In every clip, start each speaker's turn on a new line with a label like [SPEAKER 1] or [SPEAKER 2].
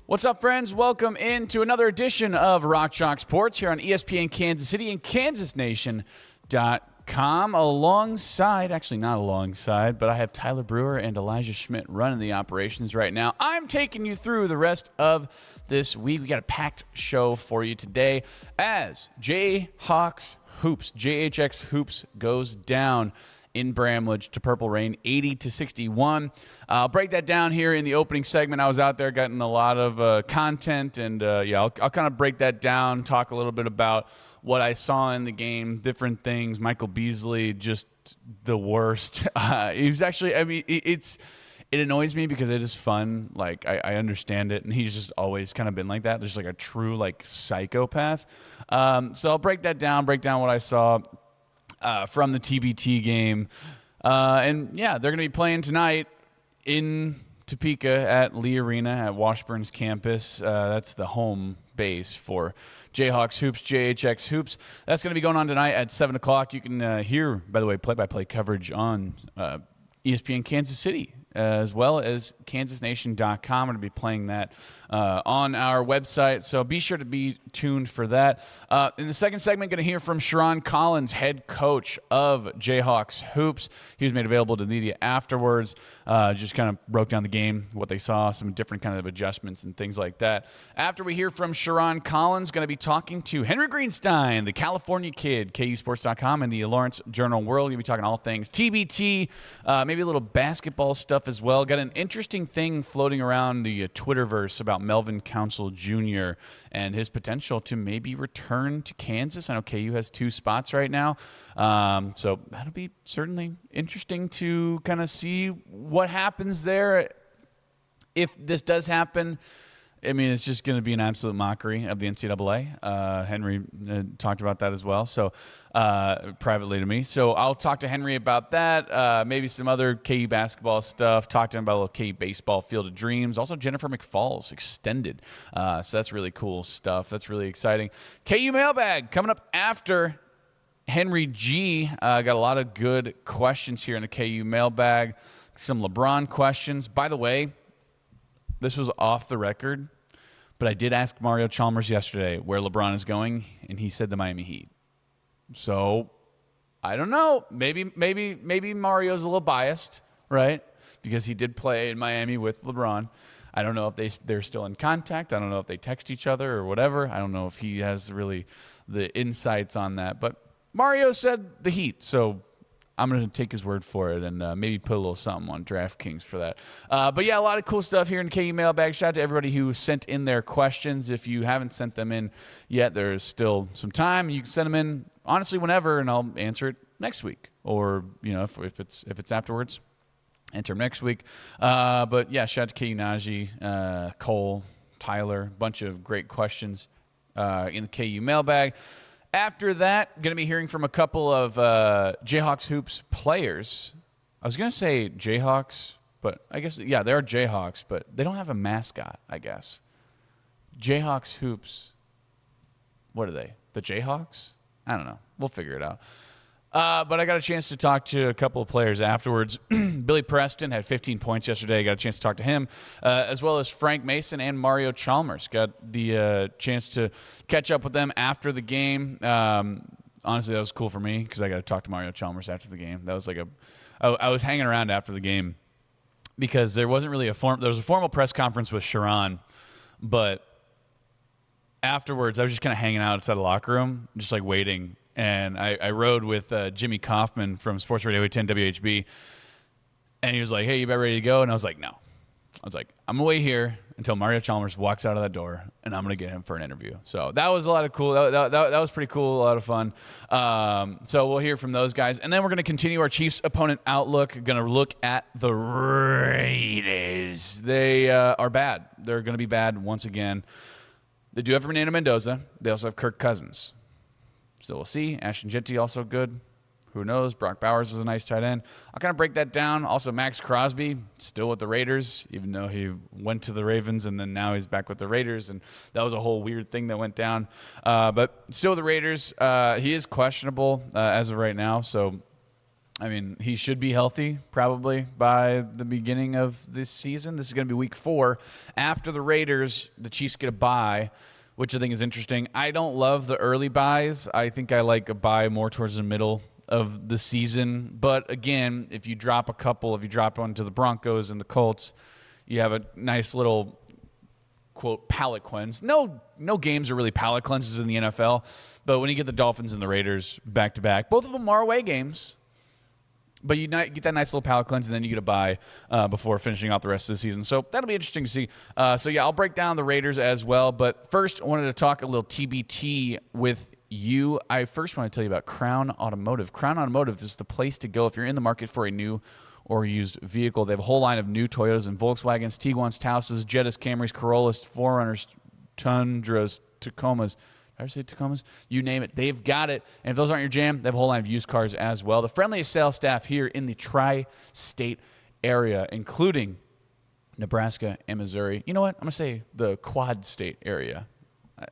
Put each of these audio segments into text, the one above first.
[SPEAKER 1] What's up, friends? Welcome into another edition of Rock Chalk Sports here on ESPN Kansas City and KansasNation.com. Alongside, actually not alongside, but I have Tyler Brewer and Elijah Schmidt running the operations right now. I'm taking you through the rest of this week. We got a packed show for you today as JHX Hoops goes down in Bramlage to Purple Rain, 80-61. I'll break that down here in the opening segment. I was out there getting a lot of content, and I'll kind of break that down, talk a little bit about what I saw in the game, different things. Michael Beasley, just the worst. He was actually, it annoys me because it is fun. Like, I understand it, and he's just always kind of been like that. There's like a true, like, psychopath. So I'll break that down, what I saw from the TBT game. And yeah, they're going to be playing tonight in Topeka at Lee Arena at Washburn's campus. That's the home base for JHX Hoops, JHX Hoops. That's going to be going on tonight at 7 o'clock. You can hear, by the way, play-by-play coverage on ESPN Kansas City, as well as KansasNation.com. I'm going to be playing that on our website, so be sure to be tuned for that. In the second segment, going to hear from Sherron Collins, head coach of JHX Hoops. He was made available to the media afterwards, just kind of broke down the game, what they saw, some different kind of adjustments and things like that. After we hear from Sherron Collins, going to be talking to Henry Greenstein, the California kid, KUSports.com and the Lawrence Journal-World. Going to be talking all things TBT, maybe a little basketball stuff as well. Got an interesting thing floating around the Twitterverse about Melvin Council Jr. and his potential to maybe return to Kansas. I know KU has 2 spots right now, so that'll be certainly interesting to kind of see what happens there. If this does happen, I mean, it's just going to be an absolute mockery of the NCAA. Henry talked about that as well, so privately to me. So I'll talk to Henry about that, maybe some other KU basketball stuff, talk to him about a little KU baseball, Field of Dreams. Also, Jennifer McFalls extended, so that's really cool stuff. That's really exciting. KU Mailbag coming up after Henry G. Got a lot of good questions here in the KU Mailbag. Some LeBron questions. By the way, this was off the record, but I did ask Mario Chalmers yesterday where LeBron is going, and he said the Miami Heat. So I don't know. Maybe Mario's a little biased, right? Because he did play in Miami with LeBron. I don't know if they're still in contact. I don't know if they text each other or whatever. I don't know if he has really the insights on that. But Mario said the Heat, so I'm going to take his word for it and maybe put a little something on DraftKings for that. But yeah, a lot of cool stuff here in KU Mailbag. Shout out to everybody who sent in their questions. If you haven't sent them in yet, there's still some time. You can send them in, honestly, whenever, and I'll answer it next week. Or, you know, if it's afterwards, enter them next week. But yeah, shout out to KU Najee, Cole, Tyler, a bunch of great questions in the KU Mailbag. After that, going to be hearing from a couple of JHX Hoops players. I was going to say Jayhawks, but I guess, yeah, they're Jayhawks, but they don't have a mascot, I guess. JHX Hoops, what are they? The Jayhawks? I don't know. We'll figure it out. But I got a chance to talk to a couple of players afterwards. Billy Preston had 15 points yesterday. I got a chance to talk to him, as well as Frank Mason and Mario Chalmers. Got the chance to catch up with them after the game. Honestly, that was cool for me because I got to talk to Mario Chalmers after the game. That was like I was hanging around after the game because there wasn't really there was a formal press conference with Sherron, but afterwards I was just kind of hanging out outside the locker room, just like waiting. And I rode with Jimmy Kaufman from Sports Radio 810 WHB, and he was like, "Hey, you about ready to go?" And I was like, "No." I was like, "I'm gonna wait here until Mario Chalmers walks out of that door, and I'm gonna get him for an interview." So that was a lot of cool. That was pretty cool. A lot of fun. So we'll hear from those guys, and then we're gonna continue our Chiefs opponent outlook. Gonna look at the Raiders. They are bad. They're gonna be bad once again. They do have Fernando Mendoza. They also have Kirk Cousins. So we'll see. Ashton Jeanty also good. Who knows? Brock Bowers is a nice tight end. I'll kind of break that down. Also, Max Crosby, still with the Raiders, even though he went to the Ravens and then now he's back with the Raiders. And that was a whole weird thing that went down. But still the Raiders. He is questionable as of right now. So I mean, he should be healthy probably by the beginning of this season. This is going to be week 4. After the Raiders, the Chiefs get a bye, which I think is interesting. I don't love the early buys. I think I like a bye more towards the middle of the season. But again, if you drop one to the Broncos and the Colts, you have a nice little, quote, palate cleanse. No games are really palate cleanses in the NFL. But when you get the Dolphins and the Raiders back-to-back, both of them are away games. But you get that nice little palate cleanse, and then you get a bye before finishing off the rest of the season. So that'll be interesting to see. I'll break down the Raiders as well. But first, I wanted to talk a little TBT with you. I first want to tell you about Crown Automotive. Crown Automotive is the place to go if you're in the market for a new or used vehicle. They have a whole line of new Toyotas and Volkswagens, Tiguans, Taosas, Jettas, Camrys, Corollas, 4Runners, Tundras, Tacomas. Did I say Tacomas? You name it. They've got it. And if those aren't your jam, they have a whole line of used cars as well. The friendliest sales staff here in the tri-state area, including Nebraska and Missouri. You know what? I'm going to say the quad state area.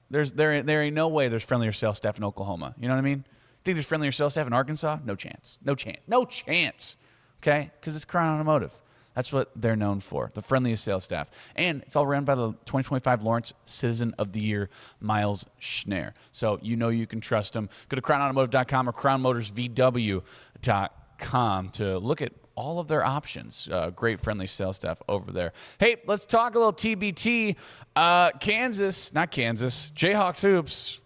[SPEAKER 1] There ain't no way there's friendlier sales staff in Oklahoma. You know what I mean? Think there's friendlier sales staff in Arkansas? No chance. No chance. No chance. Okay? Because it's Crown Automotive. That's what they're known for, the friendliest sales staff. And it's all run by the 2025 Lawrence Citizen of the Year, Miles Schneer. So you know you can trust them. Go to crownautomotive.com or crownmotorsvw.com to look at all of their options. Great friendly sales staff over there. Hey, let's talk a little TBT. JHX Hoops.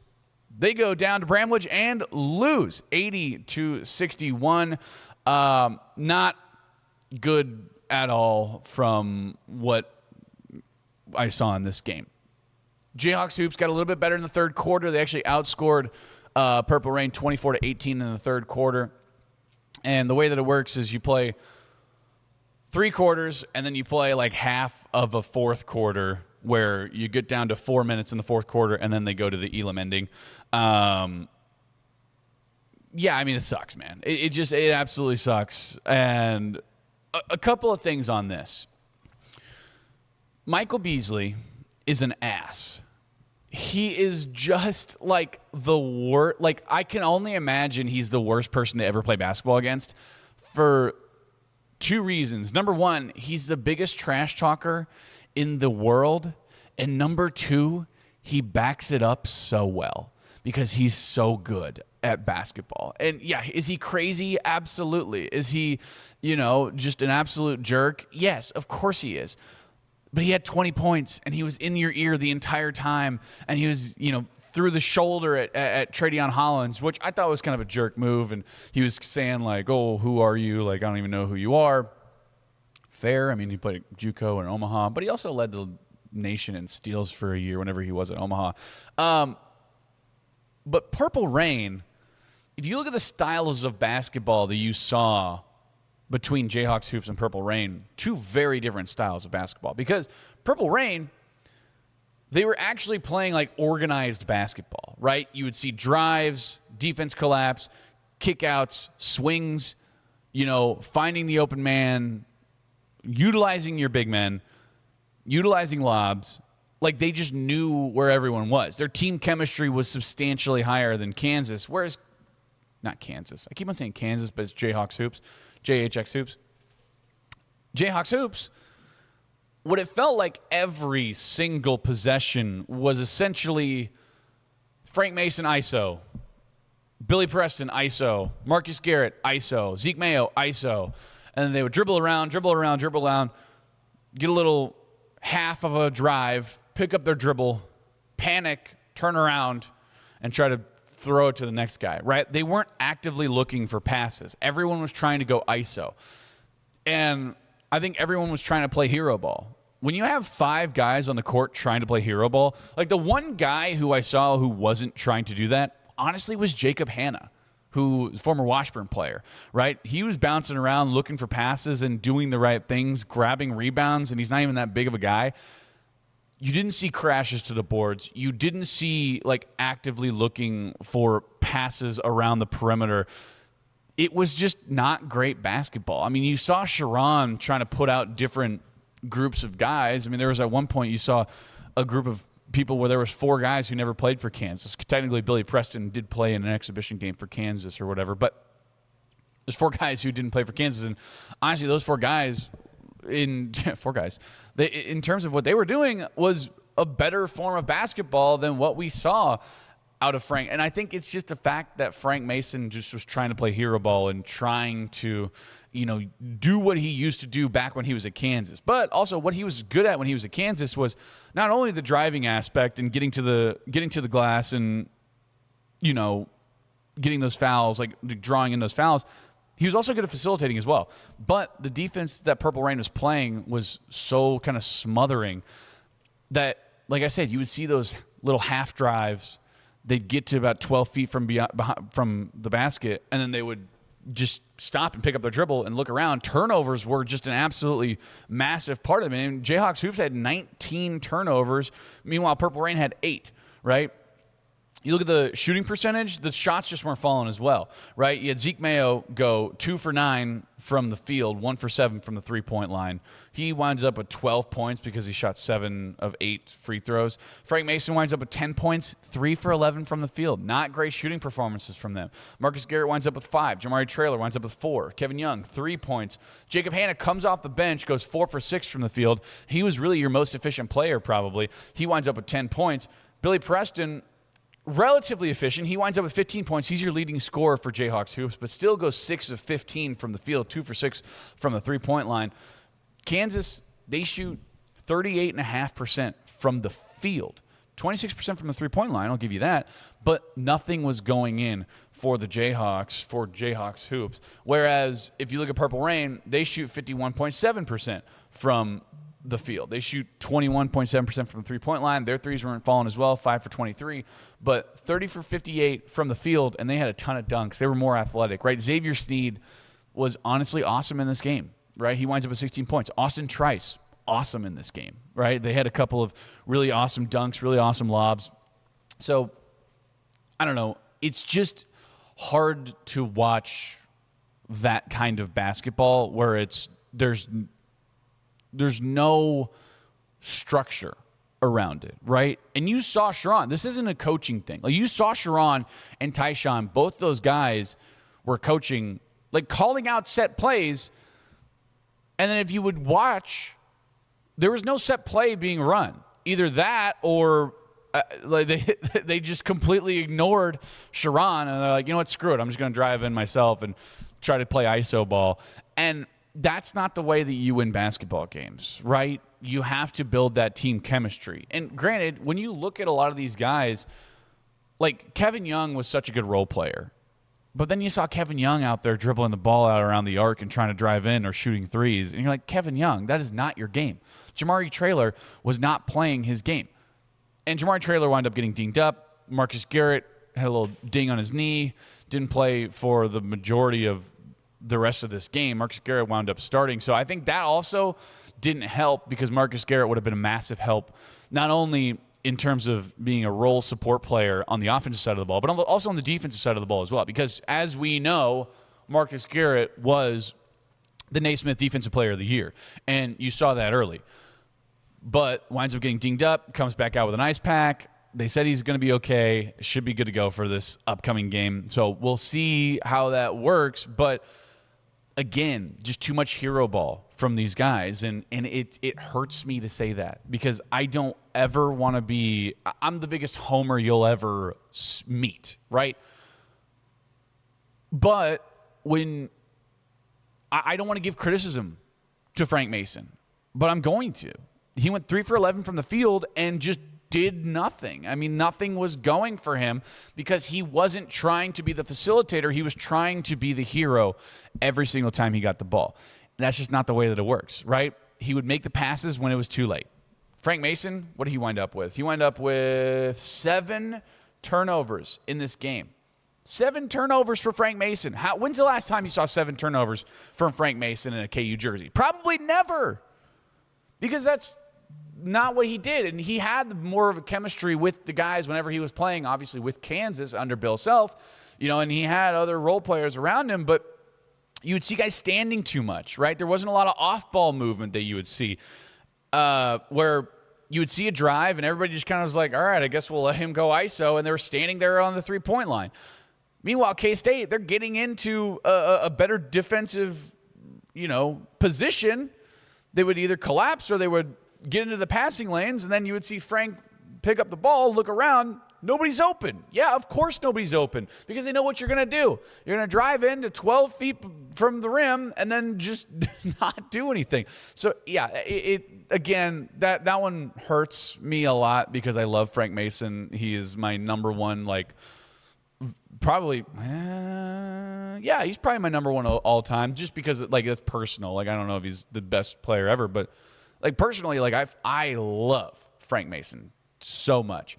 [SPEAKER 1] They go down to Bramlage and lose 80-61. Not good at all from what I saw in this game. JHX Hoops got a little bit better in the third quarter. They actually outscored Purple Rain 24-18 in the third quarter. And the way that it works is you play 3 quarters and then you play like half of a fourth quarter where you get down to 4 minutes in the fourth quarter and then they go to the Elam ending. It sucks, man. It absolutely sucks. And a couple of things on this. Michael Beasley is an ass. He is just like the worst. Like, I can only imagine he's the worst person to ever play basketball against for 2 reasons. Number 1, he's the biggest trash talker in the world. And number 2, he backs it up so well because he's so good at basketball. And yeah, is he crazy? Absolutely. Is he, just an absolute jerk? Yes, of course he is. But he had 20 points, and he was in your ear the entire time, and he was, through the shoulder at Tradeon Hollins, which I thought was kind of a jerk move, and he was saying, like, oh, who are you? Like, I don't even know who you are. Fair. I mean, he played at JUCO in Omaha, but he also led the nation in steals for a year whenever he was at Omaha. But Purple Rain, if you look at the styles of basketball that you saw between JHX Hoops and Purple Rain, 2 very different styles of basketball. Because Purple Rain, they were actually playing like organized basketball, right? You would see drives, defense collapse, kickouts, swings, finding the open man, utilizing your big men, utilizing lobs. Like, they just knew where everyone was. Their team chemistry was substantially higher than Kansas, whereas not Kansas. I keep on saying Kansas, but it's JHX Hoops. JHX Hoops. JHX Hoops, what it felt like every single possession was essentially Frank Mason ISO, Billy Preston ISO, Marcus Garrett ISO, Zeke Mayo ISO. And then they would dribble around, get a little half of a drive, pick up their dribble, panic, turn around, and try to throw it to the next guy, right? They weren't actively looking for passes. Everyone was trying to go ISO. And I think everyone was trying to play hero ball. When you have 5 guys on the court trying to play hero ball, like the one guy who I saw who wasn't trying to do that, honestly, was Jacob Hanna, who is a former Washburn player, right? He was bouncing around looking for passes and doing the right things, grabbing rebounds, and he's not even that big of a guy. You didn't see crashes to the boards. You didn't see, like, actively looking for passes around the perimeter. It was just not great basketball. I mean, you saw Sherron trying to put out different groups of guys. I mean, there was at one point you saw a group of people where there was 4 guys who never played for Kansas. Technically, Billy Preston did play in an exhibition game for Kansas or whatever, but There's 4 guys who didn't play for Kansas, and honestly, those 4 guys in terms of what they were doing was a better form of basketball than what we saw out of Frank. And I think it's just the fact that Frank Mason just was trying to play hero ball and trying to, do what he used to do back when he was at Kansas. But also what he was good at when he was at Kansas was not only the driving aspect and getting to the glass and, getting those fouls, like drawing in those fouls. He was also good at facilitating as well. But the defense that Purple Rain was playing was so kind of smothering that, like I said, you would see those little half drives. They'd get to about 12 feet from the basket, and then they would just stop and pick up their dribble and look around. Turnovers were just an absolutely massive part of it. And JHX Hoops had 19 turnovers. Meanwhile, Purple Rain had 8, right? You look at the shooting percentage, the shots just weren't falling as well, right? You had Zeke Mayo go 2 for 9 from the field, 1 for 7 from the three-point line. He winds up with 12 points because he shot 7 of 8 free throws. Frank Mason winds up with 10 points, 3 for 11 from the field. Not great shooting performances from them. Marcus Garrett winds up with 5. Jamari Traylor winds up with 4. Kevin Young, 3 points. Jacob Hanna comes off the bench, goes 4 for 6 from the field. He was really your most efficient player probably. He winds up with 10 points. Billy Preston, relatively efficient. He winds up with 15 points. He's your leading scorer for JHX Hoops, but still goes 6 of 15 from the field, 2 for 6 from the three-point line. Kansas, they shoot 38.5% from the field. 26% from the three-point line, I'll give you that, but nothing was going in for the Jayhawks, for JHX Hoops. Whereas if you look at Purple Rain, they shoot 51.7% from the field. They shoot 21.7% from the three-point line. Their threes weren't falling as well, 5 for 23, but 30 for 58 from the field, and they had a ton of dunks. They were more athletic, right? Xavier Sneed was honestly awesome in this game, right? He winds up with 16 points. Austin Trice, awesome in this game, right? They had a couple of really awesome dunks, really awesome lobs. So, I don't know. It's just hard to watch that kind of basketball where there's no structure around it, right? And you saw Sherron. This isn't a coaching thing. Like, you saw Sherron and Tyshawn, both those guys were coaching, like calling out set plays. And then if you would watch, there was no set play being run. Either that or like they just completely ignored Sherron, and they're like, you know what, screw it. I'm just going to drive in myself and try to play ISO ball. And that's not the way that you win basketball games, right? You have to build that team chemistry. And granted, when you look at a lot of these guys, like Kevin Young was such a good role player. But then you saw Kevin Young out there dribbling the ball out around the arc and trying to drive in or shooting threes. And you're like, Kevin Young, that is not your game. Jamari Traylor was not playing his game. And Jamari Traylor wound up getting dinged up. Marcus Garrett had a little ding on his knee. Didn't play for the majority of the rest of this game. Marcus Garrett wound up starting. So I think that also didn't help because Marcus Garrett would have been a massive help, not only in terms of being a role support player on the offensive side of the ball, but also on the defensive side of the ball as well. Because as we know, Marcus Garrett was the Naismith Defensive Player of the Year, and you saw that early. But winds up getting dinged up, comes back out with an ice pack. They said he's going to be okay, should be good to go for this upcoming game. So we'll see how that works. But again, just too much hero ball from these guys, and it hurts me to say that because I don't ever want to be – I'm the biggest homer you'll ever meet, right? But when – I don't want to give criticism to Frank Mason, but I'm going to. He went 3 for 11 from the field and just did nothing. I mean, nothing was going for him because he wasn't trying to be the facilitator. He was trying to be the hero every single time he got the ball. And that's just not the way that it works, right? He would make the passes when it was too late. Frank Mason, what did he wind up with? He wound up with 7 turnovers in this game. 7 turnovers for Frank Mason. When's the last time you saw 7 turnovers from Frank Mason in a KU jersey? Probably never, because that's not what he did. And he had more of a chemistry with the guys whenever he was playing, obviously with Kansas under Bill Self, and he had other role players around him, but you would see guys standing too much, right? There wasn't a lot of off-ball movement that you would see where you would see a drive and everybody just kind of was like, all right, I guess we'll let him go ISO, and they were standing there on the three-point line. Meanwhile, K-State, they're getting into a better defensive, position. They would either collapse or they would get into the passing lanes, and then you would see Frank pick up the ball, look around. Nobody's open. Yeah, of course nobody's open because they know what you're going to do. You're going to drive into 12 feet from the rim and then just not do anything. So, yeah, again, that one hurts me a lot because I love Frank Mason. He is my number one, probably, he's probably my number one all time just because, that's personal. I don't know if he's the best player ever, but, personally, I love Frank Mason so much.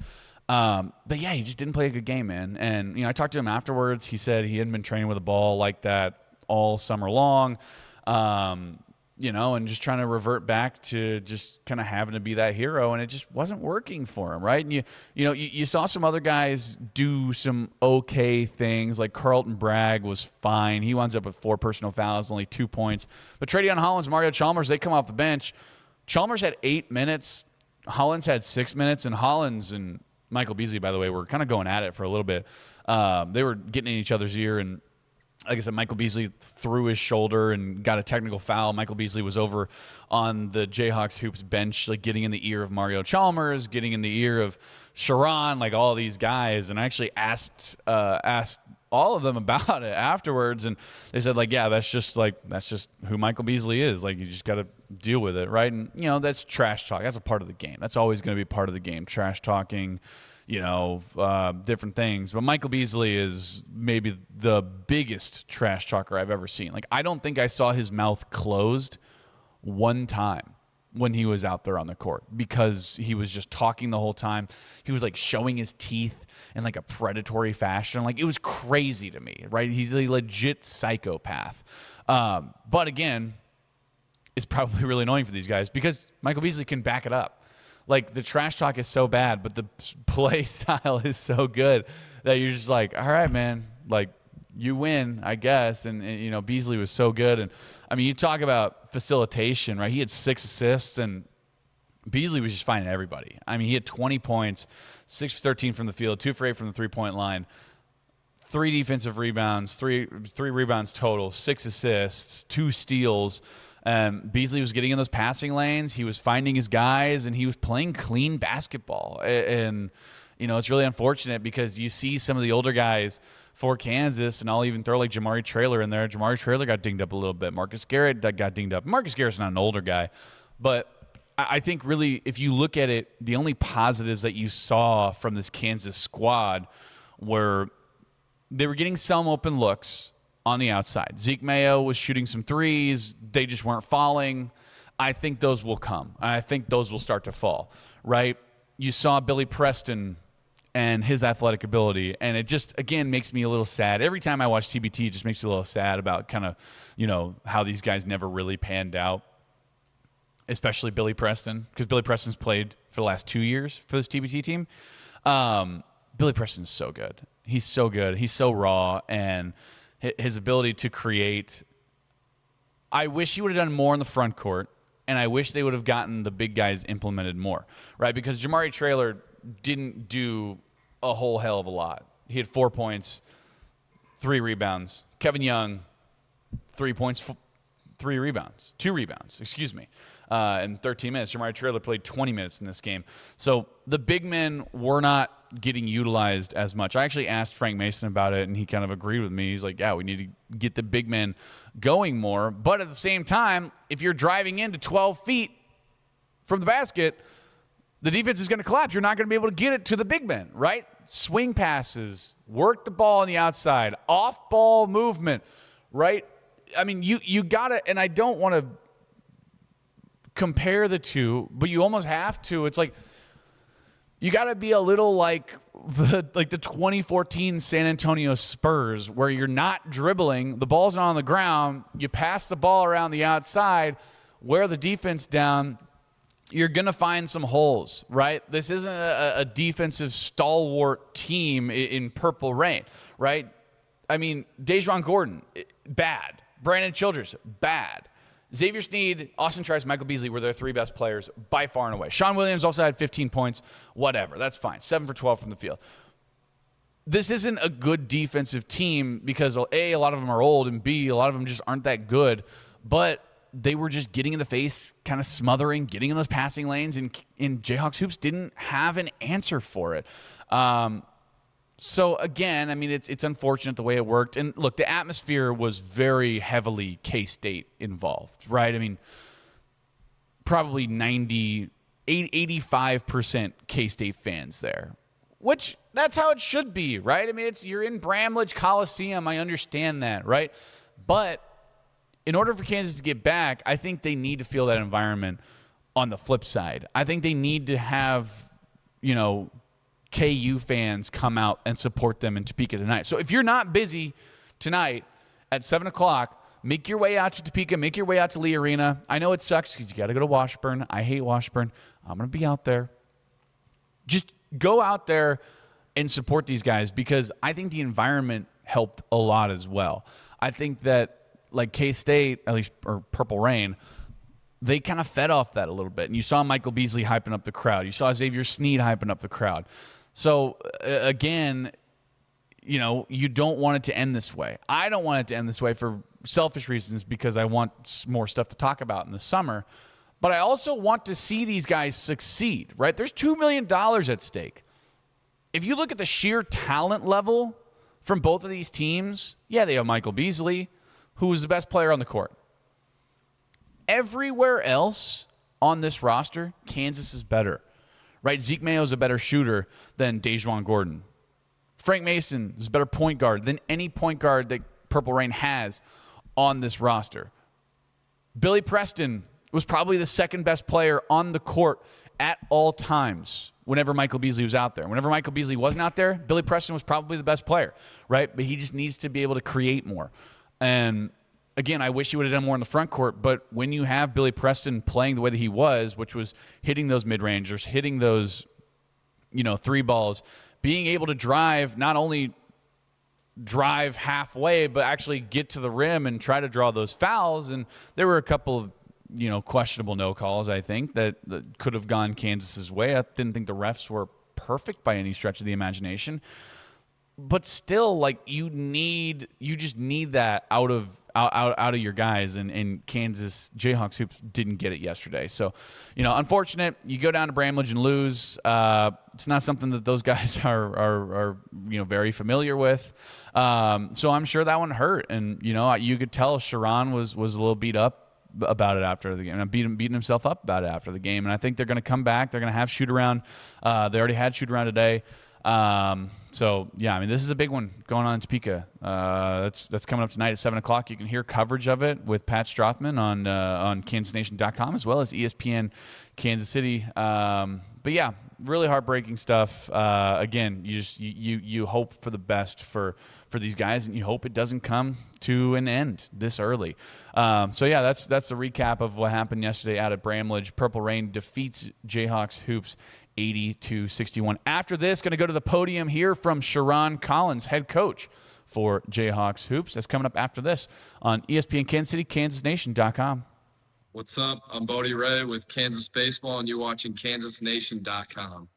[SPEAKER 1] But yeah, he just didn't play a good game, man. And, I talked to him afterwards. He said he hadn't been training with a ball like that all summer long, and just trying to revert back to just kind of having to be that hero. And it just wasn't working for him, right? And you saw some other guys do some okay things. Like Carlton Bragg was fine. He winds up with 4 personal fouls, only 2 points. But Tradeon Hollins, Mario Chalmers, they come off the bench. Chalmers had 8 minutes. Hollins had 6 minutes. And Hollins and Michael Beasley, by the way, were kind of going at it for a little bit. They were getting in each other's ear, and like I said, Michael Beasley threw his shoulder and got a technical foul. Michael Beasley was over on the JHX Hoops bench, getting in the ear of Mario Chalmers, getting in the ear of Sherron, all these guys. And I actually asked all of them about it afterwards, and they said, that's just who Michael Beasley is. You just got to deal with it, right? And that's trash talk. That's a part of the game. That's always going to be part of the game. Trash talking. Different things. But Michael Beasley is maybe the biggest trash talker I've ever seen. I don't think I saw his mouth closed one time when he was out there on the court because he was just talking the whole time. He was showing his teeth in a predatory fashion. It was crazy to me, right? He's a legit psychopath. But again, it's probably really annoying for these guys because Michael Beasley can back it up. The trash talk is so bad, but the play style is so good that you're just all right, man, you win, I guess. And Beasley was so good. And I mean, you talk about facilitation, right? He had 6 assists, and Beasley was just finding everybody. I mean, he had 20 points, 6 for 13 from the field, 2 for 8 from the 3-point line, 3 defensive rebounds, three rebounds total, 6 assists, 2 steals. Beasley was getting in those passing lanes. He was finding his guys, and he was playing clean basketball. And it's really unfortunate because you see some of the older guys for Kansas, and I'll even throw Jamari Traylor in there. Jamari Traylor got dinged up a little bit. Marcus Garrett got dinged up. Marcus Garrett's not an older guy, but I think really if you look at it, the only positives that you saw from this Kansas squad were they were getting some open looks on the outside. Zeke Mayo was shooting some threes. They just weren't falling. I think those will come. I think those will start to fall, right? You saw Billy Preston and his athletic ability, and it just, again, makes me a little sad. Every time I watch TBT, it just makes me a little sad about kind of, how these guys never really panned out, especially Billy Preston, because Billy Preston's played for the last 2 years for this TBT team. Billy Preston's so good. He's so good. He's so raw, and his ability to create. I wish he would have done more in the front court, and I wish they would have gotten the big guys implemented more, right? Because Jamari Traylor didn't do a whole hell of a lot. He had 4 points, 3 rebounds. Kevin Young, 3 points, 3 rebounds, 2 rebounds, in 13 minutes. Jamari Traylor played 20 minutes in this game. So the big men were not getting utilized as much. I actually asked Frank Mason about it, and he kind of agreed with me. He's like, yeah, we need to get the big men going more. But at the same time, if you're driving into 12 feet from the basket, the defense is going to collapse. You're not going to be able to get it to the big men, right? Swing passes, work the ball on the outside, off-ball movement, right? I mean, you got to, and I don't want to compare the two, but you almost have to. It's you got to be a little like the 2014 San Antonio Spurs, where you're not dribbling, the ball's not on the ground, you pass the ball around the outside, wear the defense down, you're going to find some holes, right? This isn't a defensive stalwart team in Purple Rain, right? I mean, Dejuan Gordon, bad. Brandon Childress, bad. Xavier Sneed, Austin Trice, Michael Beasley were their 3 best players by far and away. Sean Williams also had 15 points. Whatever. That's fine. 7 for 12 from the field. this isn't a good defensive team because, A, a lot of them are old, and B, a lot of them just aren't that good. But they were just getting in the face, kind of smothering, getting in those passing lanes, and JHX Hoops didn't have an answer for it. So, again, I mean, it's unfortunate the way it worked. And, look, the atmosphere was very heavily K-State involved, right? I mean, probably 85% K-State fans there, which that's how it should be, right? I mean, you're in Bramlage Coliseum. I understand that, right? But in order for Kansas to get back, I think they need to feel that environment on the flip side. I think they need to have, KU fans come out and support them in Topeka tonight. So if you're not busy tonight at 7 o'clock, make your way out to Topeka, make your way out to Lee Arena. I know it sucks because you got to go to Washburn. I hate Washburn. I'm going to be out there. Just go out there and support these guys because I think the environment helped a lot as well. I think that, like K-State, at least, or Purple Rain, they kind of fed off that a little bit. And you saw Michael Beasley hyping up the crowd. You saw Xavier Sneed hyping up the crowd. So, again, you don't want it to end this way. I don't want it to end this way for selfish reasons because I want more stuff to talk about in the summer. But I also want to see these guys succeed, right? There's $2 million at stake. If you look at the sheer talent level from both of these teams, yeah, they have Michael Beasley, who was the best player on the court. Everywhere else on this roster, Kansas is better, right? Zeke Mayo is a better shooter than Dejuan Gordon. Frank Mason is a better point guard than any point guard that Purple Rain has on this roster. Billy Preston was probably the second best player on the court at all times whenever Michael Beasley was out there. Whenever Michael Beasley wasn't out there, Billy Preston was probably the best player, right? But he just needs to be able to create more. And again, I wish he would have done more in the front court, but when you have Billy Preston playing the way that he was, which was hitting those mid-rangers, hitting those, three balls, being able to drive, not only drive halfway, but actually get to the rim and try to draw those fouls. And there were a couple of, questionable no calls, I think, that could have gone Kansas's way. I didn't think the refs were perfect by any stretch of the imagination. But still, you just need that out of your guys, and Kansas JHX Hoops didn't get it yesterday. So, unfortunate. You go down to Bramlage and lose. It's not something that those guys are very familiar with. So I'm sure that one hurt, and you could tell Sherron was a little beat up about it after the game, and beating himself up about it after the game. And I think they're going to come back. They're going to have shoot around. They already had shoot around today. So yeah, I mean, this is a big one going on in Topeka. That's coming up tonight at 7 o'clock. You can hear coverage of it with Pat Strothman on KansasNation.com as well as ESPN Kansas City. But yeah, really heartbreaking stuff. Again, you hope for the best for these guys, and you hope it doesn't come to an end this early. So yeah, that's the recap of what happened yesterday out at Bramlage. Purple Rain defeats JHX Hoops 80-61. After this, going to go to the podium here from Sherron Collins, head coach for JHX Hoops. That's coming up after this on ESPN Kansas City, KansasNation.com.
[SPEAKER 2] What's up? I'm Bodie Ray with Kansas Baseball, and you're watching KansasNation.com.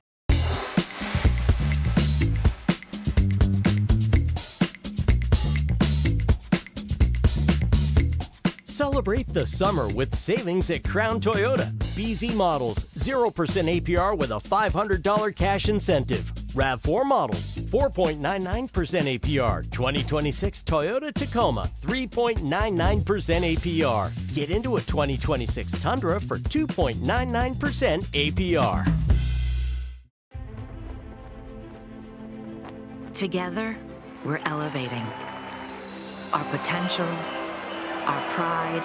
[SPEAKER 3] Celebrate the summer with savings at Crown Toyota. BZ models, 0% APR with a $500 cash incentive. RAV4 models, 4.99% APR. 2026 Toyota Tacoma, 3.99% APR. Get into a 2026 Tundra for 2.99% APR.
[SPEAKER 4] Together, we're elevating our potential, our pride,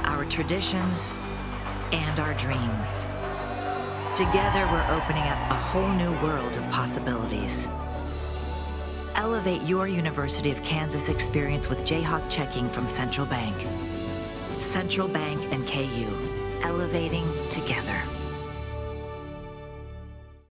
[SPEAKER 4] our traditions, and our dreams. Together, we're opening up a whole new world of possibilities. Elevate your University of Kansas experience with Jayhawk checking from Central Bank. Central Bank and KU, elevating together.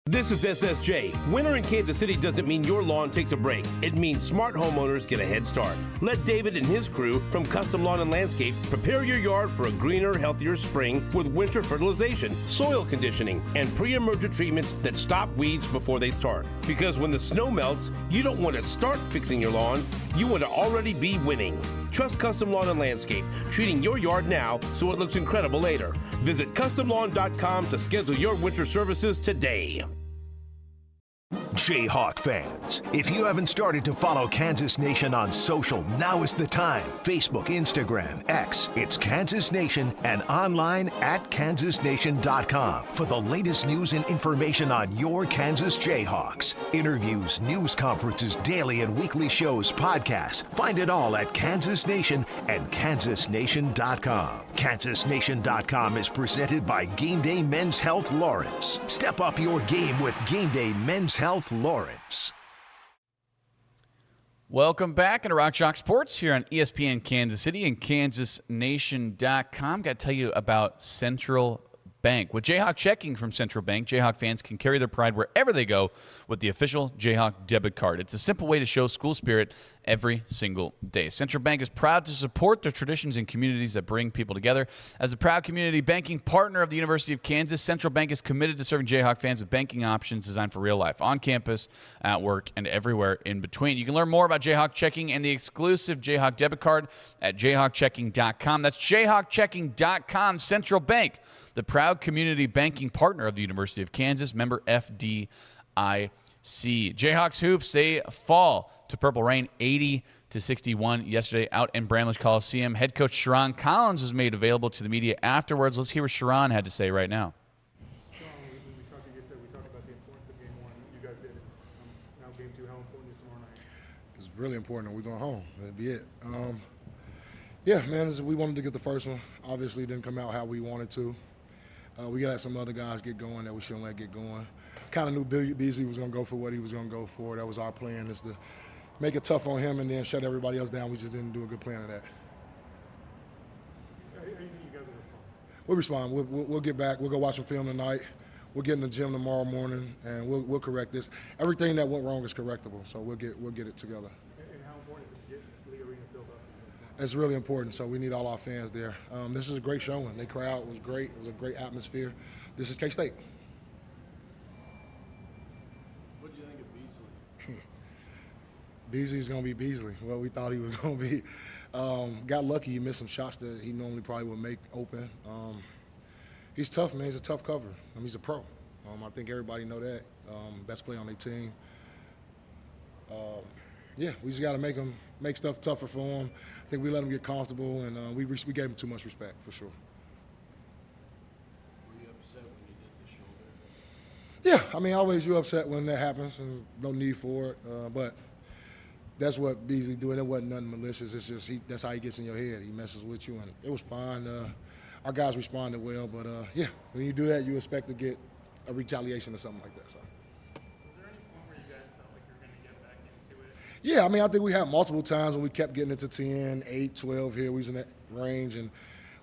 [SPEAKER 5] This is SSJ. Winter in Kansas City doesn't mean your lawn takes a break. It means smart homeowners get a head start. Let David and his crew from Custom Lawn and Landscape prepare your yard for a greener, healthier spring with winter fertilization, soil conditioning, and pre-emergent treatments that stop weeds before they start. Because when the snow melts, you don't want to start fixing your lawn. You want to already be winning. Trust Custom Lawn and Landscape, treating your yard now so it looks incredible later. Visit CustomLawn.com to schedule your winter services today.
[SPEAKER 6] Jayhawk fans, if you haven't started to follow Kansas Nation on social, now is the time. Facebook, Instagram, X, it's Kansas Nation, and online at kansasnation.com for the latest news and information on your Kansas Jayhawks. Interviews, news conferences, daily and weekly shows, podcasts. Find it all at Kansas Nation and kansasnation.com. kansasnation.com is presented by Game Day Men's Health Lawrence. Step up your game with Game Day Men's Health Lawrence.
[SPEAKER 1] Welcome back into Rock Chalk Sports here on ESPN Kansas City and kansasnation.com. Got to tell you about Central Bank. With Jayhawk checking from Central Bank, Jayhawk fans can carry their pride wherever they go with the official Jayhawk debit card. It's a simple way to show school spirit every single day. Central Bank is proud to support the traditions and communities that bring people together. As a proud community banking partner of the University of Kansas, Central Bank is committed to serving Jayhawk fans with banking options designed for real life, on campus, at work, and everywhere in between. You can learn more about Jayhawk checking and the exclusive Jayhawk debit card at jayhawkchecking.com. That's jayhawkchecking.com. Central Bank, the proud community banking partner of the University of Kansas, member FDIC. Jayhawks hoops, they fall to Purple Rain 80-61 yesterday out in Bramlage Coliseum. Head coach Sherron Collins was made available to the media afterwards. Let's hear what Sherron had to say right now.
[SPEAKER 7] We talked about the importance of game one. You guys did it. Now game two, how important is tomorrow night?
[SPEAKER 8] It's really important. We're going home. That'd be it. Yeah, man, we wanted to get the first one. Obviously, it didn't come out how we wanted to. We got some other guys get going that we shouldn't let get going. Kind of knew Beasley was going to go for what he was going to go for. That was our plan, is to make it tough on him and then shut everybody else down. We just didn't do a good plan of that.
[SPEAKER 7] How do you think you guys will respond?
[SPEAKER 8] We'll respond. We'll get back. We'll go watch some film tonight. We'll get in the gym tomorrow morning, and we'll correct this. Everything that went wrong is correctable, so we'll get it together.
[SPEAKER 7] And how important is it to get Lee Arena filled up?
[SPEAKER 8] It's really important, so we need all our fans there. This is a great showing. The crowd was great. It was a great atmosphere. This is K-State.
[SPEAKER 9] What did you think of Beasley?
[SPEAKER 8] Beasley's going to be Beasley. Well, we thought he was going to be. Got lucky. He missed some shots that he normally probably would make open. He's tough, man. He's a tough cover. He's a pro. I think everybody know that. Best player on their team. Yeah, we just got to make stuff tougher for him. I think we let him get comfortable, and we gave him too much respect, for sure.
[SPEAKER 9] Were you upset when you did the shoulder?
[SPEAKER 8] Yeah, I mean, always you're upset when that happens, and no need for it. But that's what Beasley do, and it wasn't nothing malicious. It's just that's how he gets in your head. He messes with you, and it was fine. Our guys responded well, but yeah, when you do that, you expect to get a retaliation or something like that. So. Yeah, I mean, I think we had multiple times when we kept getting into 10, 8, 12 here. We was in that range, and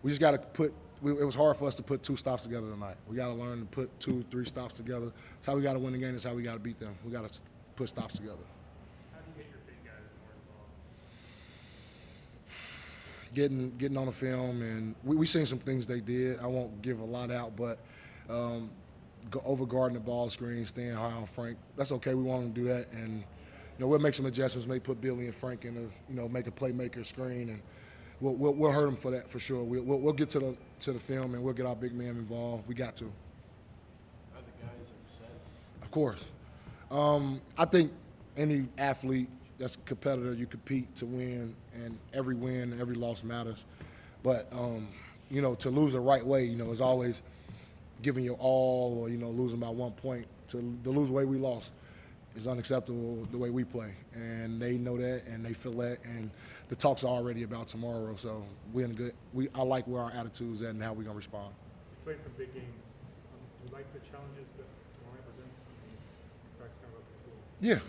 [SPEAKER 8] we just got to it was hard for us to put two stops together tonight. We got to learn to put 2, 3 stops together. That's how we got to win the game. That's how we got to beat them. We got to put stops together.
[SPEAKER 7] How do you get your big guys more involved?
[SPEAKER 8] Getting on the film, and we seen some things they did. I won't give a lot out, but over guarding the ball screen, staying high on Frank. That's okay. We want them to do that, and we'll make some adjustments. Maybe put Billy and Frank in make a playmaker screen, and we'll hurt them for that for sure. We'll get to the film, and we'll get our big man involved. We got to.
[SPEAKER 9] Are the guys upset?
[SPEAKER 8] Of course. I think any athlete that's a competitor, you compete to win, and every win, every loss matters. But to lose the right way, is always giving your all, or losing by 1 point. To lose the way we lost is unacceptable the way we play, and they know that, and they feel that, and the talks are already about tomorrow. So we're in good. I like where our attitude's at and how we're gonna respond.
[SPEAKER 7] You played some big games. Do you like the challenges that tomorrow presents? Practice kind of up the tool.
[SPEAKER 8] Yeah,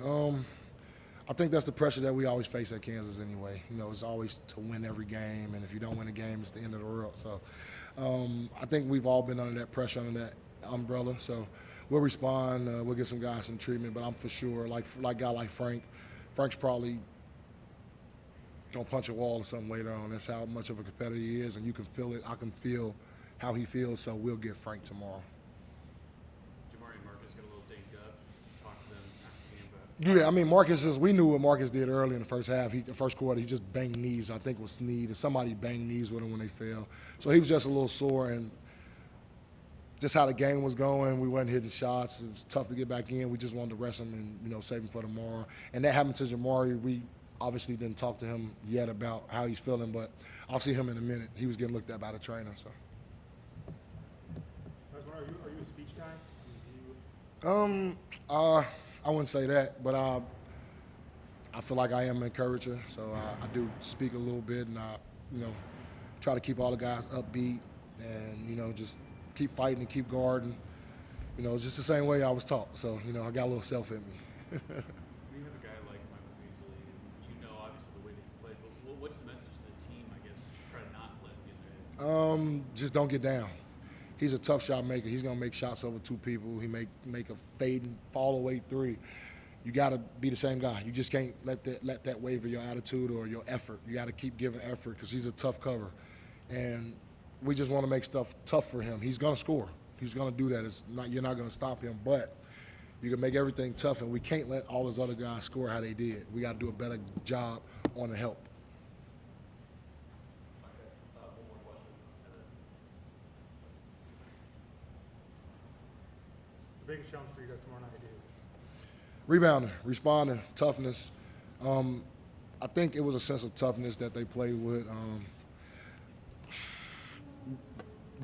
[SPEAKER 8] I think that's the pressure that we always face at Kansas anyway. It's always to win every game, and if you don't win a game, it's the end of the world. So I think we've all been under that pressure, under that umbrella. So we'll respond. We'll give some guys some treatment, but I'm for sure, like a guy like Frank. Frank's probably gonna punch a wall or something later on. That's how much of a competitor he is, and you can feel it. I can feel how he feels, so we'll get Frank tomorrow.
[SPEAKER 1] Jamari and Marcus got a little dinged up. Just talk to them after the game about.
[SPEAKER 8] Yeah, I mean, Marcus we knew what Marcus did early in the first half. The first quarter, he just banged knees. I think it was Snead, and somebody banged knees with him when they fell. So he was just a little sore, and just how the game was going, we wasn't hitting shots. It was tough to get back in. We just wanted to rest him and, save him for tomorrow. And that happened to Jamari. We obviously didn't talk to him yet about how he's feeling, but I'll see him in a minute. He was getting looked at by the trainer. So.
[SPEAKER 7] Are you a speech guy?
[SPEAKER 8] I wouldn't say that, but I feel like I am an encourager. So I do speak a little bit, and I, try to keep all the guys upbeat, and just keep fighting and keep guarding. It's just the same way I was taught. So I got a little self in me.
[SPEAKER 1] When you have a guy like Michael Beasley, obviously the way that he plays, but what's the message to the team, I guess, to try to not let him get in their heads?
[SPEAKER 8] Just don't get down. He's a tough shot maker. He's gonna make shots over two people. He make a fade and fall away three. You gotta be the same guy. You just can't let that waver your attitude or your effort. You gotta keep giving effort because he's a tough cover, and we just want to make stuff tough for him. He's gonna score. He's gonna do that. You're not gonna stop him, but you can make everything tough, and we can't let all those other guys score how they did. We got to do a better job on the help.
[SPEAKER 7] The biggest challenge for you guys tomorrow night is?
[SPEAKER 8] Rebounding, responding, toughness. I think it was a sense of toughness that they played with.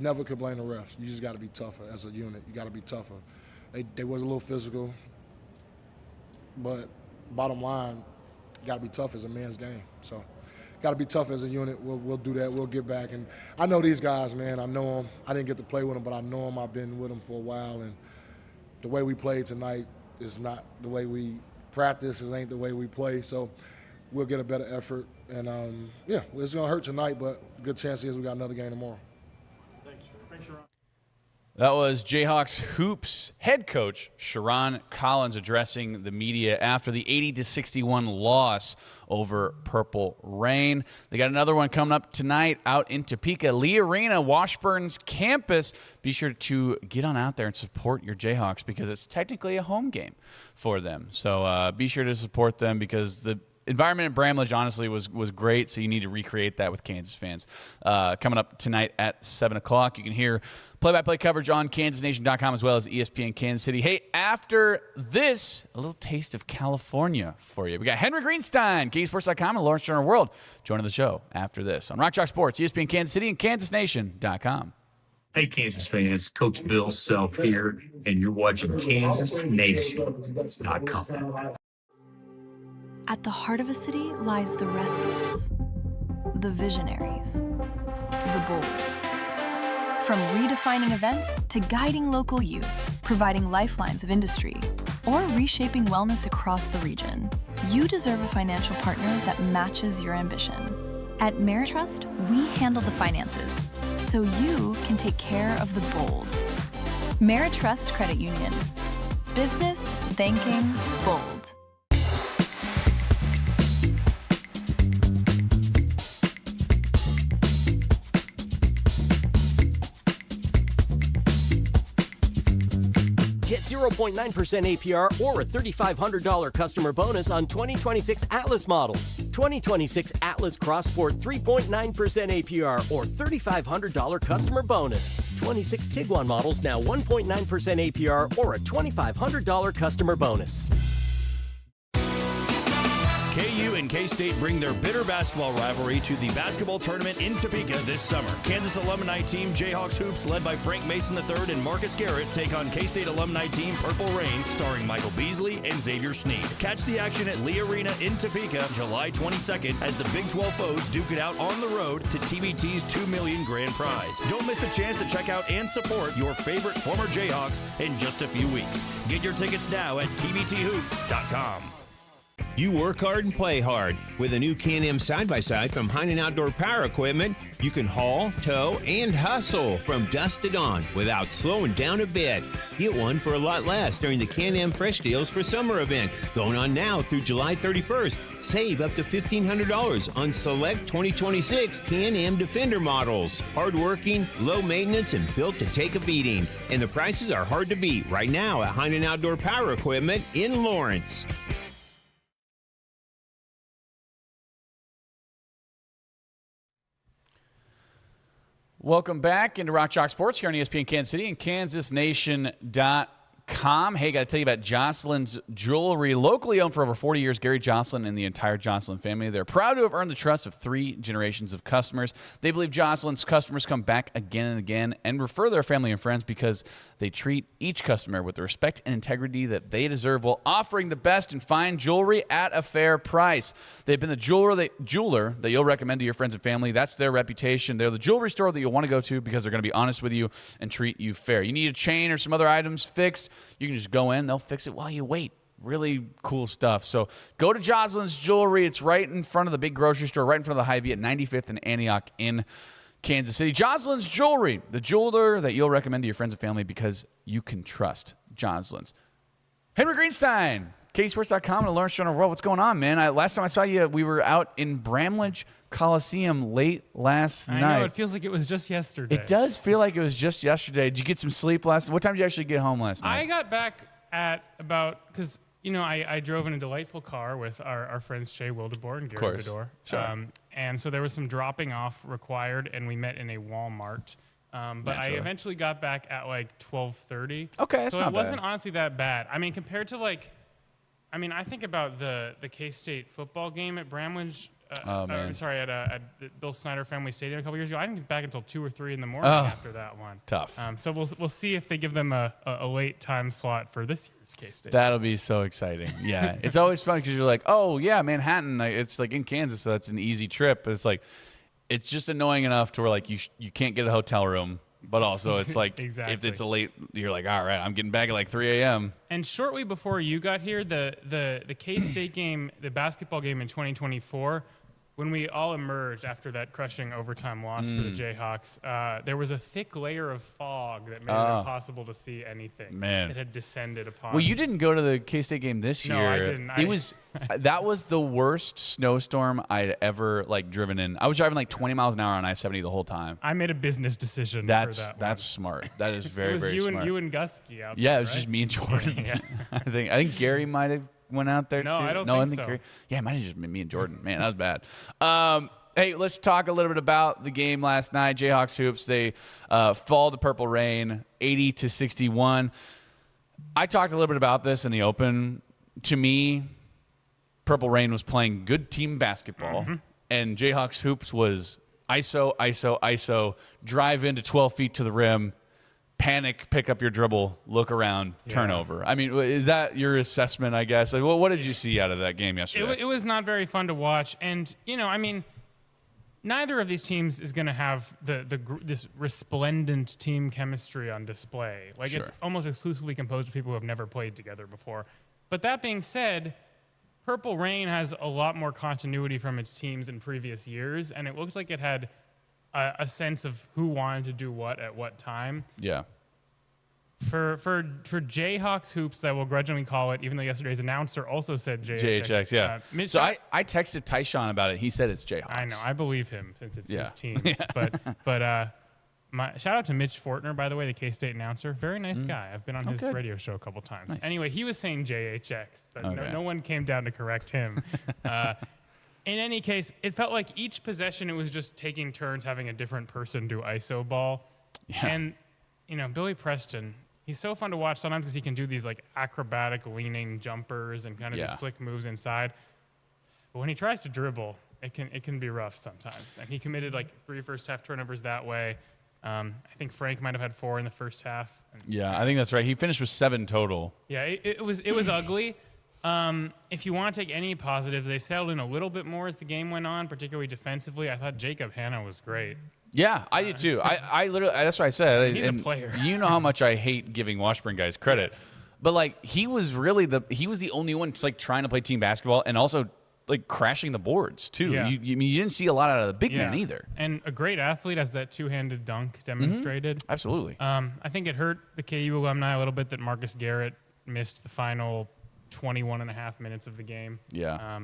[SPEAKER 8] Never could blame the refs. You just got to be tougher as a unit. You got to be tougher. They was a little physical, but bottom line, got to be tough as a man's game. So, got to be tough as a unit. We'll do that. We'll get back. And I know these guys, man. I know them. I didn't get to play with them, but I know them. I've been with them for a while, and the way we played tonight is not the way we practice. It ain't the way we play. So, we'll get a better effort. And it's gonna hurt tonight, but good chance is we got another game tomorrow.
[SPEAKER 7] Thanks, Sherron.
[SPEAKER 1] That was JHX Hoops head coach Sherron Collins addressing the media after the 80-61 loss over Purple Rain. They got another one coming up tonight out in Topeka, Lee Arena, Washburn's campus. Be sure to get on out there and support your Jayhawks because it's technically a home game for them. So be sure to support them because the environment in Bramlage, honestly, was great, so you need to recreate that with Kansas fans. Coming up tonight at 7 o'clock, you can hear play-by-play coverage on KansasNation.com as well as ESPN Kansas City. Hey, after this, a little taste of California for you. We got Henry Greenstein, KUSports.com, and Lawrence Turner World joining the show after this on Rock Chalk Sports, ESPN Kansas City, and KansasNation.com.
[SPEAKER 10] Hey, Kansas fans, Coach Bill Self here, and you're watching KansasNation.com.
[SPEAKER 11] At the heart of a city lies the restless, the visionaries, the bold. From redefining events to guiding local youth, providing lifelines of industry, or reshaping wellness across the region, you deserve a financial partner that matches your ambition. At Meritrust, we handle the finances, so you can take care of the bold. Meritrust Credit Union. Business, banking, bold.
[SPEAKER 3] Get 0.9% APR or a $3,500 customer bonus on 2026 Atlas models. 2026 Atlas Cross Sport 3.9% APR or $3,500 customer bonus. 26 Tiguan models now 1.9% APR or a $2,500 customer bonus.
[SPEAKER 12] KU and K-State bring their bitter basketball rivalry to the basketball tournament in Topeka this summer. Kansas alumni team JHX Hoops, led by Frank Mason III and Marcus Garrett, take on K-State alumni team Purple Rain, starring Michael Beasley and Xavier Snead. Catch the action at Lee Arena in Topeka, July 22nd, as the Big 12 foes duke it out on the road to TBT's $2 million grand prize. Don't miss the chance to check out and support your favorite former Jayhawks in just a few weeks. Get your tickets now at tbthoops.com.
[SPEAKER 13] You work hard and play hard. With a new Can-Am side-by-side from Heinen Outdoor Power Equipment, you can haul, tow, and hustle from dusk to dawn without slowing down a bit. Get one for a lot less during the Can-Am Fresh Deals for Summer event, going on now through July 31st. Save up to $1,500 on select 2026 Can-Am Defender models. Hardworking, low maintenance, and built to take a beating. And the prices are hard to beat right now at Heinen Outdoor Power Equipment in Lawrence.
[SPEAKER 1] Welcome back into Rock Chalk Sports here on ESPN Kansas City and KansasNation.com. Hey, got to tell you about Jocelyn's Jewelry. Locally owned for over 40 years, Gary Jocelyn and the entire Jocelyn family. They're proud to have earned the trust of 3 generations of customers. They believe Jocelyn's customers come back again and again and refer their family and friends because they treat each customer with the respect and integrity that they deserve while offering the best and fine jewelry at a fair price. They've been the jeweler that you'll recommend to your friends and family. That's their reputation. They're the jewelry store that you'll want to go to because they're going to be honest with you and treat you fair. You need a chain or some other items fixed, you can just go in. They'll fix it while you wait. Really cool stuff. So go to Jocelyn's Jewelry. It's right in front of the big grocery store, right in front of the Hy-Vee at 95th and Antioch in Kansas City. Jocelyn's Jewelry, the jeweler that you'll recommend to your friends and family because you can trust Jocelyn's. Henry Greenstein, KSports.com and Lawrence Journal World. What's going on, man? Last time I saw you, we were out in Bramlage Coliseum late last night.
[SPEAKER 14] I know, it feels like it was just yesterday.
[SPEAKER 1] It does feel like it was just yesterday. Did you get some sleep last night? What time did you actually get home last night?
[SPEAKER 14] I got back at about, because, you know, I drove in a delightful car with our friends Shay Wildebohr and Gary Bedore.
[SPEAKER 1] Sure.
[SPEAKER 14] And so there was some dropping off required, and we met in a Walmart. But I eventually got back at like 12:30.
[SPEAKER 1] Okay, that's
[SPEAKER 14] so
[SPEAKER 1] not
[SPEAKER 14] it wasn't
[SPEAKER 1] bad.
[SPEAKER 14] honestly that bad. I mean, compared to I think about the K-State football game at Bramlage. At Bill Snyder Family Stadium a couple years ago. I didn't get back until 2 or 3 in the morning after that one.
[SPEAKER 1] Tough.
[SPEAKER 14] So we'll see if they give them a late time slot for this year's K-State.
[SPEAKER 1] That'll be so exciting. Yeah, it's always fun because you're like, oh yeah, Manhattan. It's like in Kansas, so that's an easy trip. But it's like, it's just annoying enough to where like you can't get a hotel room. But also, it's like
[SPEAKER 14] exactly.
[SPEAKER 1] if it's a late, you're like, all right, I'm getting back at like 3 a.m.
[SPEAKER 14] And shortly before you got here, the K-State game, the basketball game in 2024, when we all emerged after that crushing overtime loss for the Jayhawks, there was a thick layer of fog that made it impossible to see anything.
[SPEAKER 1] Man.
[SPEAKER 14] It had descended upon.
[SPEAKER 1] Well, you didn't go to the K-State game this year.
[SPEAKER 14] No, I didn't.
[SPEAKER 1] That was the worst snowstorm I'd ever driven in. I was driving like 20 miles an hour on I-70 the whole time.
[SPEAKER 14] I made a business decision
[SPEAKER 1] That's
[SPEAKER 14] for that
[SPEAKER 1] that's smart. That is very,
[SPEAKER 14] it was
[SPEAKER 1] very smart.
[SPEAKER 14] you and Gusky out there,
[SPEAKER 1] Yeah, it was
[SPEAKER 14] right?
[SPEAKER 1] just me and Jordan.
[SPEAKER 14] Yeah.
[SPEAKER 1] I think Gary might have went out there too.
[SPEAKER 14] No, I don't think so.
[SPEAKER 1] Gary, yeah, it might have just been me and Jordan. Man, that was bad. Hey, let's talk a little bit about the game last night. JHX Hoops, they fall to Purple Rain, 80-61. I talked a little bit about this in the open. To me, Purple Rain was playing good team basketball, and JHX Hoops was ISO, ISO, ISO, drive into 12 feet to the rim, panic, pick up your dribble, look around, turnover. I mean, is that your assessment, I guess? Like, what did you see out of that game yesterday?
[SPEAKER 14] It was not very fun to watch. And, you know, I mean, neither of these teams is going to have this resplendent team chemistry on display. Like, it's almost exclusively composed of people who have never played together before. But that being said, Purple Rain has a lot more continuity from its teams in previous years, and it looks like it had a sense of who wanted to do what at what time.
[SPEAKER 1] Yeah.
[SPEAKER 14] For JHX Hoops, I will grudgingly call it, even though yesterday's announcer also said JHX.
[SPEAKER 1] JHX, yeah. So I texted Tyshawn about it. He said it's JHX.
[SPEAKER 14] I know. I believe him since it's his team.
[SPEAKER 1] Yeah.
[SPEAKER 14] But shout out to Mitch Fortner, by the way, the K-State announcer. Very nice guy. I've been on his radio show a couple times.
[SPEAKER 1] Nice.
[SPEAKER 14] Anyway, he was saying JHX, but
[SPEAKER 1] Okay.
[SPEAKER 14] no one came down to correct him. In any case, it felt like each possession, it was just taking turns having a different person do ISO ball.
[SPEAKER 1] Yeah.
[SPEAKER 14] And, you know, Billy Preston, he's so fun to watch sometimes because he can do these like acrobatic leaning jumpers and kind of these slick moves inside. But when he tries to dribble, it can be rough sometimes. And he committed like 3 first half turnovers that way. I think Frank might have had 4 in the first half.
[SPEAKER 1] Yeah, I think that's right. He finished with 7 total.
[SPEAKER 14] Yeah, it was ugly. If you want to take any positives, they settled in a little bit more as the game went on, particularly defensively. I thought Jacob Hanna was great.
[SPEAKER 1] Yeah, I did too. I literally, that's what I said.
[SPEAKER 14] He's a player.
[SPEAKER 1] You know how much I hate giving Washburn guys credit.
[SPEAKER 14] Yes.
[SPEAKER 1] But like he was the only one like trying to play team basketball and also like crashing the boards too.
[SPEAKER 14] Yeah.
[SPEAKER 1] You didn't see a lot out of the big men either.
[SPEAKER 14] And a great athlete, as that two-handed dunk demonstrated.
[SPEAKER 1] Absolutely.
[SPEAKER 14] I think it hurt the KU alumni a little bit that Marcus Garrett missed the final 21 and a half minutes of the game.
[SPEAKER 1] Yeah.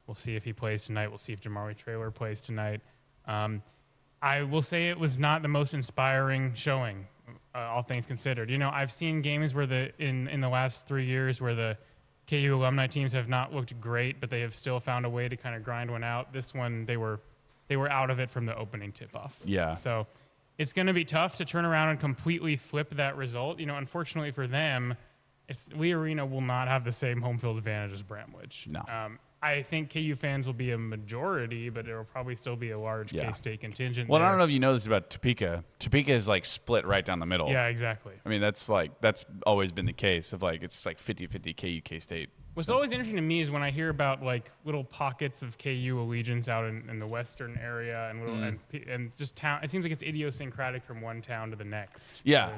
[SPEAKER 14] We'll see if he plays tonight. We'll see if Jamari Traylor plays tonight. I will say it was not the most inspiring showing, all things considered. You know, I've seen games where in the last 3 years where the KU alumni teams have not looked great, but they have still found a way to kind of grind one out. This one, they were out of it from the opening tip-off.
[SPEAKER 1] Yeah.
[SPEAKER 14] So it's going to be tough to turn around and completely flip that result. You know, unfortunately for them, Lee Arena will not have the same home field advantage as Bramwich.
[SPEAKER 1] No.
[SPEAKER 14] I think KU fans will be a majority, but there will probably still be a large K-State contingent.
[SPEAKER 1] Well,
[SPEAKER 14] there.
[SPEAKER 1] I don't know if you know this about Topeka. Topeka is like split right down the middle.
[SPEAKER 14] Yeah, exactly.
[SPEAKER 1] I mean, that's always been the case of like it's like 50-50 KU K-State.
[SPEAKER 14] What's always interesting to me is when I hear about like little pockets of KU allegiance out in the western area and just town. It seems like it's idiosyncratic from one town to the next.
[SPEAKER 1] Yeah,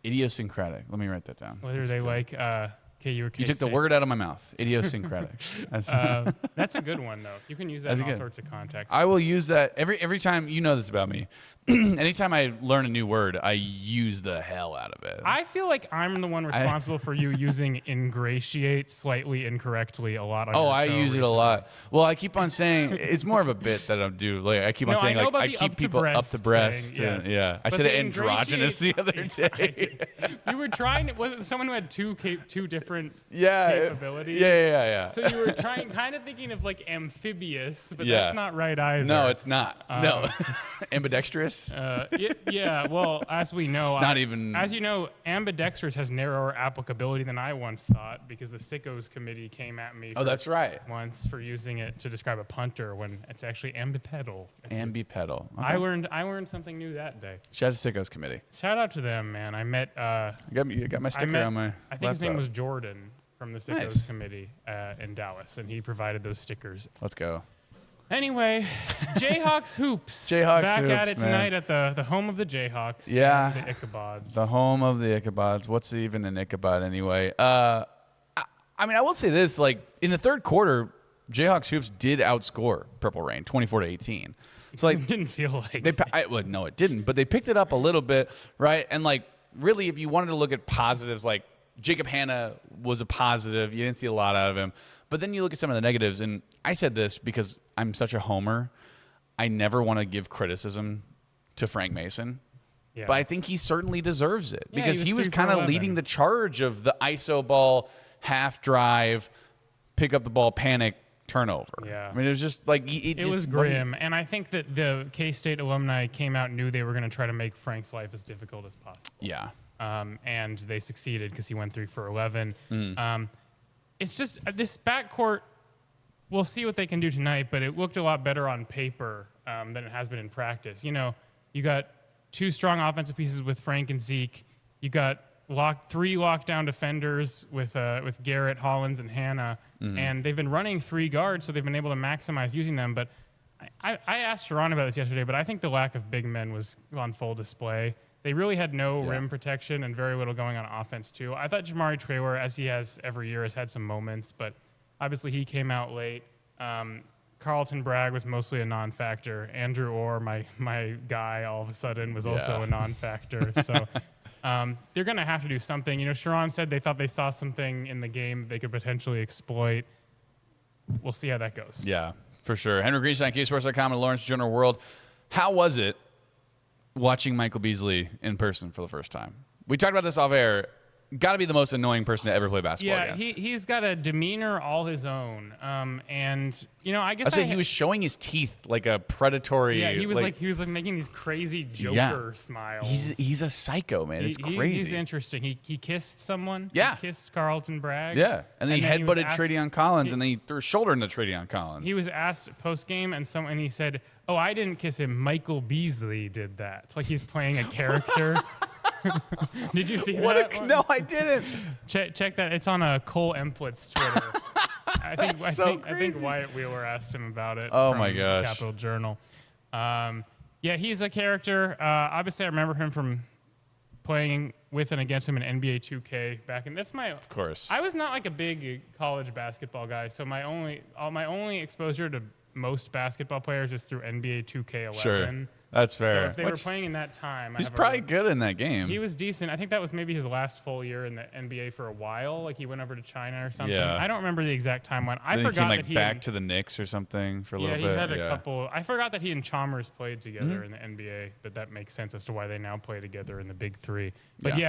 [SPEAKER 1] idiosyncratic. Let me write that down.
[SPEAKER 14] Whether they like KU or K-State.
[SPEAKER 1] You took the word out of my mouth. Idiosyncratic.
[SPEAKER 14] That's a good one though. You can use that in all sorts of contexts.
[SPEAKER 1] I will use that every time. You know this about me. Anytime I learn a new word, I use the hell out of it.
[SPEAKER 14] I feel like I'm the one responsible for you using ingratiate slightly incorrectly a lot on your show
[SPEAKER 1] I use it a lot. Well, I keep on saying it's more of a bit that I do. Like I keep on saying like I keep people up to breast.
[SPEAKER 14] Yes.
[SPEAKER 1] Yeah, I said androgynous the other day.
[SPEAKER 14] You were trying. Was it someone who had two different capabilities?
[SPEAKER 1] Yeah.
[SPEAKER 14] So you were kind of thinking of like amphibious, but that's not right either.
[SPEAKER 1] No, it's not. No, ambidextrous.
[SPEAKER 14] Yeah. Well, as we know,
[SPEAKER 1] it's not even.
[SPEAKER 14] As you know, ambidextrous has narrower applicability than I once thought because the Sickos committee came at me.
[SPEAKER 1] That's right.
[SPEAKER 14] Once for using it to describe a punter when it's actually ambipedal.
[SPEAKER 1] Ambipedal. Okay.
[SPEAKER 14] I learned something new that day.
[SPEAKER 1] Shout out to Sickos committee.
[SPEAKER 14] Shout out to them, man. I met.
[SPEAKER 1] You got my sticker on my.
[SPEAKER 14] I think his name was Jordan from the Sickos committee in Dallas, and he provided those stickers.
[SPEAKER 1] Let's go.
[SPEAKER 14] Anyway, JHX Hoops. Back at it tonight at the home of the Jayhawks.
[SPEAKER 1] Yeah.
[SPEAKER 14] The Ichabods.
[SPEAKER 1] The home of the Ichabods. What's even an Ichabod anyway? I mean, I will say this: like in the third quarter, JHX Hoops did outscore Purple Rain 24-18. So like,
[SPEAKER 14] it didn't feel like
[SPEAKER 1] no, it didn't. But they picked it up a little bit, right? And like, really, if you wanted to look at positives, like Jacob Hanna was a positive. You didn't see a lot out of him. But then you look at some of the negatives, and I said this because I'm such a homer. I never want to give criticism to Frank Mason, but I think he certainly deserves it because he was kind of leading the charge of the ISO ball, half drive, pick up the ball, panic, turnover.
[SPEAKER 14] Yeah.
[SPEAKER 1] I mean, it was just like it
[SPEAKER 14] was grim, and I think that the K-State alumni came out and knew they were going to try to make Frank's life as difficult as possible.
[SPEAKER 1] Yeah.
[SPEAKER 14] And they succeeded because he went 3 for 11. It's just this backcourt. We'll see what they can do tonight, but it looked a lot better on paper than it has been in practice. You know, you got 2 strong offensive pieces with Frank and Zeke. You got 3 lockdown defenders with Garrett, Hollins, and Hanna, and they've been running 3 guards, so they've been able to maximize using them. But I asked Sherron about this yesterday, but I think the lack of big men was on full display. They really had no rim protection and very little going on offense, too. I thought Jamari Traylor, as he has every year, has had some moments, but obviously he came out late. Carlton Bragg was mostly a non-factor. Andrew Orr, my guy, all of a sudden was also a non-factor. So they're going to have to do something. You know, Sherron said they thought they saw something in the game they could potentially exploit. We'll see how that goes.
[SPEAKER 1] Yeah, for sure. Henry Greenstein, KSports.com, and Lawrence Journal World. How was it watching Michael Beasley in person for the first time? We talked about this off air. Got to be the most annoying person to ever play basketball against.
[SPEAKER 14] Yeah, he's got a demeanor all his own. And, you know, I guess
[SPEAKER 1] he was showing his teeth like a predatory.
[SPEAKER 14] Yeah, he was like making these crazy Joker smiles.
[SPEAKER 1] He's a psycho, man. It's crazy.
[SPEAKER 14] He's interesting. He kissed someone.
[SPEAKER 1] Yeah.
[SPEAKER 14] He kissed Carlton Bragg.
[SPEAKER 1] Yeah. And then he headbutted Tradeon Collins, and then he threw his shoulder into Tradeon Collins.
[SPEAKER 14] He was asked post-game, and he said, "Oh, I didn't kiss him. Michael Beasley did that." Like he's playing a character. Did you see that?
[SPEAKER 1] No, I didn't.
[SPEAKER 14] Check that. It's on Cole Emplett's Twitter. I think Wyatt Wheeler asked him about it.
[SPEAKER 1] Oh
[SPEAKER 14] from
[SPEAKER 1] my gosh.
[SPEAKER 14] Capital Journal. Yeah, he's a character. Obviously, I remember him from playing with and against him in NBA 2K back in. Of
[SPEAKER 1] course.
[SPEAKER 14] I was not like a big college basketball guy, so my only exposure to most basketball players is through NBA 2K11.
[SPEAKER 1] Sure. That's fair.
[SPEAKER 14] So if they were playing in that time,
[SPEAKER 1] he's probably good in that game.
[SPEAKER 14] He was decent. I think that was maybe his last full year in the NBA for a while. Like he went over to China or something.
[SPEAKER 1] Yeah.
[SPEAKER 14] I don't remember the exact time when. I
[SPEAKER 1] then
[SPEAKER 14] forgot
[SPEAKER 1] he
[SPEAKER 14] that
[SPEAKER 1] came back to the Knicks or something for a little bit.
[SPEAKER 14] Yeah, he had a couple. I forgot that he and Chalmers played together in the NBA, but that makes sense as to why they now play together in the Big Three. But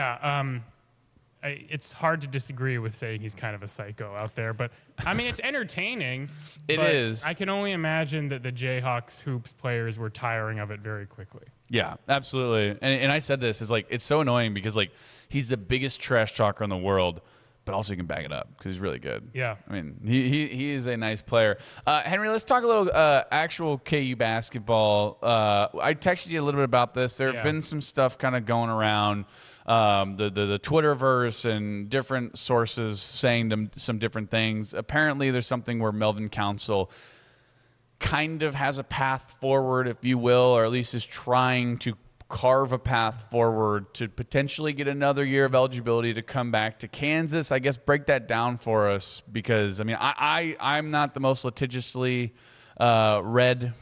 [SPEAKER 14] it's hard to disagree with saying he's kind of a psycho out there. But I mean, it's entertaining.
[SPEAKER 1] It is.
[SPEAKER 14] I can only imagine that the JHX Hoops players were tiring of it very quickly.
[SPEAKER 1] Yeah, absolutely. And I said this, it's so annoying because he's the biggest trash talker in the world, but also he can back it up because he's really good.
[SPEAKER 14] Yeah.
[SPEAKER 1] I mean, he is a nice player. Henry, let's talk a little actual KU basketball. I texted you a little bit about this. There have been some stuff kind of going around the Twitterverse and different sources saying some different things. Apparently, there's something where Melvin Council kind of has a path forward, if you will, or at least is trying to carve a path forward to potentially get another year of eligibility to come back to Kansas. I guess break that down for us, because I mean I'm not the most litigiously read.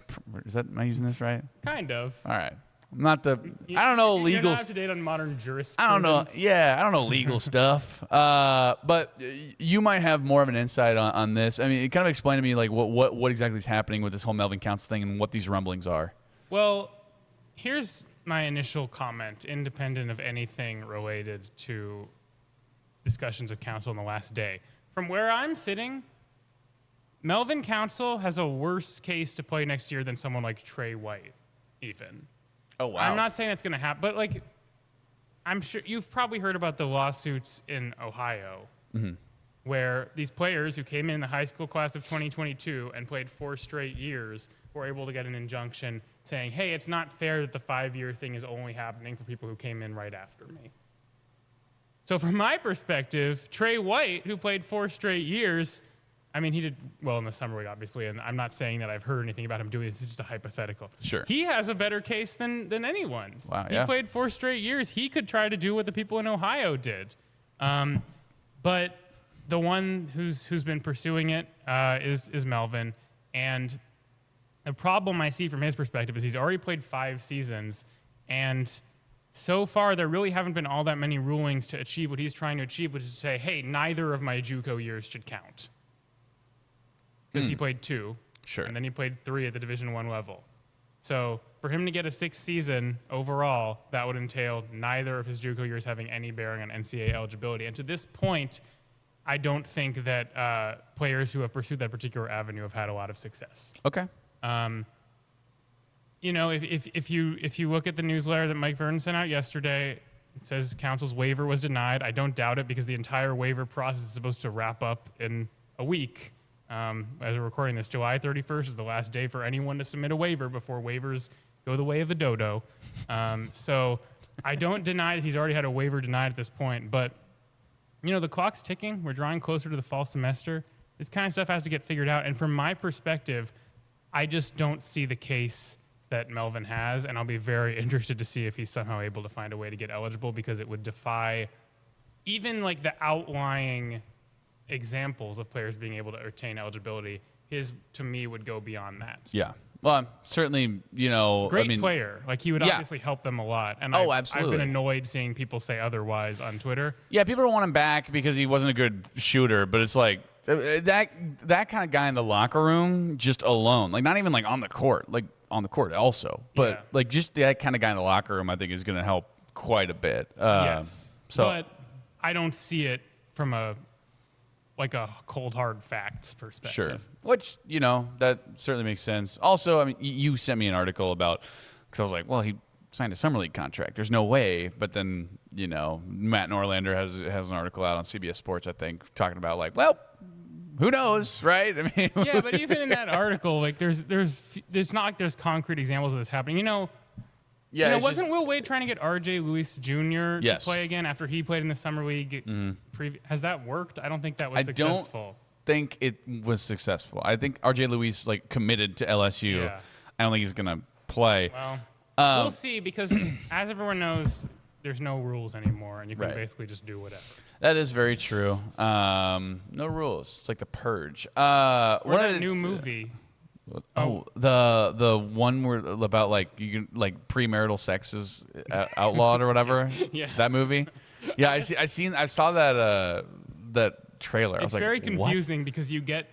[SPEAKER 1] Am I using this right?
[SPEAKER 14] Kind of.
[SPEAKER 1] All right. I'm not the. I don't know legal.
[SPEAKER 14] You're not up to date on modern jurisprudence.
[SPEAKER 1] I don't know. Yeah, I don't know legal stuff. But you might have more of an insight on this. I mean, kind of explain to me what exactly is happening with this whole Melvin Council thing and what these rumblings are.
[SPEAKER 14] Well, here's my initial comment, independent of anything related to discussions of council in the last day. From where I'm sitting, Melvin Council has a worse case to play next year than someone like Trey White, even.
[SPEAKER 1] Oh, wow.
[SPEAKER 14] I'm not saying that's going to happen, but I'm sure you've probably heard about the lawsuits in Ohio, where these players who came in the high school class of 2022 and played 4 straight years were able to get an injunction saying, hey, it's not fair that the 5-year thing is only happening for people who came in right after me. So from my perspective, Trey White, who played 4 straight years, I mean, he did well in the summer league, obviously, and I'm not saying that I've heard anything about him doing this. It's just a hypothetical.
[SPEAKER 1] Sure.
[SPEAKER 14] He has a better case than anyone.
[SPEAKER 1] Wow,
[SPEAKER 14] He played 4 straight years. He could try to do what the people in Ohio did. But the one who's been pursuing it is Melvin. And the problem I see from his perspective is he's already played 5 seasons, and so far there really haven't been all that many rulings to achieve what he's trying to achieve, which is to say, hey, neither of my JUCO years should count. Because he played 2,
[SPEAKER 1] sure,
[SPEAKER 14] and then he played 3 at the Division I level. So for him to get a 6th season overall, that would entail neither of his JUCO years having any bearing on NCAA eligibility. And to this point, I don't think that players who have pursued that particular avenue have had a lot of success.
[SPEAKER 1] Okay.
[SPEAKER 14] You know, if you look at the newsletter that Mike Vernon sent out yesterday, it says council's waiver was denied. I don't doubt it, because the entire waiver process is supposed to wrap up in a week. As we're recording this, July 31st is the last day for anyone to submit a waiver before waivers go the way of the dodo. So I don't deny that he's already had a waiver denied at this point, but you know, the clock's ticking. We're drawing closer to the fall semester. This kind of stuff has to get figured out. And from my perspective, I just don't see the case that Melvin has, and I'll be very interested to see if he's somehow able to find a way to get eligible, because it would defy even like the outlying examples of players being able to attain eligibility. His, to me, would go beyond that.
[SPEAKER 1] Yeah. Well, certainly, you know,
[SPEAKER 14] great player. Like, he would obviously help them a lot. And
[SPEAKER 1] absolutely.
[SPEAKER 14] I've been annoyed seeing people say otherwise on Twitter.
[SPEAKER 1] Yeah, people don't want him back because he wasn't a good shooter, but it's like that kind of guy in the locker room just alone, like not even like on the court, like on the court also, but like just that kind of guy in the locker room, I think is going to help quite a bit.
[SPEAKER 14] Yes.
[SPEAKER 1] So,
[SPEAKER 14] but I don't see it from a cold hard facts perspective.
[SPEAKER 1] Sure. Which, you know, that certainly makes sense. Also, I mean, you sent me an article about, because I was like, well, he signed a summer league contract. There's no way. But then, you know, Matt Norlander has an article out on CBS Sports, I think, talking about like, well, who knows, right? I mean,
[SPEAKER 14] yeah, but even in that article, like, there's not like there's concrete examples of this happening. You know,
[SPEAKER 1] yeah,
[SPEAKER 14] wasn't Will Wade trying to get R.J. Lewis Jr. to play again after he played in the summer league? Has that worked? I don't think that was successful.
[SPEAKER 1] I don't think it was successful. I think R.J. Lewis like committed to LSU. Yeah. I don't think he's gonna play.
[SPEAKER 14] Well, we'll see, because as everyone knows, there's no rules anymore, and you can basically just do whatever.
[SPEAKER 1] That is very true. No rules. It's like The Purge.
[SPEAKER 14] Or that new movie.
[SPEAKER 1] The one where about like you can like premarital sex is outlawed or whatever.
[SPEAKER 14] Yeah.
[SPEAKER 1] That movie. Yeah, I saw that trailer. I was like,
[SPEAKER 14] very confusing because you get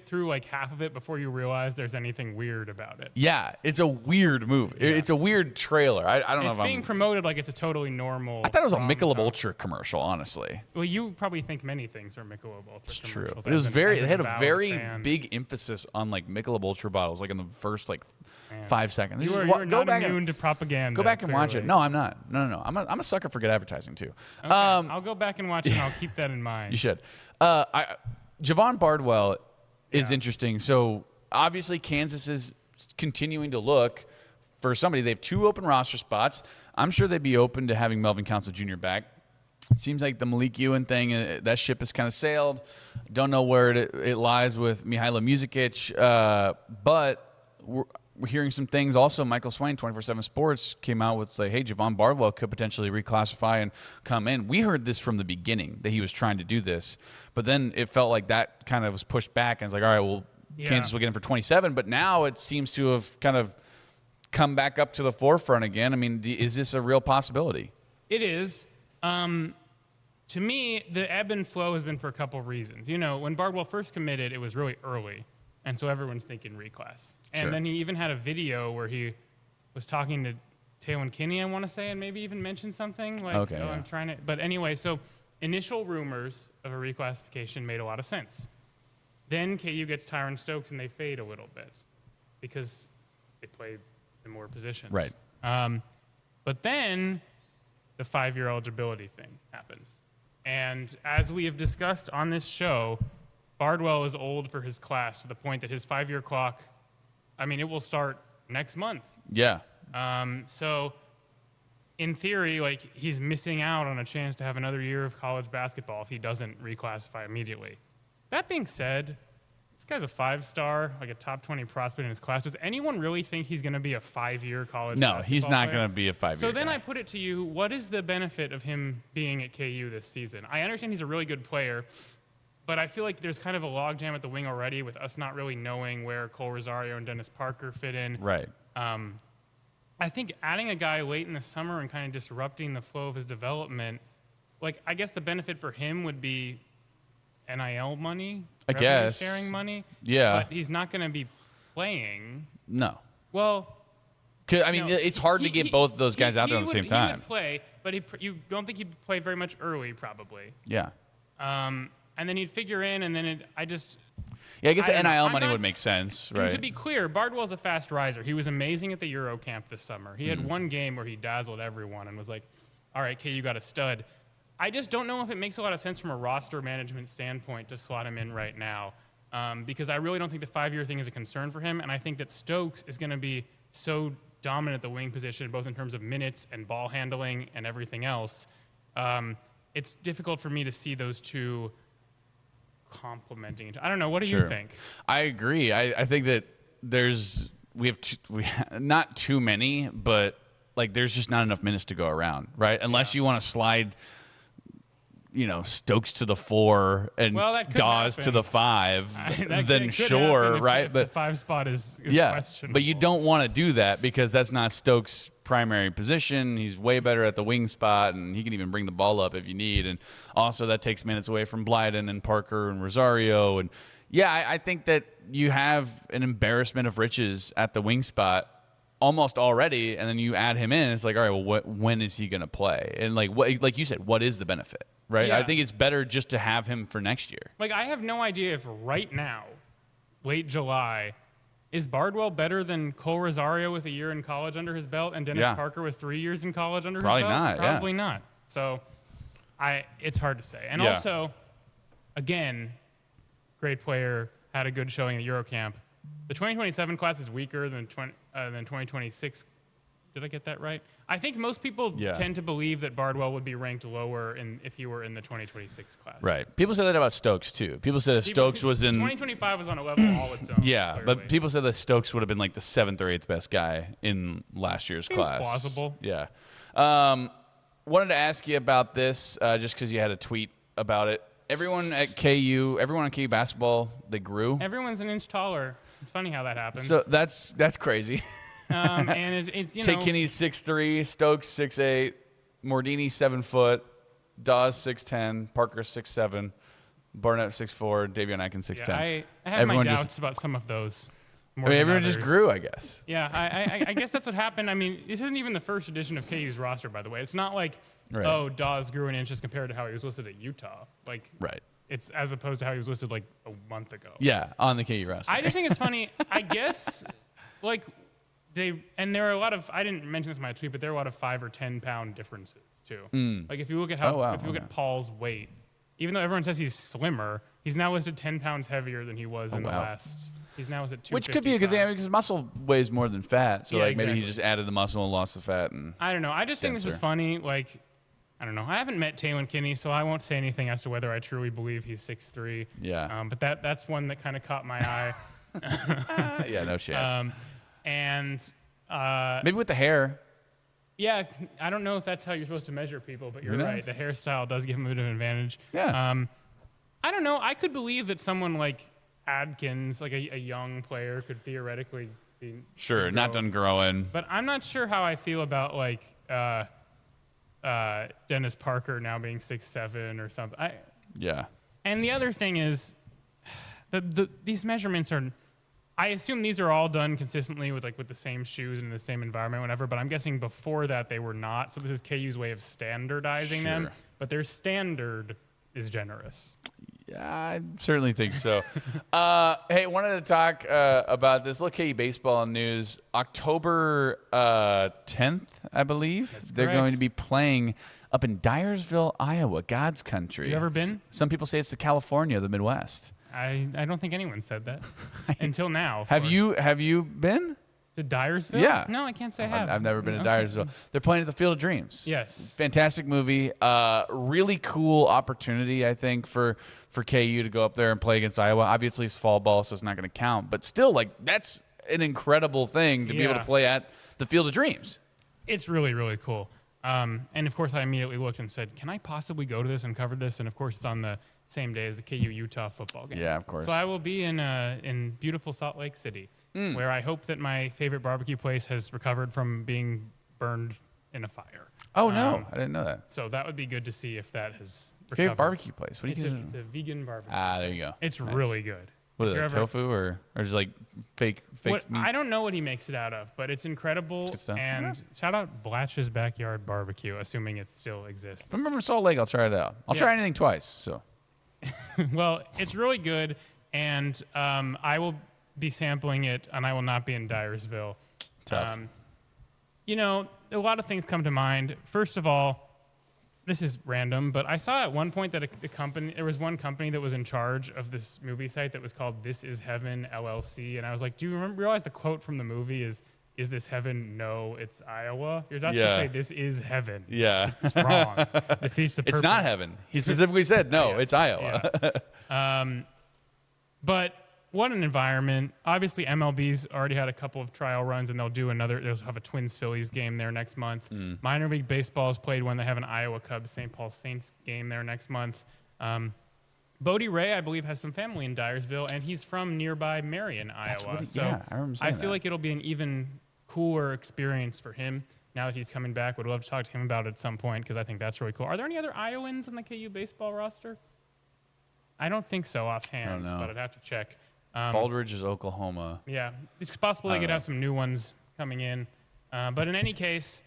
[SPEAKER 14] through like half of it before you realize there's anything weird about it.
[SPEAKER 1] Yeah, it's a weird movie. Yeah. It's a weird trailer. I don't know if
[SPEAKER 14] it's being promoted like it's a totally normal.
[SPEAKER 1] I thought it was a Michelob Ultra commercial, honestly.
[SPEAKER 14] Well, you probably think many things are Michelob Ultra
[SPEAKER 1] it's
[SPEAKER 14] commercials.
[SPEAKER 1] True. It was it had a very big emphasis on like Michelob Ultra bottles, like in the first like 5 seconds.
[SPEAKER 14] You're not immune to propaganda.
[SPEAKER 1] Go back and watch it. No, I'm not. No. I'm a sucker for good advertising too.
[SPEAKER 14] Okay. I'll go back and watch it, and I'll keep that in mind.
[SPEAKER 1] You should. Javon Bardwell is interesting. So obviously Kansas is continuing to look for somebody. They have 2 open roster spots. I'm sure they'd be open to having Melvin Council Jr. back. It seems like the Malik Ewan thing, that ship has kind of sailed. Don't know where it lies with Mihailo Muzikic, but we're hearing some things. Also, Michael Swain, 24/7 Sports, came out with like, hey, Javon Bardwell could potentially reclassify and come in. We heard this from the beginning that he was trying to do this, but then it felt like that kind of was pushed back, and it's like, all right, well, Kansas will get him for 27, but now it seems to have kind of come back up to the forefront again. I mean, is this a real possibility?
[SPEAKER 14] It is. To me, the ebb and flow has been for a couple reasons. You know, when Bardwell first committed, it was really early, and so everyone's thinking reclass. And then he even had a video where he was talking to Taylor Kinney, I want to say, and maybe even mentioned something like, I'm trying to. But anyway, so initial rumors of a reclassification made a lot of sense. Then KU gets Tyron Stokes, and they fade a little bit because they play similar positions.
[SPEAKER 1] Right.
[SPEAKER 14] But then the 5-year eligibility thing happens. And as we have discussed on this show, Bardwell is old for his class to the point that his 5-year clock, I mean, it will start next month.
[SPEAKER 1] Yeah.
[SPEAKER 14] So in theory, like, he's missing out on a chance to have another year of college basketball if he doesn't reclassify immediately. That being said, this guy's a 5-star, like a top 20 prospect in his class. Does anyone really think he's going to be a 5-year college basketball
[SPEAKER 1] No, he's not
[SPEAKER 14] player?
[SPEAKER 1] going to be a 5-year
[SPEAKER 14] So then
[SPEAKER 1] guy.
[SPEAKER 14] I put it to you, what is the benefit of him being at KU this season? I understand he's a really good player, but I feel like there's kind of a logjam at the wing already with us not really knowing where Cole Rosario and Dennis Parker fit in.
[SPEAKER 1] Right.
[SPEAKER 14] I think adding a guy late in the summer and kind of disrupting the flow of his development, like, I guess the benefit for him would be NIL money,
[SPEAKER 1] I guess.
[SPEAKER 14] sharing money.
[SPEAKER 1] Yeah.
[SPEAKER 14] But he's not going to be playing.
[SPEAKER 1] No.
[SPEAKER 14] Well,
[SPEAKER 1] I mean, it's hard to get both of those guys out there at the same time.
[SPEAKER 14] He would play, but you don't think he'd play very much early, probably.
[SPEAKER 1] Yeah.
[SPEAKER 14] And then he'd figure in, and then I guess
[SPEAKER 1] the NIL money would make sense, right?
[SPEAKER 14] And to be clear, Bardwell's a fast riser. He was amazing at the Euro camp this summer. He had one game where he dazzled everyone and was like, all right, KU got a stud. I just don't know if it makes a lot of sense from a roster management standpoint to slot him in right now, because I really don't think the 5-year thing is a concern for him, and I think that Stokes is going to be so dominant at the wing position, both in terms of minutes and ball handling and everything else. It's difficult for me to see those two complementing each other. I don't know. What do you think?
[SPEAKER 1] I agree. I think that we have not too many, but like there's just not enough minutes to go around, right? Unless you want to slide, Stokes to the 4 and Dawes to the 5, then sure, right?
[SPEAKER 14] But the 5 spot is questionable.
[SPEAKER 1] But you don't want to do that because that's not Stokes' primary position. He's way better at the wing spot, and he can even bring the ball up if you need. And also that takes minutes away from Blyden and Parker and Rosario. And I think that you have an embarrassment of riches at the wing spot almost already, and then you add him in. It's like, all right, well, when is he going to play? And like you said, what is the benefit? Right?
[SPEAKER 14] Yeah.
[SPEAKER 1] I think it's better just to have him for next year.
[SPEAKER 14] Like, I have no idea if right now, late July, is Bardwell better than Cole Rosario with a year in college under his belt and Dennis Parker with 3 years in college under his belt? Probably not. So it's hard to say. And also, again, great player, had a good showing at Eurocamp. The 2027 class is weaker than 2026. Did I get that right? I think most people tend to believe that Bardwell would be ranked lower if he were in the 2026 class.
[SPEAKER 1] Right. People said that about Stokes, too. People said if Stokes was in...
[SPEAKER 14] 2025 was on a level all its own.
[SPEAKER 1] Yeah,
[SPEAKER 14] clearly.
[SPEAKER 1] but people said that Stokes would have been like the 7th or 8th best guy in last year's class.
[SPEAKER 14] Seems plausible.
[SPEAKER 1] Yeah. wanted to ask you about this just because you had a tweet about it. Everyone at KU, everyone on KU basketball, they grew.
[SPEAKER 14] Everyone's an inch taller. It's funny how that happens.
[SPEAKER 1] So that's crazy.
[SPEAKER 14] And it's
[SPEAKER 1] Tate Kinney's 6'3", Stokes 6'8", Mordini 7 foot, Dawes 6'10", Parker 6'7", Barnett 6'4", Davion Atkins 6'10".
[SPEAKER 14] Yeah, I have my doubts about some of those.
[SPEAKER 1] Everyone just grew, I guess.
[SPEAKER 14] Yeah, I guess that's what happened. I mean, this isn't even the first edition of KU's roster, by the way. It's not like, Dawes grew an inch as compared to how he was listed at Utah. Like, it's as opposed to how he was listed like a month ago.
[SPEAKER 1] Yeah, on the KU roster.
[SPEAKER 14] I just think it's funny. I guess, like, there are a lot of, I didn't mention this in my tweet, but there are a lot of 5 or 10 pound differences too. Like if you look at if you look at Paul's weight, even though everyone says he's slimmer, he's now listed 10 pounds heavier than he was in the last. He's now at 255.
[SPEAKER 1] Which could be a good thing because muscle weighs more than fat. So maybe he just added the muscle and lost the fat. And
[SPEAKER 14] I don't know. I just think this is funny. Like, I don't know. I haven't met Taylor Kinney, so I won't say anything as to whether I truly believe he's 6'3".
[SPEAKER 1] Yeah.
[SPEAKER 14] But that's one that kind of caught my eye.
[SPEAKER 1] Yeah, no chance.
[SPEAKER 14] And
[SPEAKER 1] maybe with the hair.
[SPEAKER 14] Yeah, I don't know if that's how you're supposed to measure people, but you're right. The hairstyle does give him a bit of an advantage.
[SPEAKER 1] Yeah.
[SPEAKER 14] I don't know. I could believe that someone like Adkins, like a young player, could theoretically be
[SPEAKER 1] not done growing.
[SPEAKER 14] But I'm not sure how I feel about like Dennis Parker now being 6'7" or something.
[SPEAKER 1] Yeah.
[SPEAKER 14] And the other thing is, these measurements are. I assume these are all done consistently with the same shoes and in the same environment, whatever. But I'm guessing before that they were not. So this is KU's way of standardizing them. But their standard is generous.
[SPEAKER 1] Yeah, I certainly think so. Hey, wanted to talk about this little KU baseball news. October 10th, I believe. They're going to be playing up in Dyersville, Iowa, God's country.
[SPEAKER 14] You ever been?
[SPEAKER 1] Some people say it's the California, the Midwest.
[SPEAKER 14] I don't think anyone said that until now.
[SPEAKER 1] Have you been
[SPEAKER 14] to Dyersville?
[SPEAKER 1] Yeah.
[SPEAKER 14] No, I can't say I have.
[SPEAKER 1] I've never been to Dyersville. They're playing at the Field of Dreams.
[SPEAKER 14] Yes.
[SPEAKER 1] Fantastic movie. Really cool opportunity, I think, for KU to go up there and play against Iowa. Obviously, it's fall ball, so it's not going to count. But still, that's an incredible thing to be able to play at the Field of Dreams.
[SPEAKER 14] It's really, really cool. And, of course, I immediately looked and said, can I possibly go to this and cover this? And, of course, it's on the same day as the KU-Utah football game.
[SPEAKER 1] Yeah, of course.
[SPEAKER 14] So I will be in beautiful Salt Lake City, where I hope that my favorite barbecue place has recovered from being burned in a fire.
[SPEAKER 1] Oh, no. I didn't know that.
[SPEAKER 14] So that would be good to see if that has recovered.
[SPEAKER 1] Favorite barbecue place? What do you
[SPEAKER 14] It's a vegan barbecue
[SPEAKER 1] there you go.
[SPEAKER 14] It's really good.
[SPEAKER 1] What is it, tofu or just fake meat?
[SPEAKER 14] I don't know what he makes it out of, but it's incredible.
[SPEAKER 1] Good stuff.
[SPEAKER 14] And shout out Blatch's Backyard Barbecue, assuming it still exists.
[SPEAKER 1] If I'm in Salt Lake, I'll try it out. I'll try anything twice, so...
[SPEAKER 14] Well, it's really good, and I will be sampling it, and I will not be in Dyersville.
[SPEAKER 1] Tough.
[SPEAKER 14] A lot of things come to mind. First of all, this is random, but I saw at one point that there was one company that was in charge of this movie site that was called This Is Heaven LLC, and I was like, do you realize the quote from the movie is this heaven? No, it's Iowa. You're not supposed to say this is heaven.
[SPEAKER 1] Yeah.
[SPEAKER 14] It's wrong. Defeats the purpose.
[SPEAKER 1] It's not heaven. He specifically said, no, it's Iowa.
[SPEAKER 14] Yeah. But what an environment. Obviously, MLB's already had a couple of trial runs, and they'll have a Twins-Phillies game there next month. Minor League Baseball has played one. They have an Iowa Cubs St. Paul Saints game there next month. Bodie Ray, I believe, has some family in Dyersville, and he's from nearby Marion, Iowa. I feel like it'll be an even cooler experience for him now that he's coming back. Would love to talk to him about it at some point because I think that's really cool. Are there any other Iowans in the KU baseball roster? I don't think so offhand, but I'd have to check.
[SPEAKER 1] Baldridge is Oklahoma.
[SPEAKER 14] Yeah, it's possible they could have some new ones coming in. But in any case,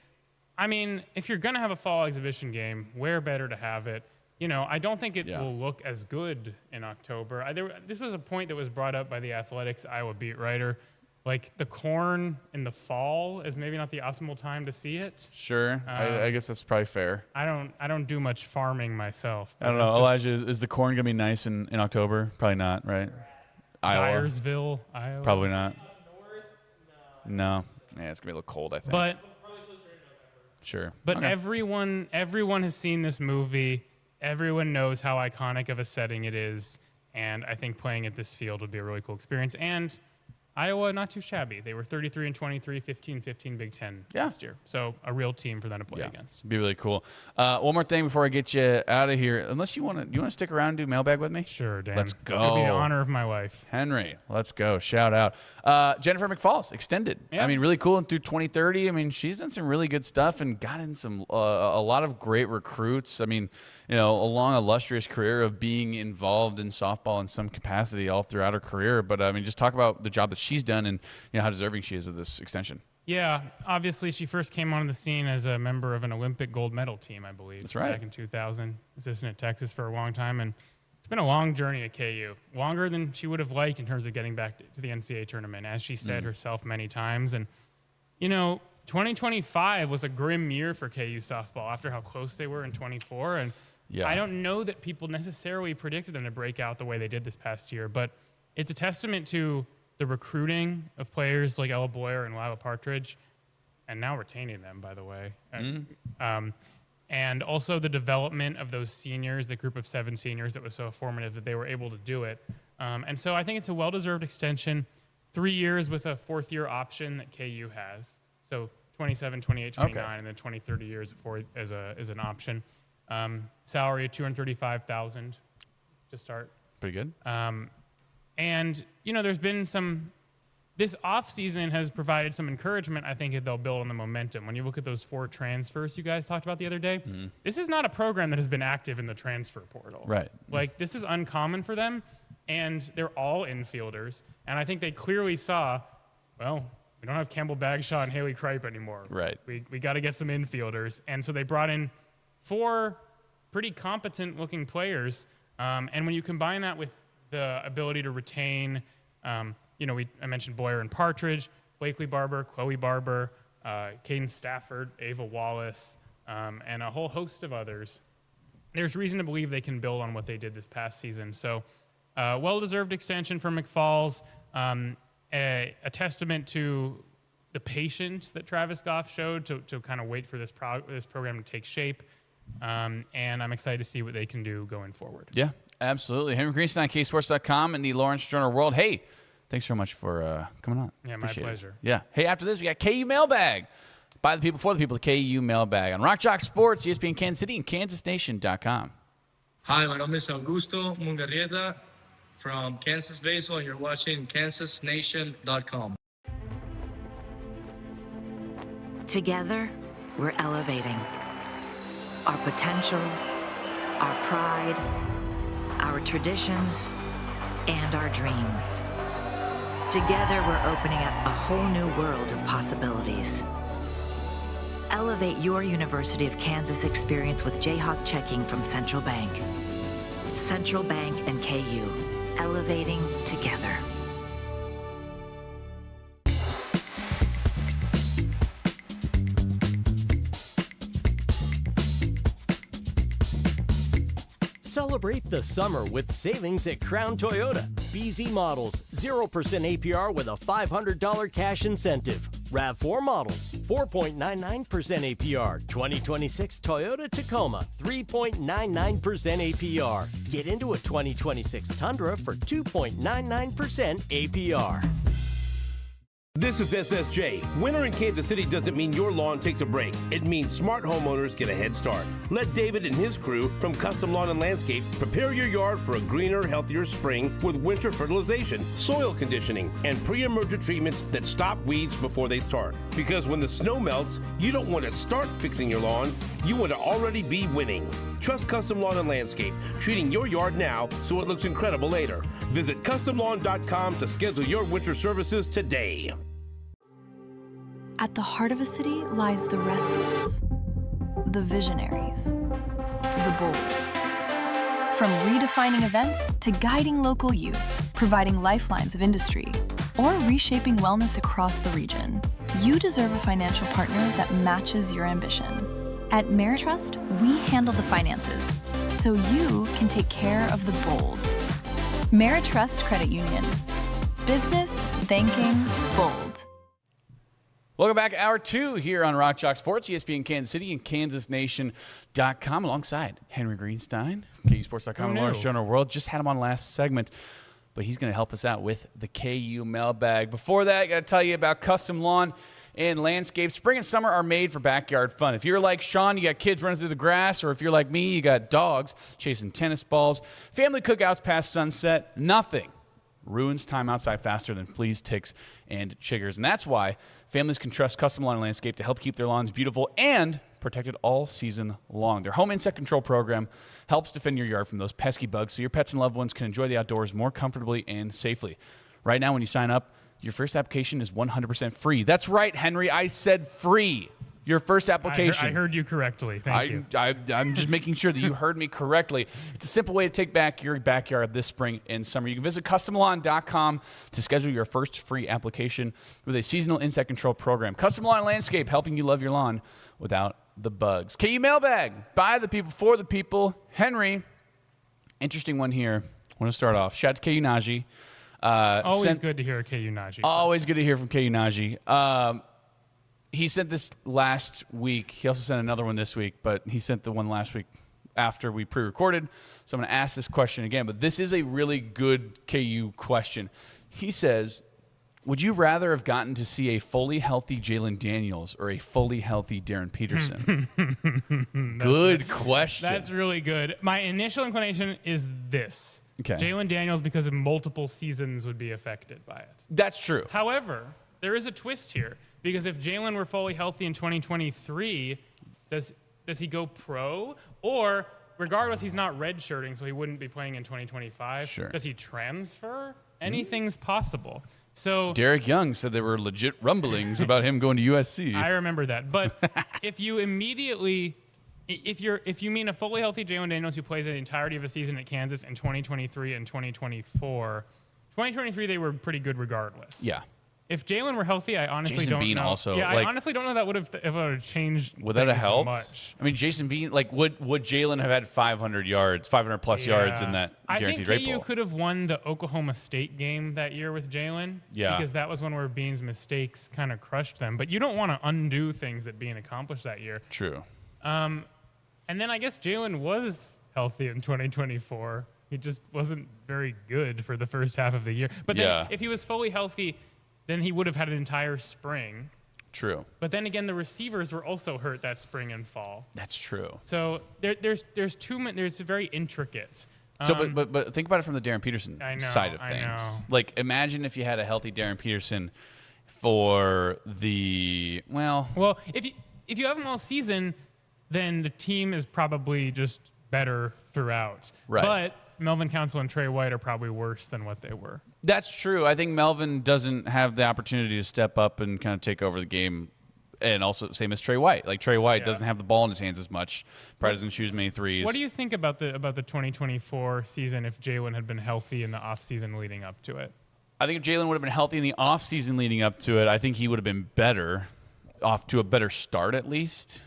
[SPEAKER 14] I mean, if you're going to have a fall exhibition game, where better to have it? I don't think it will look as good in October. This was a point that was brought up by the Athletics Iowa beat writer. Like the corn in the fall is maybe not the optimal time to see it.
[SPEAKER 1] Sure, I guess that's probably fair.
[SPEAKER 14] I don't do much farming myself.
[SPEAKER 1] I don't know, Elijah. Is the corn gonna be nice in October? Probably not, right? Iowa.
[SPEAKER 14] Dyersville, Iowa.
[SPEAKER 1] Probably not. No. Yeah, it's gonna be a little cold, I think.
[SPEAKER 14] But
[SPEAKER 1] sure.
[SPEAKER 14] But
[SPEAKER 1] okay.
[SPEAKER 14] everyone has seen this movie. Everyone knows how iconic of a setting it is, and I think playing at this field would be a really cool experience. And Iowa, not too shabby. They were 33-23, 15-15 Big Ten last year. So a real team for them to play against.
[SPEAKER 1] Be really cool. One more thing before I get you out of here. Unless you want to stick around and do mailbag with me?
[SPEAKER 14] Sure, Dan.
[SPEAKER 1] Let's go.
[SPEAKER 14] It'll be the honor of my life.
[SPEAKER 1] Henry, let's go. Shout out. Jennifer McFalls, extended.
[SPEAKER 14] Yeah.
[SPEAKER 1] I mean, really cool and through 2030. I mean, she's done some really good stuff and got in some a lot of great recruits. I mean, a long, illustrious career of being involved in softball in some capacity all throughout her career. But, I mean, just talk about the job that she's done and how deserving she is of this extension.
[SPEAKER 14] Yeah, obviously she first came onto the scene as a member of an Olympic gold medal team, I believe.
[SPEAKER 1] That's right.
[SPEAKER 14] Back in 2000. Assistant at Texas for a long time. And it's been a long journey at KU. Longer than she would have liked in terms of getting back to the NCAA tournament, as she said herself many times. And, 2025 was a grim year for KU softball after how close they were in 24. And I don't know that people necessarily predicted them to break out the way they did this past year, but it's a testament to the recruiting of players like Ella Boyer and Lila Partridge, and now retaining them, by the way. And also the development of those seniors, the group of 7 seniors that was so formative that they were able to do it. And so I think it's a well-deserved extension, 3 years with a 4th-year option that KU has. So 27, 28, 29, and then 20, 30 years as an option. Salary of $235,000 to start.
[SPEAKER 1] Pretty good.
[SPEAKER 14] And, there's been this offseason has provided some encouragement. I think they'll build on the momentum. When you look at those 4 transfers you guys talked about the other day, this is not a program that has been active in the transfer portal.
[SPEAKER 1] Right.
[SPEAKER 14] Like, this is uncommon for them, and they're all infielders. And I think they clearly saw, well, we don't have Campbell Bagshaw and Haley Kripe anymore.
[SPEAKER 1] Right.
[SPEAKER 14] We got to get some infielders. And so they brought in 4 pretty competent-looking players. And when you combine that with the ability to retain, I mentioned Boyer and Partridge, Blakely Barber, Chloe Barber, Caden Stafford, Ava Wallace, and a whole host of others. There's reason to believe they can build on what they did this past season. So, well-deserved extension for McFalls, a testament to the patience that Travis Goff showed to kind of wait for this program to take shape. And I'm excited to see what they can do going forward.
[SPEAKER 1] Yeah, absolutely. Henry Greenstein, KSports.com, and the Lawrence Journal World. Hey, thanks so much for coming on.
[SPEAKER 14] Yeah, my pleasure.
[SPEAKER 1] Yeah. Hey, after this, we got KU Mailbag. By the people, for the people, the KU Mailbag on Rock Chalk Sports, ESPN Kansas City, and KansasNation.com.
[SPEAKER 2] Hi, my name is Augusto Mungarrieta from Kansas Baseball, and you're watching KansasNation.com.
[SPEAKER 4] Together, we're elevating our potential, our pride, our traditions, and our dreams. Together, we're opening up a whole new world of possibilities. Elevate your University of Kansas experience with Jayhawk checking from Central Bank. Central Bank and KU, elevating together.
[SPEAKER 3] Celebrate the summer with savings at Crown Toyota. BZ models, 0% APR with a $500 cash incentive. RAV4 models, 4.99% APR. 2026 Toyota Tacoma, 3.99% APR. Get into a 2026 Tundra for 2.99% APR.
[SPEAKER 5] This is SSJ. Winter in Kansas City doesn't mean your lawn takes a break. It means smart homeowners get a head start. Let David and his crew from Custom Lawn and Landscape prepare your yard for a greener, healthier spring with winter fertilization, soil conditioning, and pre-emergent treatments that stop weeds before they start. Because when the snow melts, you don't want to start fixing your lawn. You want to already be winning. Trust Custom Lawn and Landscape, treating your yard now so it looks incredible later. Visit CustomLawn.com to schedule your winter services today.
[SPEAKER 11] At the heart of a city lies the restless, the visionaries, the bold. From redefining events to guiding local youth, providing lifelines of industry, or reshaping wellness across the region, you deserve a financial partner that matches your ambition. At Meritrust, we handle the finances so you can take care of the bold. Meritrust Credit Union. Business, banking, bold.
[SPEAKER 1] Welcome back, Hour 2 here on Rock Chalk Sports, ESPN Kansas City and KansasNation.com, alongside Henry Greenstein, KUSports.com, and Lawrence Journal World. Just had him on last segment. but he's going to help us out with the KU Mailbag. Before that, I got to tell you about Custom Lawn and Landscape. Spring and summer are made for backyard fun. If you're like Sean, you got kids running through the grass, or if you're like me, you got dogs chasing tennis balls, family cookouts past sunset, nothing ruins time outside faster than fleas, ticks, and chiggers. And that's why families can trust Custom Lawn and Landscape to help keep their lawns beautiful and protected all season long. Their home insect control program helps defend your yard from those pesky bugs so your pets and loved ones can enjoy the outdoors more comfortably and safely. Right now, when you sign up, your first application is 100% free. That's right, Henry. I said free. Your first application.
[SPEAKER 14] I heard you correctly. Thank you.
[SPEAKER 1] I'm just making sure that you heard me correctly. It's a simple way to take back your backyard this spring and summer. You can visit CustomLawn.com to schedule your first free application with a seasonal insect control program. Custom Lawn and Landscape, helping you love your lawn without the bugs. KU Mailbag, by the people, for the people. Henry, interesting one here. I want to start off. Shout out to KU Najee.
[SPEAKER 14] Always good to hear a KU Najee.
[SPEAKER 1] Always good to hear from KU Najee. He sent this last week. He also sent another one this week, but he sent the one last week after we pre-recorded. So I'm going to ask this question again, but this is a really good KU question. He says, would you rather have gotten to see a fully healthy Jalen Daniels or a fully healthy Darren Peterson? Good question.
[SPEAKER 14] That's really good. My initial inclination is this.
[SPEAKER 1] Okay.
[SPEAKER 14] Jalen Daniels, because of multiple seasons, would be affected by it.
[SPEAKER 1] That's true.
[SPEAKER 14] However, there is a twist here, because if Jalen were fully healthy in 2023, does he go pro? Or, regardless, he's not redshirting, so he wouldn't be playing in 2025.
[SPEAKER 1] Sure.
[SPEAKER 14] Does he transfer? Anything's possible. So
[SPEAKER 1] Derek Young said there were legit rumblings about him going to USC.
[SPEAKER 14] I remember that. But if you immediately, if you mean a fully healthy Jalen Daniels who plays the entirety of a season at Kansas in 2023 and 2024, 2023 they were pretty good regardless.
[SPEAKER 1] Yeah.
[SPEAKER 14] If Jalen were healthy, I honestly
[SPEAKER 1] Jason
[SPEAKER 14] don't
[SPEAKER 1] Bean
[SPEAKER 14] know.
[SPEAKER 1] also,
[SPEAKER 14] Yeah,
[SPEAKER 1] like,
[SPEAKER 14] I honestly don't know that would have changed.
[SPEAKER 1] Would that have
[SPEAKER 14] things
[SPEAKER 1] helped?
[SPEAKER 14] much.
[SPEAKER 1] I mean, Jason Bean, like, would Jalen have had 500 yards, 500 plus yards in that guaranteed
[SPEAKER 14] I
[SPEAKER 1] rate
[SPEAKER 14] think KU
[SPEAKER 1] bowl?
[SPEAKER 14] could have won the Oklahoma State game that year with Jalen.
[SPEAKER 1] Yeah.
[SPEAKER 14] Because that was one where Bean's mistakes kind of crushed them. But you don't want to undo things that Bean accomplished that year.
[SPEAKER 1] True.
[SPEAKER 14] And then I guess Jalen was healthy in 2024. He just wasn't very good for the first half of the year. But then if he was fully healthy, then he would have had an entire spring.
[SPEAKER 1] True.
[SPEAKER 14] But then again, the receivers were also hurt that spring and fall.
[SPEAKER 1] That's true.
[SPEAKER 14] So there's very intricate.
[SPEAKER 1] So, but think about it from the Darren Peterson side of
[SPEAKER 14] I
[SPEAKER 1] things.
[SPEAKER 14] know.
[SPEAKER 1] Like, imagine if you had a healthy Darren Peterson for the
[SPEAKER 14] Well, if you have him all season, then the team is probably just better throughout.
[SPEAKER 1] Right.
[SPEAKER 14] But Melvin Council and Trey White are probably worse than what they were.
[SPEAKER 1] That's true. I think Melvin doesn't have the opportunity to step up and kind of take over the game. And also, same as Trey White. Like, Trey White doesn't have the ball in his hands as much. Probably doesn't shoot as many threes.
[SPEAKER 14] What do you think about the 2024 season if Jalen had been healthy in the offseason leading up to it?
[SPEAKER 1] I think if Jalen would have been healthy in the offseason leading up to it, I think he would have been better, off to a better start at least.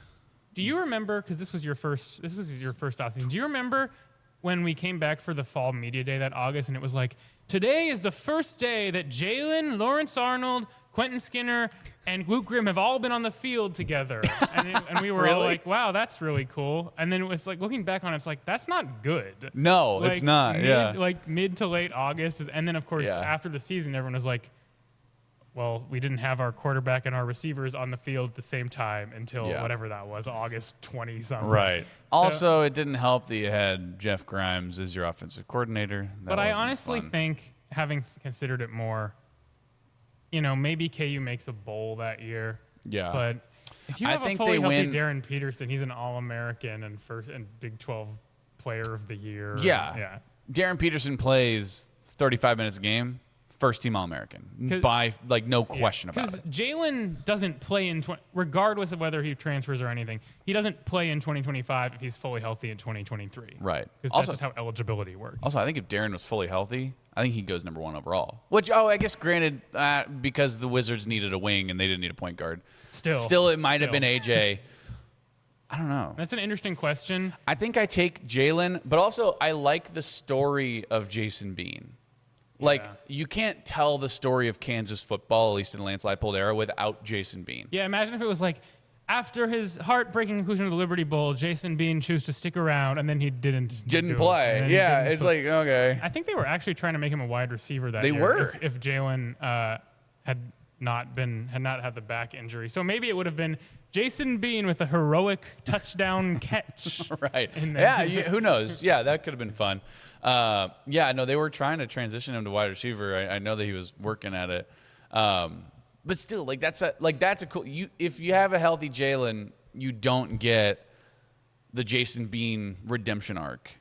[SPEAKER 14] Do you remember, because this was your first offseason, do you remember when we came back for the fall media day that August, and it was like, today is the first day that Jalen, Lawrence Arnold, Quentin Skinner, and Luke Grimm have all been on the field together. And we were all like, wow, that's really cool. And then it's like, looking back on it, it's like, that's not good.
[SPEAKER 1] No, it's not.
[SPEAKER 14] Like mid to late August. And then, of course, after the season, everyone was like, well, we didn't have our quarterback and our receivers on the field at the same time until whatever that was, August 20-something.
[SPEAKER 1] Right.
[SPEAKER 14] So,
[SPEAKER 1] Also, it didn't help that you had Jeff Grimes as your offensive coordinator.
[SPEAKER 14] But I honestly think, having considered it more, maybe KU makes a bowl that year.
[SPEAKER 1] Yeah.
[SPEAKER 14] But if you have a fully healthy Darren Peterson, he's an All-American and Big 12 Player of the Year.
[SPEAKER 1] Yeah. Darren Peterson plays 35 minutes a game. First team All-American by no question about it.
[SPEAKER 14] Because Jalen doesn't play regardless of whether he transfers or anything, he doesn't play in 2025 if he's fully healthy in 2023.
[SPEAKER 1] Right.
[SPEAKER 14] Because that's just how eligibility works.
[SPEAKER 1] Also, I think if Darren was fully healthy, I think he goes number 1 overall. Which, I guess granted, because the Wizards needed a wing and they didn't need a point guard. Still, it might have been AJ. I don't know.
[SPEAKER 14] That's an interesting question.
[SPEAKER 1] I think I take Jalen, but also I like the story of Jason Bean. Like, you can't tell the story of Kansas football, at least in the Lance Leipold era, without Jason Bean.
[SPEAKER 14] Yeah, imagine if it was like, after his heartbreaking conclusion of the Liberty Bowl, Jason Bean chose to stick around, and then he didn't
[SPEAKER 1] play. Yeah, it's like, okay.
[SPEAKER 14] I think they were actually trying to make him a wide receiver that year.
[SPEAKER 1] They were.
[SPEAKER 14] If Jalen had not had the back injury. So maybe it would have been Jason Bean with a heroic touchdown catch.
[SPEAKER 1] Right. Yeah, who knows? Yeah, that could have been fun. No, they were trying to transition him to wide receiver. I know that he was working at it. But still, that's a cool. If you have a healthy Jalen, you don't get the Jason Bean redemption arc.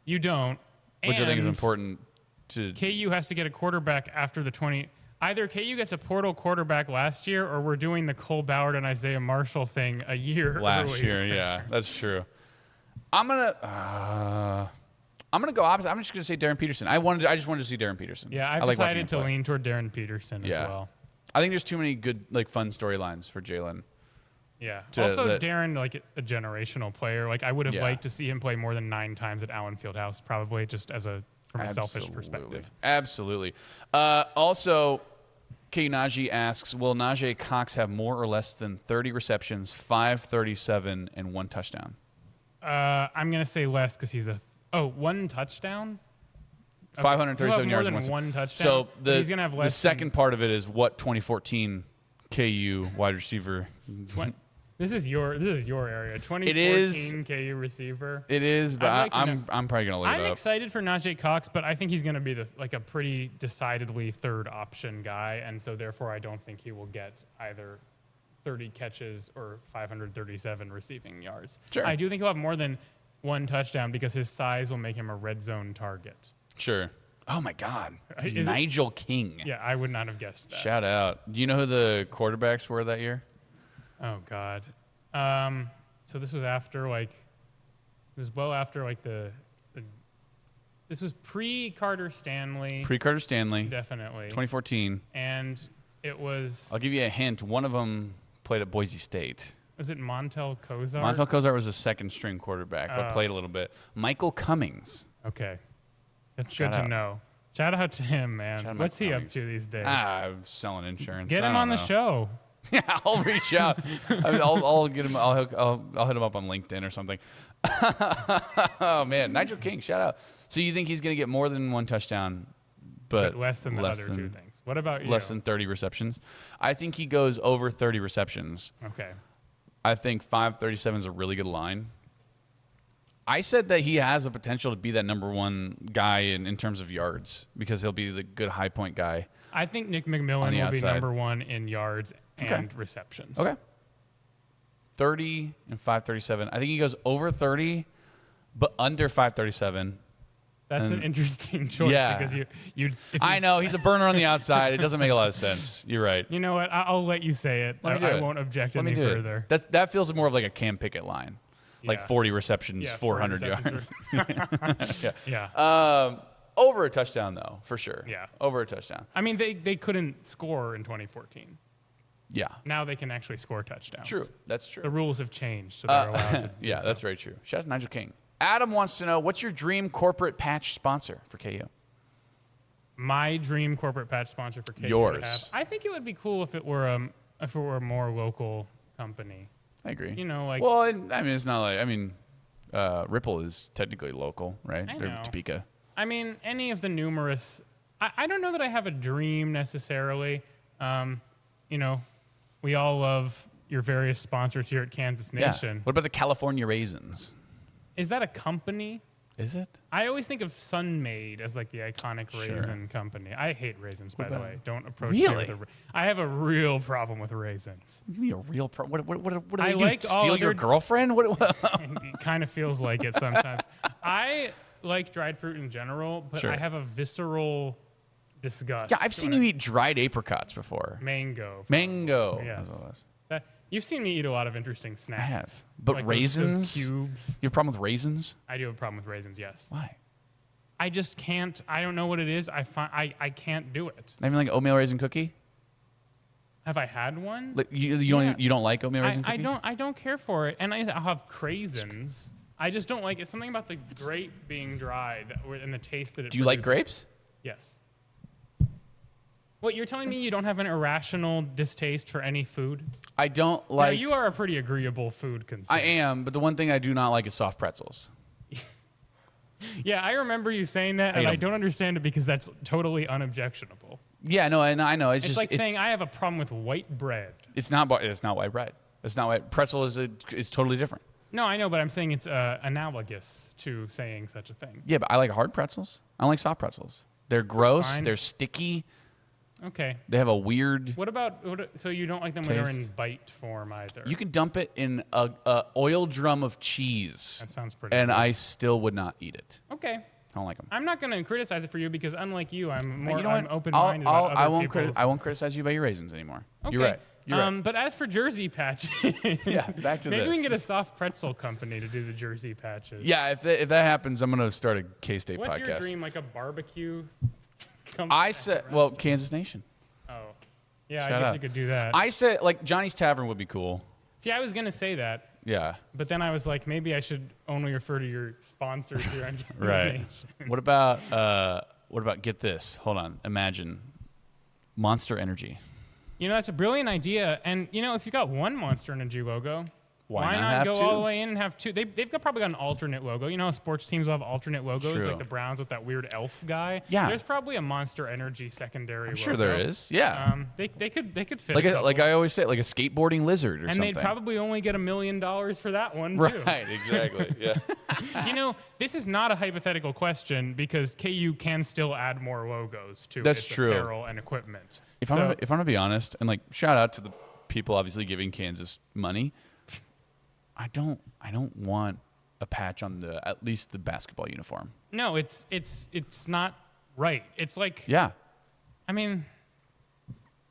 [SPEAKER 14] You don't,
[SPEAKER 1] which I think is important.
[SPEAKER 14] KU has to get a quarterback after the 20. Either KU gets a portal quarterback last year, or we're doing the Cole Ballard and Isaiah Marshall thing a year
[SPEAKER 1] last
[SPEAKER 14] early.
[SPEAKER 1] year. Yeah, that's true. I'm gonna go opposite. I'm just gonna say Darren Peterson. I just wanted to see Darren Peterson.
[SPEAKER 14] Yeah, I've decided to lean toward Darren Peterson as well.
[SPEAKER 1] I think there's too many good, fun storylines for Jalen.
[SPEAKER 14] Yeah. Also, Darren, a generational player. I would have liked to see him play more than 9 times at Allen Fieldhouse, probably just from a selfish perspective.
[SPEAKER 1] Absolutely. Also, K. Najee asks, will Najee Cox have more or less than 30 receptions, 537, and 1 touchdown?
[SPEAKER 14] I'm going to say less because he's 1 touchdown?
[SPEAKER 1] 537 yards
[SPEAKER 14] more than one touchdown.
[SPEAKER 1] So
[SPEAKER 14] he's gonna have less.
[SPEAKER 1] The second part of it is what 2014 KU wide receiver.
[SPEAKER 14] This is your area. 2014 KU receiver.
[SPEAKER 1] It is, but I'm probably gonna look it up.
[SPEAKER 14] I'm excited for Najee Cox, but I think he's gonna be a pretty decidedly third option guy, and so therefore I don't think he will get either 30 catches or 537 receiving yards.
[SPEAKER 1] Sure.
[SPEAKER 14] I do think he'll have more than 1 touchdown because his size will make him a red zone target.
[SPEAKER 1] Sure. Oh, my God. Nigel King.
[SPEAKER 14] Yeah, I would not have guessed that.
[SPEAKER 1] Shout out. Do you know who the quarterbacks were that year?
[SPEAKER 14] Oh, God. So this was after, it was well after, this was pre-Carter Stanley.
[SPEAKER 1] Pre-Carter Stanley.
[SPEAKER 14] Definitely.
[SPEAKER 1] 2014.
[SPEAKER 14] And it was...
[SPEAKER 1] I'll give you a hint. One of them played at Boise State.
[SPEAKER 14] Was it Montel Kozar?
[SPEAKER 1] Montel Kozar was a second-string quarterback, but played a little bit. Michael Cummings.
[SPEAKER 14] Okay. That's good to know. Shout out to him, man. What's he up to these days?
[SPEAKER 1] I'm selling insurance.
[SPEAKER 14] Get him on the show.
[SPEAKER 1] Yeah, I'll reach out. I'll get him. I'll hit him up on LinkedIn or something. Oh man, Nigel King, shout out. So you think he's going to get more than 1 touchdown, but
[SPEAKER 14] less than the other 2 things? What about you?
[SPEAKER 1] Less than 30 receptions. I think he goes over 30 receptions.
[SPEAKER 14] Okay.
[SPEAKER 1] I think 537 is a really good line. I said that he has the potential to be that number 1 guy in terms of yards because he'll be the good high point guy.
[SPEAKER 14] I think Nick McMillan will be number 1 in yards and receptions.
[SPEAKER 1] Okay. 30 and 537. I think he goes over 30, but under 537.
[SPEAKER 14] That's an interesting choice because
[SPEAKER 1] I know he's a burner on the outside. It doesn't make a lot of sense. You're right.
[SPEAKER 14] You know what? I'll let you say it. I won't object any further.
[SPEAKER 1] That feels more of like a Cam Pickett line. 40 receptions, 400 yards.
[SPEAKER 14] Yeah.
[SPEAKER 1] Over a touchdown, though, for sure.
[SPEAKER 14] Yeah.
[SPEAKER 1] Over a touchdown.
[SPEAKER 14] I mean, they couldn't score in 2014.
[SPEAKER 1] Yeah.
[SPEAKER 14] Now they can actually score touchdowns.
[SPEAKER 1] True. That's true.
[SPEAKER 14] The rules have changed, so they're allowed to.
[SPEAKER 1] Yeah, that's very true. Shout out to Nigel King. Adam wants to know, what's your dream corporate patch sponsor for KU?
[SPEAKER 14] My dream corporate patch sponsor for KU.
[SPEAKER 1] Yours.
[SPEAKER 14] I think it would be cool if it were a more local company.
[SPEAKER 1] I agree.
[SPEAKER 14] Well,
[SPEAKER 1] I mean, it's not Ripple is technically local, right? They're Topeka.
[SPEAKER 14] I mean, any of the numerous. I don't know that I have a dream necessarily. We all love your various sponsors here at Kansas Nation.
[SPEAKER 1] Yeah. What about the California Raisins?
[SPEAKER 14] Is that a company?
[SPEAKER 1] Is it?
[SPEAKER 14] I always think of Sunmade as the iconic raisin company. I hate raisins, by the way. Don't approach me with I have a real problem with raisins.
[SPEAKER 1] You mean a real problem? What do they
[SPEAKER 14] do?
[SPEAKER 1] Steal your girlfriend?
[SPEAKER 14] It kind of feels like it sometimes. I like dried fruit in general, but I have a visceral disgust.
[SPEAKER 1] Yeah, I've seen you eat dried apricots before.
[SPEAKER 14] Mango.
[SPEAKER 1] Yes.
[SPEAKER 14] You've seen me eat a lot of interesting snacks.
[SPEAKER 1] I have. But raisins?
[SPEAKER 14] Those cubes.
[SPEAKER 1] You have a problem with raisins?
[SPEAKER 14] I do have a problem with raisins, yes.
[SPEAKER 1] Why?
[SPEAKER 14] I just can't. I don't know what it is. I can't do it.
[SPEAKER 1] Not even like oatmeal raisin cookie?
[SPEAKER 14] Have I had one?
[SPEAKER 1] You don't like oatmeal raisin cookies?
[SPEAKER 14] I don't care for it. And I'll have craisins. I just don't like it. Something about the grape being dry and the taste that it
[SPEAKER 1] Do you like grapes?
[SPEAKER 14] Yes. What, you're telling me you don't have an irrational distaste for any food?
[SPEAKER 1] I don't like.
[SPEAKER 14] Now, you are a pretty agreeable food consumer.
[SPEAKER 1] I am, but the one thing I do not like is soft pretzels.
[SPEAKER 14] Yeah, I remember you saying that, and I don't understand it because that's totally unobjectionable.
[SPEAKER 1] Yeah, no, and I know
[SPEAKER 14] It's just like saying I have a problem with white bread.
[SPEAKER 1] It's not white bread. It's not white. Pretzel is totally different.
[SPEAKER 14] No, I know, but I'm saying it's analogous to saying such a thing.
[SPEAKER 1] Yeah, but I like hard pretzels. I don't like soft pretzels. They're gross. They're sticky.
[SPEAKER 14] Okay.
[SPEAKER 1] They have a weird.
[SPEAKER 14] What about so you don't like them when they're in bite form either?
[SPEAKER 1] You can dump it in a oil drum of cheese.
[SPEAKER 14] That sounds pretty.
[SPEAKER 1] And
[SPEAKER 14] good.
[SPEAKER 1] I still would not eat it.
[SPEAKER 14] Okay.
[SPEAKER 1] I don't like them.
[SPEAKER 14] I'm not going to criticize it for you because unlike you, I'm more
[SPEAKER 1] You know what?
[SPEAKER 14] I'm open-minded about other people's.
[SPEAKER 1] I won't criticize you about your raisins anymore.
[SPEAKER 14] Okay.
[SPEAKER 1] You're right. You're right.
[SPEAKER 14] But as for jersey patches,
[SPEAKER 1] yeah, back to
[SPEAKER 14] maybe
[SPEAKER 1] this.
[SPEAKER 14] we can get a soft pretzel company to do the jersey patches.
[SPEAKER 1] Yeah, if that happens, I'm gonna start a K-State podcast.
[SPEAKER 14] What's your dream? Like a barbecue?
[SPEAKER 1] I said, well, Kansas Nation.
[SPEAKER 14] Oh, yeah,
[SPEAKER 1] Shout
[SPEAKER 14] I guess
[SPEAKER 1] out.
[SPEAKER 14] you could do that.
[SPEAKER 1] I said like Johnny's Tavern would be cool.
[SPEAKER 14] See, I was gonna say that.
[SPEAKER 1] Yeah.
[SPEAKER 14] But then I was like, maybe I should only refer to your sponsors here on Kansas
[SPEAKER 1] Right.
[SPEAKER 14] Nation.
[SPEAKER 1] What about get this? Hold on. Imagine Monster Energy.
[SPEAKER 14] You know, that's a brilliant idea. And, you know, if you got one Monster Energy logo,
[SPEAKER 1] Why not
[SPEAKER 14] not
[SPEAKER 1] have
[SPEAKER 14] go
[SPEAKER 1] two?
[SPEAKER 14] all the way in and have two? They've probably got an alternate logo. You know how sports teams will have alternate logos,
[SPEAKER 1] True.
[SPEAKER 14] like the Browns with that weird elf guy?
[SPEAKER 1] Yeah.
[SPEAKER 14] There's probably a Monster Energy secondary
[SPEAKER 1] I'm
[SPEAKER 14] logo.
[SPEAKER 1] sure there is. Yeah.
[SPEAKER 14] They could fit
[SPEAKER 1] Like
[SPEAKER 14] a couple.
[SPEAKER 1] like I always say, like a skateboarding lizard or
[SPEAKER 14] and
[SPEAKER 1] something.
[SPEAKER 14] they'd probably only get $1 million for that one, too.
[SPEAKER 1] Right, exactly. Yeah.
[SPEAKER 14] You know, this is not a hypothetical question because KU can still add more logos to
[SPEAKER 1] That's
[SPEAKER 14] its
[SPEAKER 1] true.
[SPEAKER 14] apparel and equipment.
[SPEAKER 1] If I'm gonna be honest, and like shout out to the people obviously giving Kansas money, I don't want a patch on at least the basketball uniform.
[SPEAKER 14] No, it's not right. It's like,
[SPEAKER 1] Yeah.
[SPEAKER 14] I mean,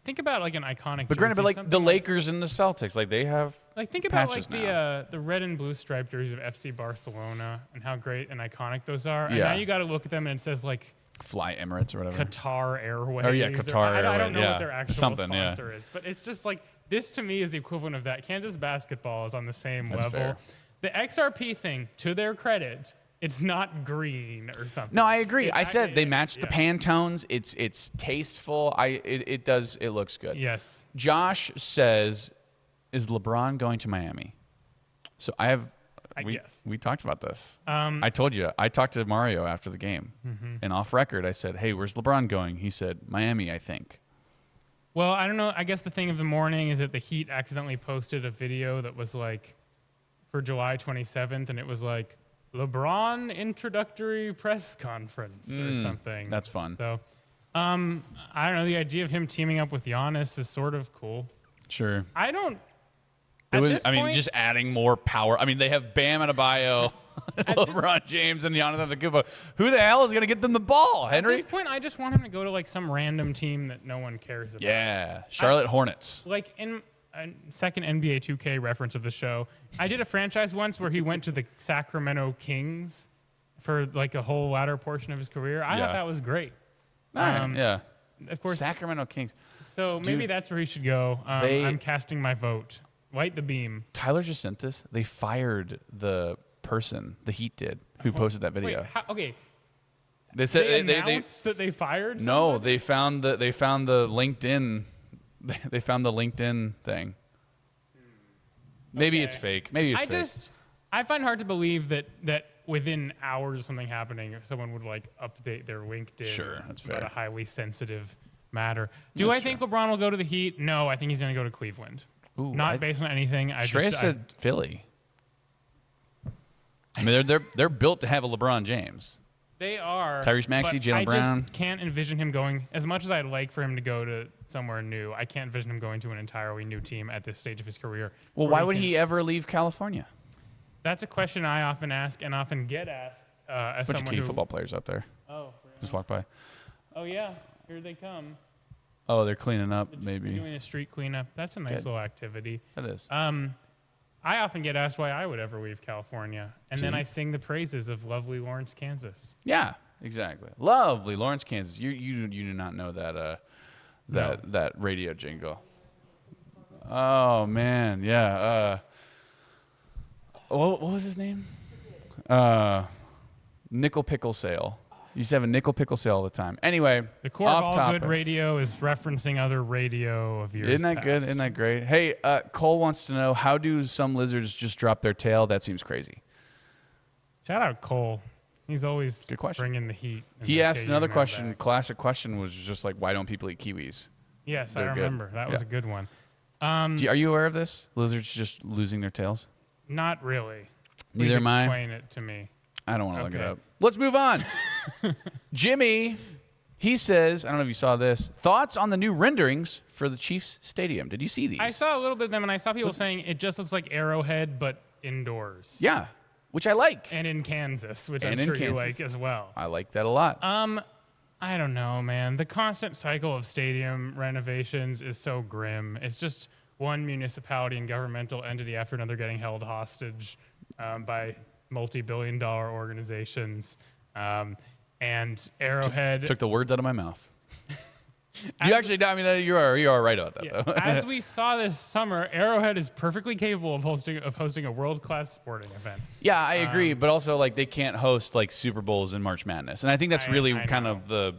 [SPEAKER 14] think about like an iconic.
[SPEAKER 1] But granted,
[SPEAKER 14] jersey,
[SPEAKER 1] but like
[SPEAKER 14] something
[SPEAKER 1] the Lakers and the Celtics, like they have
[SPEAKER 14] like think about
[SPEAKER 1] patches
[SPEAKER 14] like
[SPEAKER 1] now.
[SPEAKER 14] the red and blue striped jerseys of FC Barcelona and how great and iconic those are. And
[SPEAKER 1] Yeah.
[SPEAKER 14] now you got to look at them and it says like
[SPEAKER 1] Fly Emirates or whatever.
[SPEAKER 14] Qatar Airways.
[SPEAKER 1] Oh, yeah,
[SPEAKER 14] or-
[SPEAKER 1] Qatar
[SPEAKER 14] I don't
[SPEAKER 1] Airways,
[SPEAKER 14] know
[SPEAKER 1] yeah.
[SPEAKER 14] what their actual
[SPEAKER 1] Something, yeah.
[SPEAKER 14] sponsor is, but it's just like this to me is the equivalent of that. Kansas basketball is on the same
[SPEAKER 1] That's
[SPEAKER 14] level.
[SPEAKER 1] fair.
[SPEAKER 14] The XRP thing, to their credit, it's not green or something.
[SPEAKER 1] No, I agree. I said they match the
[SPEAKER 14] yeah.
[SPEAKER 1] Pantones. It's tasteful. It looks good.
[SPEAKER 14] Yes.
[SPEAKER 1] Josh says, "Is LeBron going to Miami?" So we talked about this. I told you. I talked to Mario after the game, and off record, I said, "Hey, where's LeBron going?" He said, "Miami, I think."
[SPEAKER 14] Well, I don't know. I guess the thing of the morning is that the Heat accidentally posted a video that was like for July 27th, and it was like LeBron introductory press conference or something.
[SPEAKER 1] That's fun.
[SPEAKER 14] So, I don't know. The idea of him teaming up with Giannis is sort of cool.
[SPEAKER 1] Sure.
[SPEAKER 14] I don't.
[SPEAKER 1] It
[SPEAKER 14] at
[SPEAKER 1] was,
[SPEAKER 14] this
[SPEAKER 1] I mean,
[SPEAKER 14] point-
[SPEAKER 1] just adding more power. I mean, they have Bam Adebayo, LeBron James, and Giannis Antetokounmpo. Who the hell is going to get them the ball, Henry?
[SPEAKER 14] At this point, I just want him to go to like some random team that no one cares about.
[SPEAKER 1] Yeah, Charlotte Hornets.
[SPEAKER 14] Like in a second NBA 2K reference of the show, I did a franchise once where he went to the Sacramento Kings for like a whole latter portion of his career. I thought that was great.
[SPEAKER 1] Yeah.
[SPEAKER 14] Of course,
[SPEAKER 1] Sacramento Kings.
[SPEAKER 14] So maybe
[SPEAKER 1] Dude,
[SPEAKER 14] that's where he should go. I'm casting my vote. Light the beam.
[SPEAKER 1] Tyler just sent this. They fired the person, the Heat did, who posted that video.
[SPEAKER 14] Wait, okay.
[SPEAKER 1] They said
[SPEAKER 14] They announced that they fired
[SPEAKER 1] No,
[SPEAKER 14] somebody?
[SPEAKER 1] they found the LinkedIn. They found the LinkedIn thing. Maybe it's fake. Maybe it's fake.
[SPEAKER 14] I find hard to believe that within hours of something happening, someone would like update their LinkedIn.
[SPEAKER 1] Sure, that's
[SPEAKER 14] about
[SPEAKER 1] fair.
[SPEAKER 14] a highly sensitive matter. Do
[SPEAKER 1] That's
[SPEAKER 14] I think LeBron will go to the Heat? No, I think he's going to go to Cleveland.
[SPEAKER 1] Ooh,
[SPEAKER 14] Not based on anything.
[SPEAKER 1] Shreyas said Philly. I mean, they're built to have a LeBron James.
[SPEAKER 14] They are.
[SPEAKER 1] Tyrese Maxey,
[SPEAKER 14] but
[SPEAKER 1] Jaylen Brown.
[SPEAKER 14] I just can't envision him going, as much as I'd like for him to go to somewhere new, I can't envision him going to an entirely new team at this stage of his career.
[SPEAKER 1] Well,
[SPEAKER 14] where
[SPEAKER 1] why would
[SPEAKER 14] can-
[SPEAKER 1] he ever leave California?
[SPEAKER 14] That's a question I often ask and often get asked as
[SPEAKER 1] Bunch of
[SPEAKER 14] someone
[SPEAKER 1] KU
[SPEAKER 14] who...
[SPEAKER 1] football players out there.
[SPEAKER 14] Oh.
[SPEAKER 1] Just walk by.
[SPEAKER 14] Oh, yeah. Here they come.
[SPEAKER 1] Oh, they're cleaning up,
[SPEAKER 14] They're
[SPEAKER 1] maybe.
[SPEAKER 14] doing a street cleanup. That's a nice
[SPEAKER 1] Good.
[SPEAKER 14] little activity.
[SPEAKER 1] That is.
[SPEAKER 14] I often get asked why I would ever leave California, and then
[SPEAKER 1] See?
[SPEAKER 14] I sing the praises of lovely Lawrence, Kansas.
[SPEAKER 1] Yeah, exactly. Lovely Lawrence, Kansas. You do not know that that radio jingle. Oh man, yeah. What was his name? Nickel Pickle Sale. Used to have a nickel pickle sale all the time. Anyway,
[SPEAKER 14] the core of all
[SPEAKER 1] topic.
[SPEAKER 14] good radio is referencing other radio of years
[SPEAKER 1] Isn't that
[SPEAKER 14] past.
[SPEAKER 1] good? Isn't that great? Hey, Cole wants to know, how do some lizards just drop their tail? That seems crazy.
[SPEAKER 14] Shout out Cole. He's always
[SPEAKER 1] good question.
[SPEAKER 14] Bringing the heat.
[SPEAKER 1] He asked another
[SPEAKER 14] KU
[SPEAKER 1] question.
[SPEAKER 14] Mailbag.
[SPEAKER 1] Classic question was just like, why don't people eat kiwis?
[SPEAKER 14] Yes,
[SPEAKER 1] They're
[SPEAKER 14] I remember. That was a good one.
[SPEAKER 1] Are you aware of this? Lizards just losing their tails?
[SPEAKER 14] Not really.
[SPEAKER 1] Neither
[SPEAKER 14] Please
[SPEAKER 1] am I.
[SPEAKER 14] Explain it to me.
[SPEAKER 1] I don't want to look it up. Let's move on. Jimmy, he says, I don't know if you saw this, thoughts on the new renderings for the Chiefs Stadium. Did you see these?
[SPEAKER 14] I saw a little bit of them, and I saw people saying it just looks like Arrowhead, but indoors.
[SPEAKER 1] Yeah, which I like.
[SPEAKER 14] And in Kansas, which
[SPEAKER 1] And
[SPEAKER 14] I'm
[SPEAKER 1] in
[SPEAKER 14] sure you
[SPEAKER 1] Kansas.
[SPEAKER 14] like as well.
[SPEAKER 1] I like that a lot.
[SPEAKER 14] I don't know, man. The constant cycle of stadium renovations is so grim. It's just one municipality and governmental entity after another getting held hostage by multi-billion-dollar organizations. And Arrowhead
[SPEAKER 1] Took the words out of my mouth. You actually, I mean, you are right about that,
[SPEAKER 14] Yeah,
[SPEAKER 1] though.
[SPEAKER 14] as we saw this summer, Arrowhead is perfectly capable of hosting a world-class sporting event.
[SPEAKER 1] Yeah, I agree, but also like they can't host like Super Bowls and March Madness, and I think that's really
[SPEAKER 14] I
[SPEAKER 1] kind of the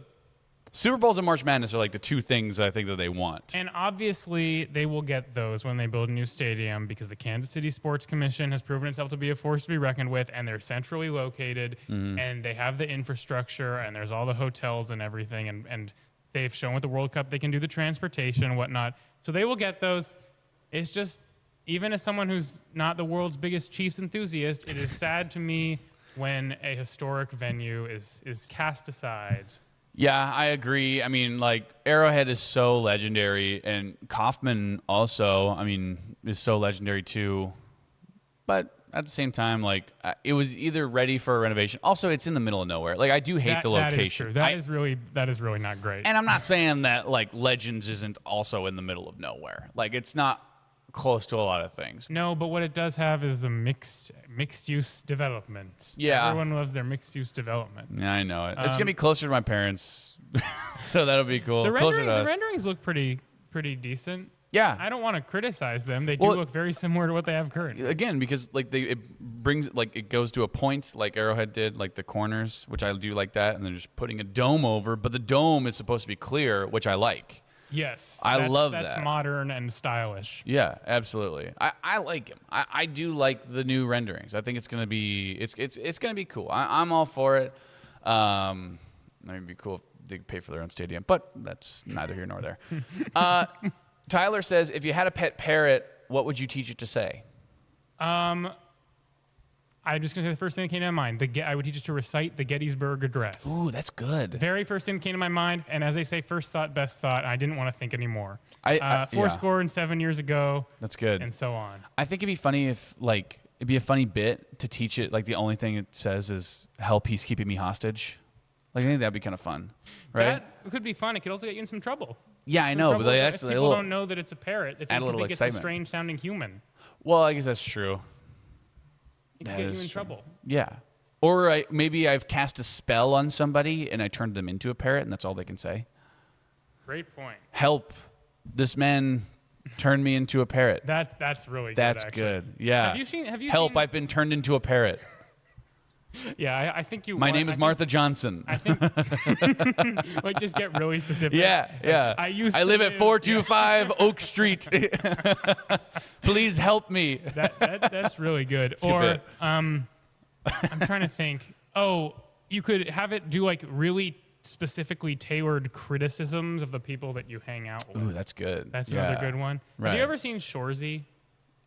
[SPEAKER 1] Super Bowls and March Madness are like the two things I think that they want.
[SPEAKER 14] And obviously, they will get those when they build a new stadium because the Kansas City Sports Commission has proven itself to be a force to be reckoned with, and they're centrally located, and they have the infrastructure, and there's all the hotels and everything, and they've shown with the World Cup they can do the transportation and whatnot. So they will get those. It's just, even as someone who's not the world's biggest Chiefs enthusiast, it is sad to me when a historic venue is cast aside.
[SPEAKER 1] Yeah, I agree. I mean, like Arrowhead is so legendary, and Kauffman also, I mean, is so legendary too. But at the same time, like it was either ready for a renovation. Also, it's in the middle of nowhere. Like I do hate the location.
[SPEAKER 14] That is true. That is really not great.
[SPEAKER 1] And I'm not saying that like Legends isn't also in the middle of nowhere. Like it's not close to a lot of things.
[SPEAKER 14] No, but what it does have is the mixed use development.
[SPEAKER 1] Yeah.
[SPEAKER 14] Everyone loves their mixed use development.
[SPEAKER 1] Yeah, I know it. It's gonna be closer to my parents, so that'll be cool.
[SPEAKER 14] The
[SPEAKER 1] Closer to us.
[SPEAKER 14] renderings look pretty decent.
[SPEAKER 1] Yeah.
[SPEAKER 14] I don't want to criticize them. They do look very similar to what they have currently.
[SPEAKER 1] Again, because like it goes to a point like Arrowhead did, like the corners, which I do like that, and they're just putting a dome over, but the dome is supposed to be clear, which I like.
[SPEAKER 14] Yes.
[SPEAKER 1] I love
[SPEAKER 14] that's
[SPEAKER 1] that.
[SPEAKER 14] modern and stylish.
[SPEAKER 1] Yeah, absolutely. I like him. I do like the new renderings. I think it's gonna be gonna be cool. I'm all for it. It'd be cool if they could pay for their own stadium, but that's neither here nor there. Tyler says, if you had a pet parrot, what would you teach it to say?
[SPEAKER 14] I'm just going to say the first thing that came to my mind. I would teach it to recite the Gettysburg Address.
[SPEAKER 1] Ooh, that's good.
[SPEAKER 14] Very first thing that came to my mind. And as they say, first thought, best thought. I didn't want to think anymore. Fourscore and 7 years ago.
[SPEAKER 1] That's good.
[SPEAKER 14] And so on.
[SPEAKER 1] I think it'd be funny if, like, it'd be a funny bit to teach it, like, the only thing it says is, help, he's keeping me hostage. Like, I think that'd be kind of fun, right?
[SPEAKER 14] That could be fun. It could also get you in some trouble.
[SPEAKER 1] Yeah, I know, but that's
[SPEAKER 14] if people don't know that it's a parrot. If
[SPEAKER 1] add a
[SPEAKER 14] you
[SPEAKER 1] little
[SPEAKER 14] think it's
[SPEAKER 1] excitement.
[SPEAKER 14] a strange-sounding human.
[SPEAKER 1] Well, I guess that's true.
[SPEAKER 14] It could get you in trouble.
[SPEAKER 1] Yeah. Or maybe I've cast a spell on somebody and I turned them into a parrot, and that's all they can say.
[SPEAKER 14] Great point.
[SPEAKER 1] Help! This man turned me into a parrot.
[SPEAKER 14] That's really good.
[SPEAKER 1] That's
[SPEAKER 14] actually.
[SPEAKER 1] good. Yeah.
[SPEAKER 14] Have you seen?
[SPEAKER 1] Help! I've been turned into a parrot.
[SPEAKER 14] Yeah, I think you.
[SPEAKER 1] My name is Martha Johnson.
[SPEAKER 14] I think. Like, just get really specific.
[SPEAKER 1] Yeah.
[SPEAKER 14] I
[SPEAKER 1] live at 425 Oak Street. Please help me.
[SPEAKER 14] That's really good.
[SPEAKER 1] It's a good bit.
[SPEAKER 14] I'm trying to think. Oh, you could have it do like really specifically tailored criticisms of the people that you hang out with.
[SPEAKER 1] Ooh, that's good.
[SPEAKER 14] That's another good one.
[SPEAKER 1] Right.
[SPEAKER 14] Have you ever seen Shoresy?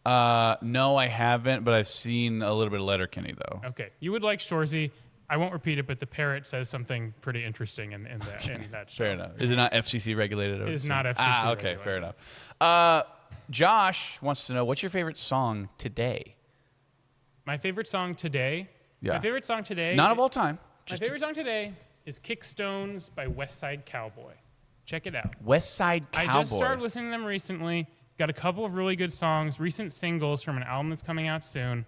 [SPEAKER 1] No, I haven't, but I've seen a little bit of Letterkenny, though.
[SPEAKER 14] Okay. You would like Shoresy. I won't repeat it, but the parrot says something pretty interesting in that show.
[SPEAKER 1] Fair enough. Is it not FCC regulated?
[SPEAKER 14] It is not FCC
[SPEAKER 1] okay,
[SPEAKER 14] regulated.
[SPEAKER 1] fair enough. Josh wants to know, what's your favorite song today?
[SPEAKER 14] My favorite song today?
[SPEAKER 1] Yeah.
[SPEAKER 14] My favorite song today...
[SPEAKER 1] Not of all time.
[SPEAKER 14] My favorite song today is Kickstones by West Side Cowboy. Check it out.
[SPEAKER 1] West Side Cowboy.
[SPEAKER 14] I just started listening to them recently. Got a couple of really good songs, recent singles from an album that's coming out soon.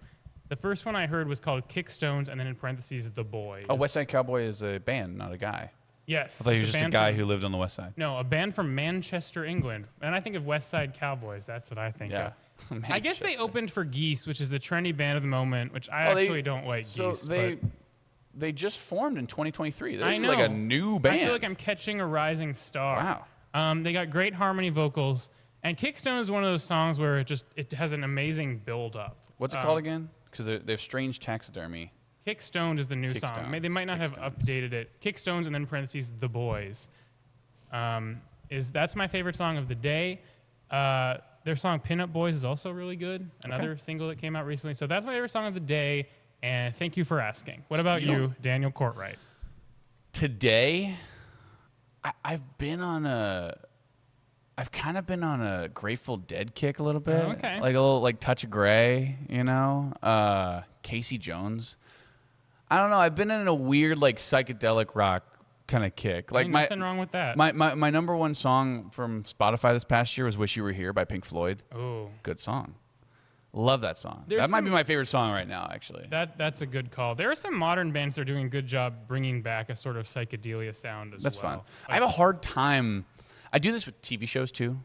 [SPEAKER 14] The first one I heard was called Kickstones, and then in parentheses, The Boys.
[SPEAKER 1] Oh, West Side Cowboy is a band, not a guy.
[SPEAKER 14] Yes.
[SPEAKER 1] I thought he was
[SPEAKER 14] it's
[SPEAKER 1] just a guy who lived on the West Side.
[SPEAKER 14] No, a band from Manchester, England. And I think of West Side Cowboys. That's what I think of. I guess they opened for Geese, which is the trendy band of the moment, which I actually don't like Geese.
[SPEAKER 1] They they just formed in 2023. They're
[SPEAKER 14] I know.
[SPEAKER 1] like a new band.
[SPEAKER 14] I feel like I'm catching a rising star. Wow. They got great harmony vocals, and Kickstone is one of those songs where it has an amazing build up.
[SPEAKER 1] What's it called again? Because they have strange taxidermy.
[SPEAKER 14] Kickstone is the new song. They might not have updated it. Kickstones and then parentheses The Boys. That's my favorite song of the day. Their song Pinup Boys is also really good. Another single that came out recently. So that's my favorite song of the day. And thank you for asking. What about you, Daniel Courtwright?
[SPEAKER 1] Today, I've kind of been on a Grateful Dead kick a little bit.
[SPEAKER 14] Oh, okay.
[SPEAKER 1] Like a little like Touch of Grey, you know? Casey Jones. I don't know. I've been in a weird like psychedelic rock kind of kick. Like
[SPEAKER 14] nothing wrong with that.
[SPEAKER 1] My number one song from Spotify this past year was "Wish You Were Here" by Pink Floyd.
[SPEAKER 14] Oh,
[SPEAKER 1] good song. Love that song. That might be my favorite song right now, actually.
[SPEAKER 14] That's a good call. There are some modern bands that are doing a good job bringing back a sort of psychedelia sound as well.
[SPEAKER 1] That's fun. I have a hard time. I do this with TV shows too,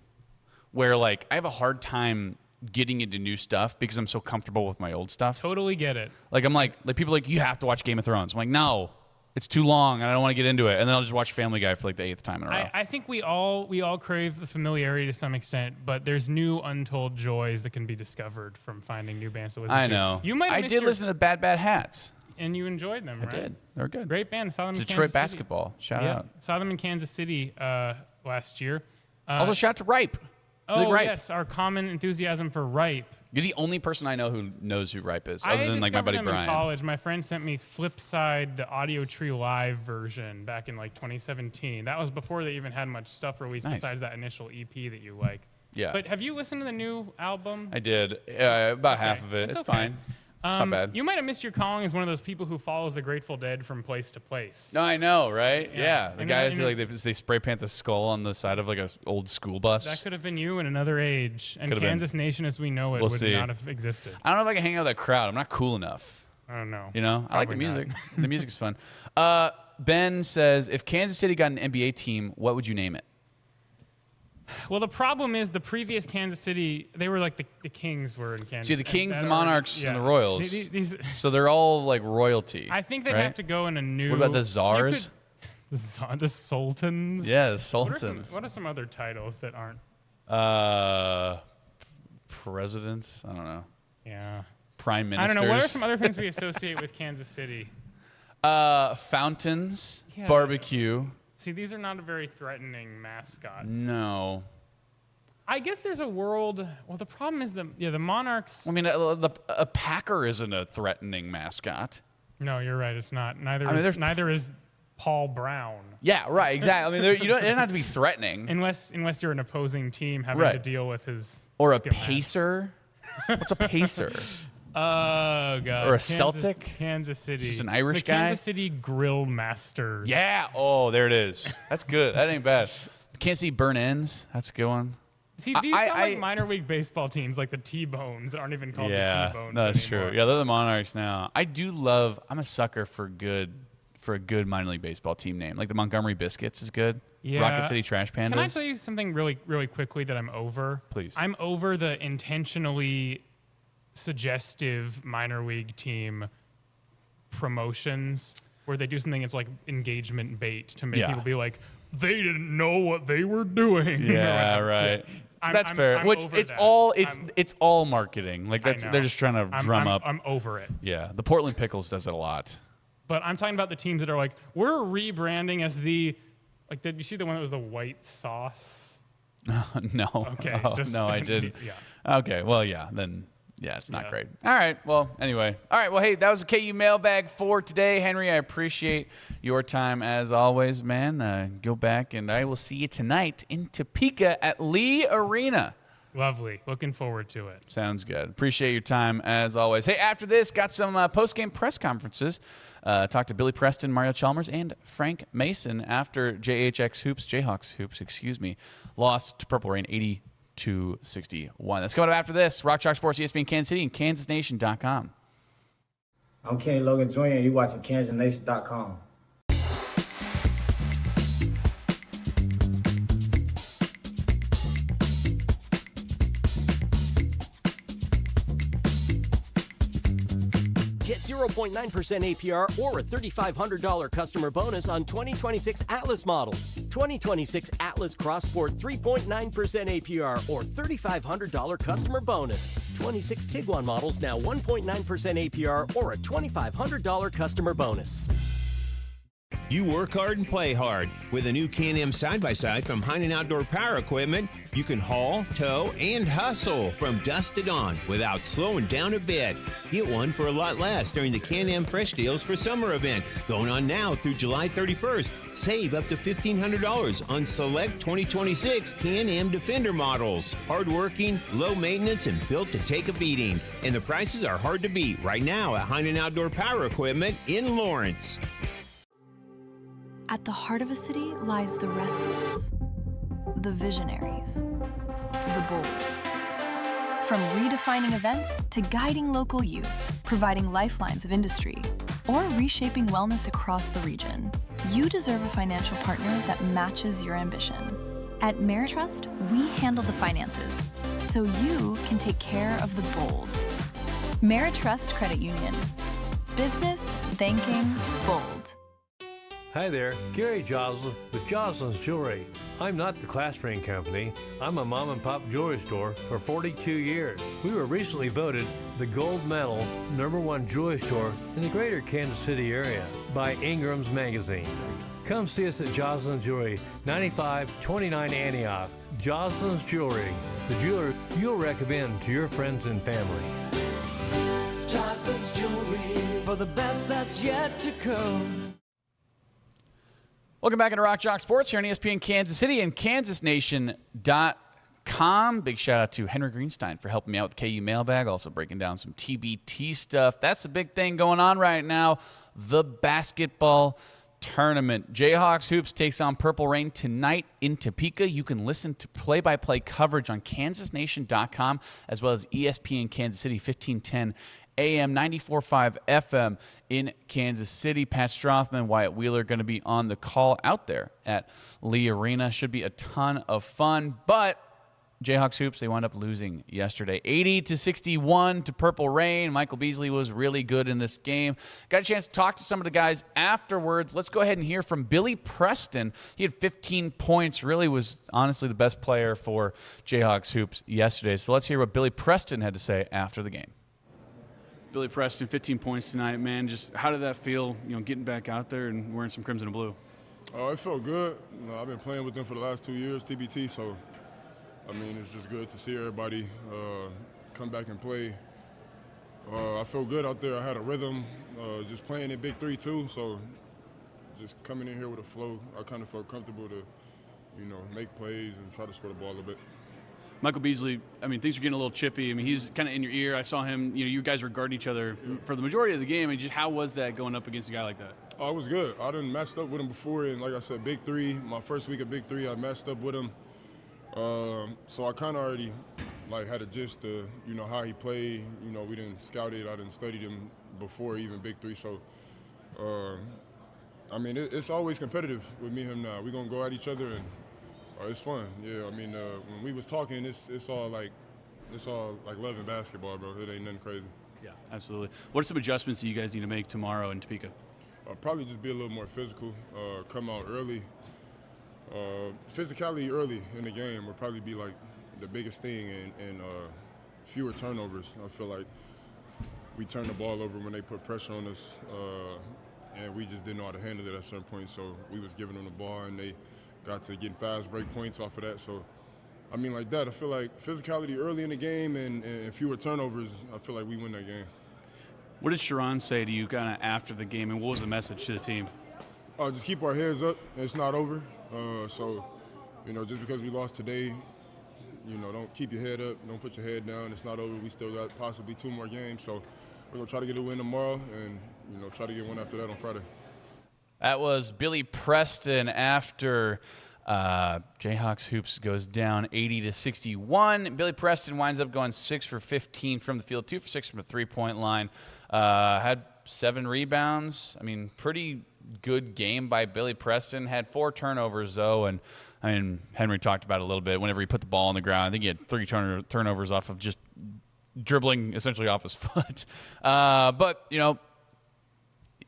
[SPEAKER 1] where like I have a hard time getting into new stuff because I'm so comfortable with my old stuff.
[SPEAKER 14] Totally get it.
[SPEAKER 1] Like I'm like people are like, you have to watch Game of Thrones. I'm like, no, it's too long and I don't want to get into it. And then I'll just watch Family Guy for like the 8th time in a row.
[SPEAKER 14] I think we all crave the familiarity to some extent, but there's new untold joys that can be discovered from finding new bands to listen to.
[SPEAKER 1] I know.
[SPEAKER 14] I
[SPEAKER 1] did listen to Bad Bad Hats.
[SPEAKER 14] And you enjoyed them, right?
[SPEAKER 1] I did. They were good.
[SPEAKER 14] Great band. Saw them in
[SPEAKER 1] Detroit
[SPEAKER 14] Kansas City.
[SPEAKER 1] basketball. Shout out.
[SPEAKER 14] Saw them in Kansas City last year.
[SPEAKER 1] Also, shout out to Ripe.
[SPEAKER 14] Ripe. Yes, our common enthusiasm for Ripe.
[SPEAKER 1] You're the only person I know who knows who Ripe is,
[SPEAKER 14] I
[SPEAKER 1] other than like my buddy
[SPEAKER 14] discovered them
[SPEAKER 1] Brian.
[SPEAKER 14] in college. My friend sent me Flipside, the Audio Tree Live version, back in like 2017. That was before they even had much stuff released besides that initial EP that you like.
[SPEAKER 1] Yeah.
[SPEAKER 14] But have you listened to the new album?
[SPEAKER 1] I did. About half of it. It's
[SPEAKER 14] okay.
[SPEAKER 1] fine. It's not bad.
[SPEAKER 14] You might have missed your calling as one of those people who follows the Grateful Dead from place to place.
[SPEAKER 1] No, I know, right? Yeah. The
[SPEAKER 14] And
[SPEAKER 1] guys
[SPEAKER 14] then-
[SPEAKER 1] who like they spray paint the skull on the side of like a old school bus.
[SPEAKER 14] That could have been you in another age, and
[SPEAKER 1] Could have been.
[SPEAKER 14] Kansas Nation as we know it
[SPEAKER 1] We'll
[SPEAKER 14] would
[SPEAKER 1] see.
[SPEAKER 14] not have existed.
[SPEAKER 1] I don't know if I can hang out with that crowd. I'm not cool enough.
[SPEAKER 14] I don't know.
[SPEAKER 1] You know, I like the
[SPEAKER 14] Probably
[SPEAKER 1] music.
[SPEAKER 14] not.
[SPEAKER 1] The music's fun. Ben says, if Kansas City got an NBA team, what would you name it?
[SPEAKER 14] Well, the problem is the previous Kansas City, they were like the Kings were in Kansas.
[SPEAKER 1] See, the
[SPEAKER 14] and
[SPEAKER 1] Kings,
[SPEAKER 14] that
[SPEAKER 1] the
[SPEAKER 14] already-
[SPEAKER 1] Monarchs, and
[SPEAKER 14] yeah.
[SPEAKER 1] the Royals. So they're all like royalty.
[SPEAKER 14] I think they'd
[SPEAKER 1] right?
[SPEAKER 14] have to go in a new.
[SPEAKER 1] What about the Czars?
[SPEAKER 14] The Sultans.
[SPEAKER 1] Yeah, the
[SPEAKER 14] What
[SPEAKER 1] Sultans.
[SPEAKER 14] are some other titles that aren't?
[SPEAKER 1] Presidents? I don't know.
[SPEAKER 14] Yeah.
[SPEAKER 1] Prime ministers.
[SPEAKER 14] I don't know. What are some other things we associate with Kansas City?
[SPEAKER 1] Fountains,
[SPEAKER 14] Yeah.
[SPEAKER 1] barbecue.
[SPEAKER 14] See, these are not very threatening mascots.
[SPEAKER 1] No.
[SPEAKER 14] I guess there's a world. Well, the problem is the Monarchs.
[SPEAKER 1] I mean, a Packer isn't a threatening mascot.
[SPEAKER 14] No, you're right. It's not. Neither
[SPEAKER 1] I mean,
[SPEAKER 14] neither is Paul Brown.
[SPEAKER 1] Yeah, right. Exactly. I mean, it doesn't have to be threatening.
[SPEAKER 14] Unless you're an opposing team having
[SPEAKER 1] Right.
[SPEAKER 14] to deal with his.
[SPEAKER 1] Or a
[SPEAKER 14] schematic.
[SPEAKER 1] pacer. What's a pacer?
[SPEAKER 14] Oh god.
[SPEAKER 1] Or a Celtic?
[SPEAKER 14] Kansas City.
[SPEAKER 1] Just an Irish
[SPEAKER 14] the
[SPEAKER 1] guy?
[SPEAKER 14] Kansas City Grill Masters.
[SPEAKER 1] Yeah. Oh, there it is. That's good. That ain't bad. Can't see burn ends. That's a good one.
[SPEAKER 14] See, these sound like minor league baseball teams, like the T-Bones that aren't even called the T-Bones
[SPEAKER 1] that's
[SPEAKER 14] anymore.
[SPEAKER 1] true. Yeah, they're the Monarchs now. I do love. I'm a sucker for a good minor league baseball team name. Like the Montgomery Biscuits is good.
[SPEAKER 14] Yeah.
[SPEAKER 1] Rocket City Trash Pandas.
[SPEAKER 14] Can I tell you something really, really quickly that I'm over?
[SPEAKER 1] Please.
[SPEAKER 14] I'm over the intentionally suggestive minor league team promotions where they do something that's like engagement bait to make
[SPEAKER 1] Yeah.
[SPEAKER 14] people be like, they didn't know what they were doing.
[SPEAKER 1] Yeah, right. That's fair.
[SPEAKER 14] I'm
[SPEAKER 1] Which
[SPEAKER 14] over
[SPEAKER 1] it's
[SPEAKER 14] that.
[SPEAKER 1] all it's all marketing. Like
[SPEAKER 14] I know.
[SPEAKER 1] they're just trying to drum up.
[SPEAKER 14] I'm over it.
[SPEAKER 1] Yeah, the Portland Pickles does it a lot.
[SPEAKER 14] But I'm talking about the teams that are like, we're rebranding as the, like, did you see the one that was the white sauce?
[SPEAKER 1] No.
[SPEAKER 14] Okay.
[SPEAKER 1] Oh,
[SPEAKER 14] just
[SPEAKER 1] no, I didn't.
[SPEAKER 14] Yeah.
[SPEAKER 1] Okay. Well, yeah. Then yeah, it's not
[SPEAKER 14] Yeah.
[SPEAKER 1] great. All right. Well, anyway. All right. Well, hey, that was the KU Mailbag for today, Henry. I appreciate your time as always, man. Go back, and I will see you tonight in Topeka at Lee Arena.
[SPEAKER 14] Lovely. Looking forward to it.
[SPEAKER 1] Sounds good. Appreciate your time as always. Hey, after this, got some post-game press conferences. Talked to Billy Preston, Mario Chalmers, and Frank Mason after JHX Hoops, lost to Purple Rain 80-61. That's coming up after this. Rock Chalk Sports, ESPN Kansas City, and KansasNation.com.
[SPEAKER 15] I'm Kenny Logan Jr., and you're watching KansasNation.com.
[SPEAKER 3] Get 0.9% APR or a $3,500 customer bonus on 2026 Atlas models. 2026 Atlas Cross Sport 3.9% APR or $3,500 customer bonus. 26 Tiguan models now 1.9% APR or a $2,500 customer bonus.
[SPEAKER 13] You work hard and play hard. With a new Can-Am side-by-side from Heinen Outdoor Power Equipment, you can haul, tow, and hustle from dusk to dawn without slowing down a bit. Get one for a lot less during the Can-Am Fresh Deals for Summer event, going on now through July 31st. Save up to $1,500 on select 2026 Can-Am Defender models. Hardworking, low maintenance, and built to take a beating. And the prices are hard to beat right now at Heinen Outdoor Power Equipment in Lawrence.
[SPEAKER 11] At the heart of a city lies the restless, the visionaries, the bold. From redefining events to guiding local youth, providing lifelines of industry, or reshaping wellness across the region, you deserve a financial partner that matches your ambition. At Meritrust, we handle the finances, so you can take care of the bold. Meritrust Credit Union. Business, banking, bold.
[SPEAKER 16] Hi there, Gary Joslin with Joslin's Jewelry. I'm not the class ring company. I'm a mom and pop jewelry store for 42 years. We were recently voted the gold medal #1 jewelry store in the greater Kansas City area by Ingram's Magazine. Come see us at Joslin's Jewelry, 9529 Antioch. Joslin's Jewelry, the jeweler you'll recommend to your friends and family.
[SPEAKER 17] Joslin's Jewelry, for the best that's yet to come.
[SPEAKER 1] Welcome back into Rock Jock Sports here on ESPN Kansas City and KansasNation.com. Big shout out to Henry Greenstein for helping me out with KU Mailbag, also breaking down some TBT stuff. That's the big thing going on right now, the basketball tournament. JHX Hoops takes on Purple Rain tonight in Topeka. You can listen to play-by-play coverage on KansasNation.com as well as ESPN Kansas City 1510 AM 94.5 FM in Kansas City. Pat Strothman, Wyatt Wheeler going to be on the call out there at Lee Arena. Should be a ton of fun, but JHX Hoops, they wound up losing yesterday 80-61 to Purple Rain. Michael Beasley was really good in this game. Got a chance to talk to some of the guys afterwards. Let's go ahead and hear from Billy Preston. He had 15 points, really was honestly the best player for JHX Hoops yesterday. So let's hear what Billy Preston had to say after the game.
[SPEAKER 18] Billy Preston, 15 points tonight, man. Just how did that feel, getting back out there and wearing some crimson and blue?
[SPEAKER 9] Oh, it felt good. I've been playing with them for the last 2 years, TBT, so, it's just good to see everybody come back and play. I felt good out there. I had a rhythm, just playing in Big 3 too, so just coming in here with a flow, I kind of felt comfortable to, make plays and try to score the ball a little bit.
[SPEAKER 18] Michael Beasley, things are getting a little chippy. He's kind of in your ear. I saw him, you guys were guarding each other for the majority of the game. And just how was that going up against a guy like that?
[SPEAKER 9] Oh, it was good. I done matched up with him before, and like I said, Big 3, my first week of Big 3, I matched up with him. So I kind of already had a gist to, how he played. We didn't scout it. I didn't study him before even Big 3. So, it's always competitive with me and him now. We're going to go at each other, and it's fun. Yeah, when we was talking, it's all like love and basketball, bro. It ain't nothing crazy.
[SPEAKER 18] Yeah, absolutely. What are some adjustments that you guys need to make tomorrow in Topeka?
[SPEAKER 9] Probably just be a little more physical, come out early. Physicality early in the game would probably be the biggest thing, and fewer turnovers. I feel like we turned the ball over when they put pressure on us, and we just didn't know how to handle it at certain points. So we was giving them the ball, and they got to getting fast break points off of that. So, like that, I feel like physicality early in the game and fewer turnovers, I feel like we win that game.
[SPEAKER 18] What did Sherron say to you kind of after the game, and what was the message to the team?
[SPEAKER 9] Just keep our heads up. It's not over. So, just because we lost today, don't keep your head up. Don't put your head down. It's not over. We still got possibly 2 more games. So we're going to try to get a win tomorrow and, try to get one after that on Friday.
[SPEAKER 1] That was Billy Preston after JHX Hoops goes down 80-61. Billy Preston winds up going 6 for 15 from the field, 2 for 6 from the three-point line. Had 7 rebounds. Pretty good game by Billy Preston. Had 4 turnovers, though, and Henry talked about it a little bit. Whenever he put the ball on the ground, I think he had 3 turnovers off of just dribbling essentially off his foot. But, you know,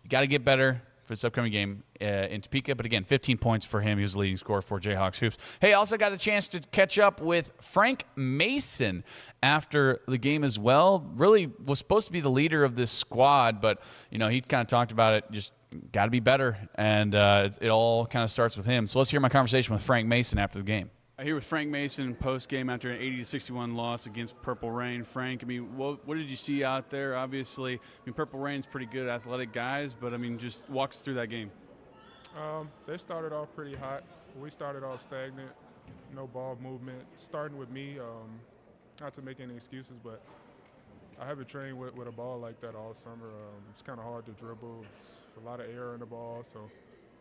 [SPEAKER 1] you got to get better for this upcoming game in Topeka. But again, 15 points for him. He was the leading scorer for JHX Hoops. Hey, also got the chance to catch up with Frank Mason after the game as well. Really was supposed to be the leader of this squad, but, you know, he kind of talked about it, just got to be better, and it all kind of starts with him. So let's hear my conversation with Frank Mason after the game.
[SPEAKER 18] Here with Frank Mason post-game after an 80-61 loss against Purple Rain. Frank, I mean, what did you see out there? Obviously, I mean, Purple Rain's pretty good athletic guys, but, I mean, just walk us through that game.
[SPEAKER 19] They started off pretty hot. We started off stagnant, no ball movement. Starting with me, not to make any excuses, but I haven't trained with a ball like that all summer. It's kind of hard to dribble. It's a lot of air in the ball,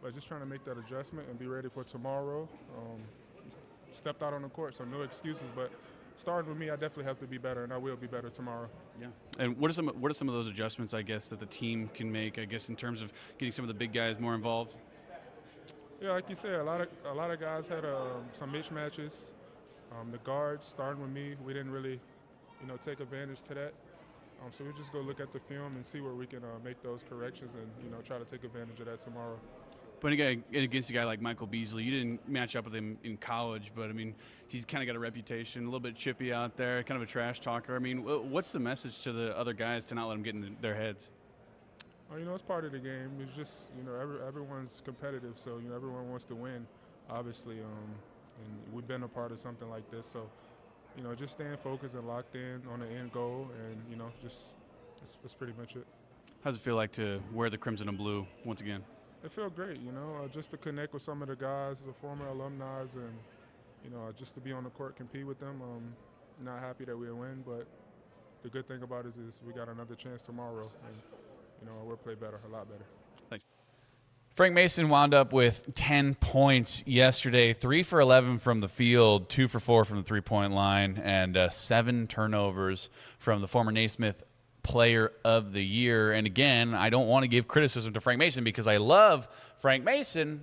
[SPEAKER 19] but just trying to make that adjustment and be ready for tomorrow. Stepped out on the court, so no excuses. But starting with me, I definitely have to be better, and I will be better tomorrow.
[SPEAKER 18] Yeah. And what are some of those adjustments, I guess, that the team can make, I guess, in terms of getting some of the big guys more involved?
[SPEAKER 19] Yeah, like you said, a lot of guys had some mismatches. The guards, starting with me, we didn't really, take advantage to that. So we just go look at the film and see where we can make those corrections and try to take advantage of that tomorrow.
[SPEAKER 18] But against a guy like Michael Beasley, you didn't match up with him in college, but, I mean, he's kind of got a reputation, a little bit chippy out there, kind of a trash talker. I mean, what's the message to the other guys to not let him get in their heads?
[SPEAKER 19] It's part of the game. It's just, everyone's competitive, so, everyone wants to win, obviously. And we've been a part of something like this, so, just staying focused and locked in on the end goal, and, that's pretty much it.
[SPEAKER 18] How does it feel like to wear the crimson and blue once again?
[SPEAKER 19] It felt great, just to connect with some of the guys, the former alumni, and, just to be on the court, compete with them. Not happy that we win, but the good thing about it is we got another chance tomorrow, and, we'll play better, a lot better.
[SPEAKER 18] Thanks.
[SPEAKER 1] Frank Mason wound up with 10 points yesterday, 3 for 11 from the field, 2 for 4 from the three-point line, and 7 turnovers from the former Naismith Player of the Year. And again, I don't want to give criticism to Frank Mason because I love Frank Mason,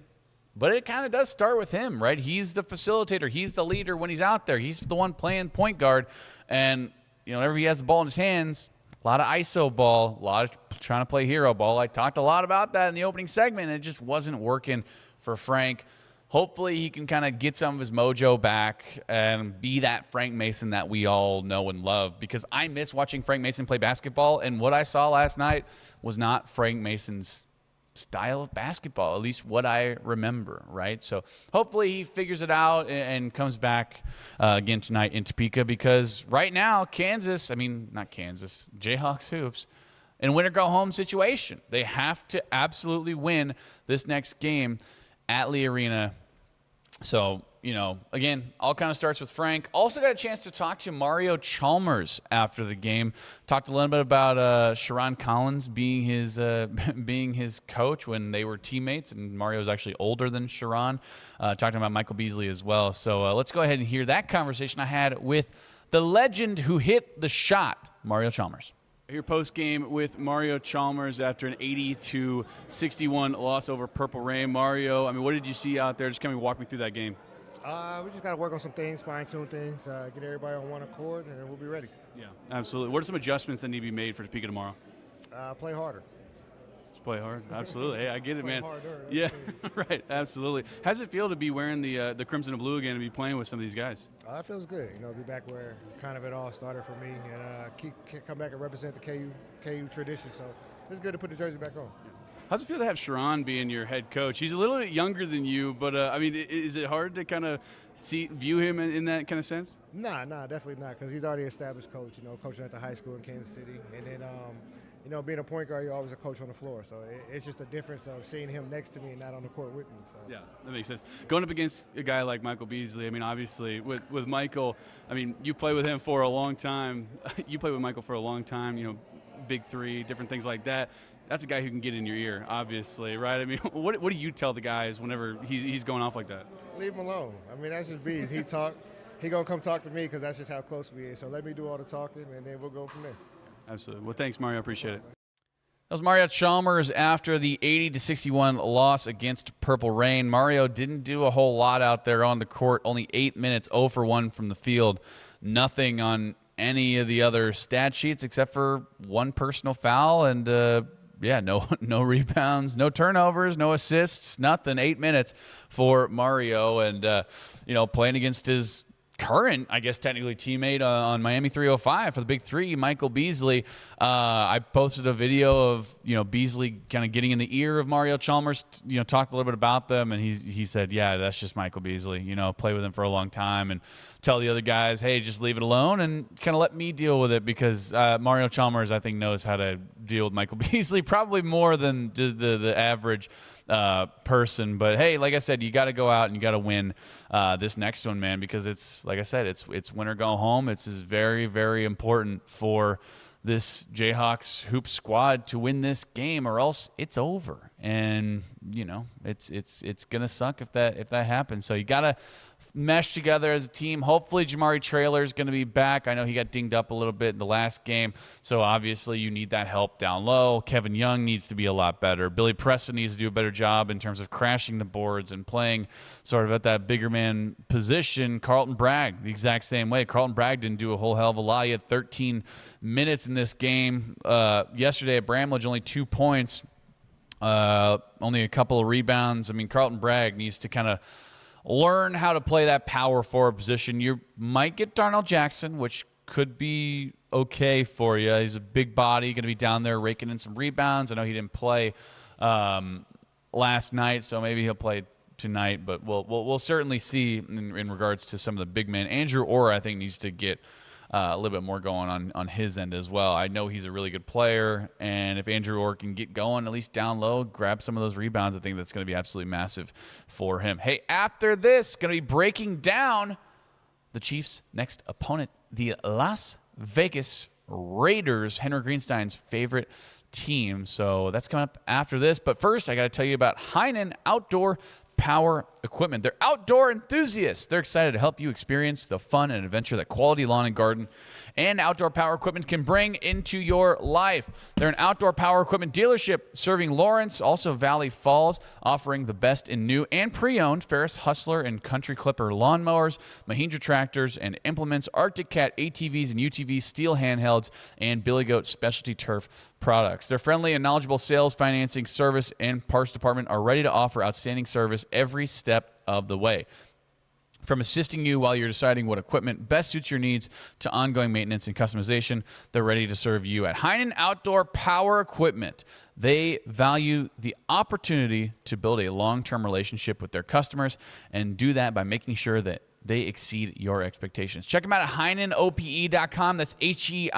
[SPEAKER 1] but it kind of does start with him, right? He's the facilitator. He's the leader when he's out there. He's the one playing point guard. And, whenever he has the ball in his hands, a lot of ISO ball, a lot of trying to play hero ball. I talked a lot about that in the opening segment, and it just wasn't working for Frank. Hopefully he can kind of get some of his mojo back and be that Frank Mason that we all know and love, because I miss watching Frank Mason play basketball, and what I saw last night was not Frank Mason's style of basketball, at least what I remember, right? So hopefully he figures it out and comes back again tonight in Topeka, because right now JHX Hoops, in winner-go-home situation. They have to absolutely win this next game at Lee Arena. So, again, all kind of starts with Frank. Also got a chance to talk to Mario Chalmers after the game. Talked a little bit about Sherron Collins being his coach when they were teammates, and Mario's actually older than Sherron. Talking about Michael Beasley as well. So let's go ahead and hear that conversation I had with the legend who hit the shot, Mario Chalmers.
[SPEAKER 18] Here post-game with Mario Chalmers after an 80-61 loss over Purple Rain. Mario, I mean, what did you see out there? Just kind of walk me through that game.
[SPEAKER 20] We just got to work on some things, fine-tune things, get everybody on one accord, and we'll be ready.
[SPEAKER 18] Yeah, absolutely. What are some adjustments that need to be made for Topeka tomorrow?
[SPEAKER 20] Play harder.
[SPEAKER 18] Just play hard. Absolutely. Hey, I get it, man.
[SPEAKER 20] Harder,
[SPEAKER 18] yeah, right. Absolutely. How does it feel to be wearing the crimson and blue again and be playing with some of these guys?
[SPEAKER 20] It feels good. Be back where kind of it all started for me, and come back and represent the KU tradition. So it's good to put the jersey back on.
[SPEAKER 18] Yeah. How's it feel to have Sherron being your head coach? He's a little bit younger than you, but is it hard to kind of view him in that kind of sense?
[SPEAKER 20] Nah, definitely not, because he's already established coach. Coaching at the high school in Kansas City, and then being a point guard, you're always a coach on the floor. So it's just a difference of seeing him next to me and not on the court with me. So.
[SPEAKER 18] Yeah, that makes sense. Going up against a guy like Michael Beasley, I mean, obviously with Michael, I mean, you play with him for a long time. You play with Michael for a long time. Big three, different things like that. That's a guy who can get in your ear, obviously, right? I mean, what do you tell the guys whenever he's going off like that?
[SPEAKER 20] Leave him alone. I mean, that's just Bees. He gonna come talk to me because that's just how close we are. So let me do all the talking, and then we'll go from there.
[SPEAKER 18] Absolutely. Well, thanks, Mario. I appreciate it.
[SPEAKER 1] That was Mario Chalmers after the 80-61 loss against Purple Rain. Mario didn't do a whole lot out there on the court. Only 8 minutes, 0 for 1 from the field. Nothing on any of the other stat sheets except for one personal foul and no rebounds, no turnovers, no assists, nothing. 8 minutes for Mario, and playing against his current, I guess technically teammate on Miami 305 for the Big Three, Michael Beasley. I posted a video of Beasley kind of getting in the ear of Mario Chalmers, talked a little bit about them, and he said, yeah, that's just Michael Beasley. Play with him for a long time and tell the other guys, hey, just leave it alone and kind of let me deal with it, because Mario Chalmers, I think, knows how to deal with Michael Beasley probably more than the average person. But hey, like I said, you got to go out and you got to win this next one, man, because it's, like I said, it's win or go home. It's very, very important for this Jayhawks hoop squad to win this game, or else it's over. And it's gonna suck if that happens. So you gotta mesh together as a team. Hopefully Jamari Traylor is going to be back. I know he got dinged up a little bit in the last game, so obviously you need that help down low. Kevin Young needs to be a lot better. Billy Preston needs to do a better job in terms of crashing the boards and playing sort of at that bigger man position. Carlton Bragg, the exact same way. Carlton Bragg didn't do a whole hell of a lot. He had 13 minutes in this game. Yesterday at Bramlage, only 2 points, only a couple of rebounds. I mean, Carlton Bragg needs to kind of learn how to play that power forward position. You might get Darnell Jackson, which could be okay for you. He's a big body, going to be down there raking in some rebounds. I know he didn't play last night, so maybe he'll play tonight. But we'll certainly see in regards to some of the big men. Andrew Orr, I think, needs to get a little bit more going on his end as well. I know he's a really good player, and if Andrew Orr can get going, at least down low, grab some of those rebounds, I think that's going to be absolutely massive for him. Hey, after this, going to be breaking down the Chiefs' next opponent, the Las Vegas Raiders, Henry Greenstein's favorite team. So that's coming up after this. But first, I got to tell you about Heinen Outdoor Power Equipment. They're outdoor enthusiasts. They're excited to help you experience the fun and adventure that quality lawn and garden and outdoor power equipment can bring into your life. They're an outdoor power equipment dealership serving Lawrence, also Valley Falls, offering the best in new and pre-owned Ferris Hustler and Country Clipper lawnmowers, Mahindra tractors and implements, Arctic Cat ATVs and UTVs, steel handhelds, and Billy Goat specialty turf products. Their friendly and knowledgeable sales, financing, service, and parts department are ready to offer outstanding service every step of the way. From assisting you while you're deciding what equipment best suits your needs to ongoing maintenance and customization, they're ready to serve you at Heinen Outdoor Power Equipment. They value the opportunity to build a long-term relationship with their customers and do that by making sure that they exceed your expectations. Check them out at HeinenOPE.com. That's HeinenOPE.com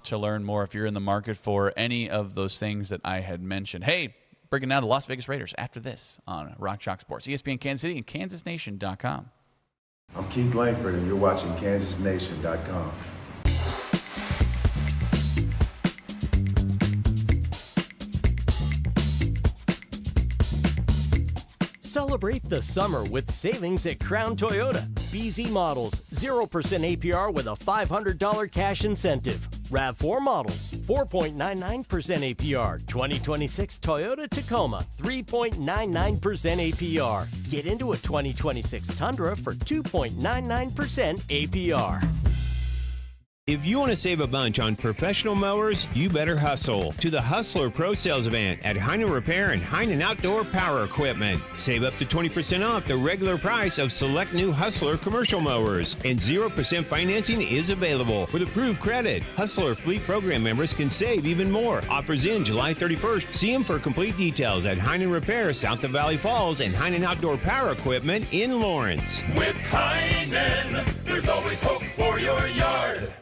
[SPEAKER 1] to learn more if you're in the market for any of those things that I had mentioned. Hey, breaking down the Las Vegas Raiders after this on Rock Chalk Sports, ESPN Kansas City and KansasNation.com.
[SPEAKER 21] I'm Keith Langford, and you're watching KansasNation.com.
[SPEAKER 3] Celebrate the summer with savings at Crown Toyota. BZ models, 0% APR with a $500 cash incentive. RAV4 models, 4.99% APR. 2026 Toyota Tacoma, 3.99% APR. Get into a 2026 Tundra for 2.99% APR.
[SPEAKER 13] If you want to save a bunch on professional mowers, you better hustle to the Hustler Pro Sales event at Heinen Repair and Heinen Outdoor Power Equipment. Save up to 20% off the regular price of select new Hustler commercial mowers, and 0% financing is available with approved credit. Hustler Fleet Program members can save even more. Offers in July 31st. See them for complete details at Heinen Repair south of Valley Falls and Heinen Outdoor Power Equipment in Lawrence.
[SPEAKER 22] With Heinen, there's always hope for your yard.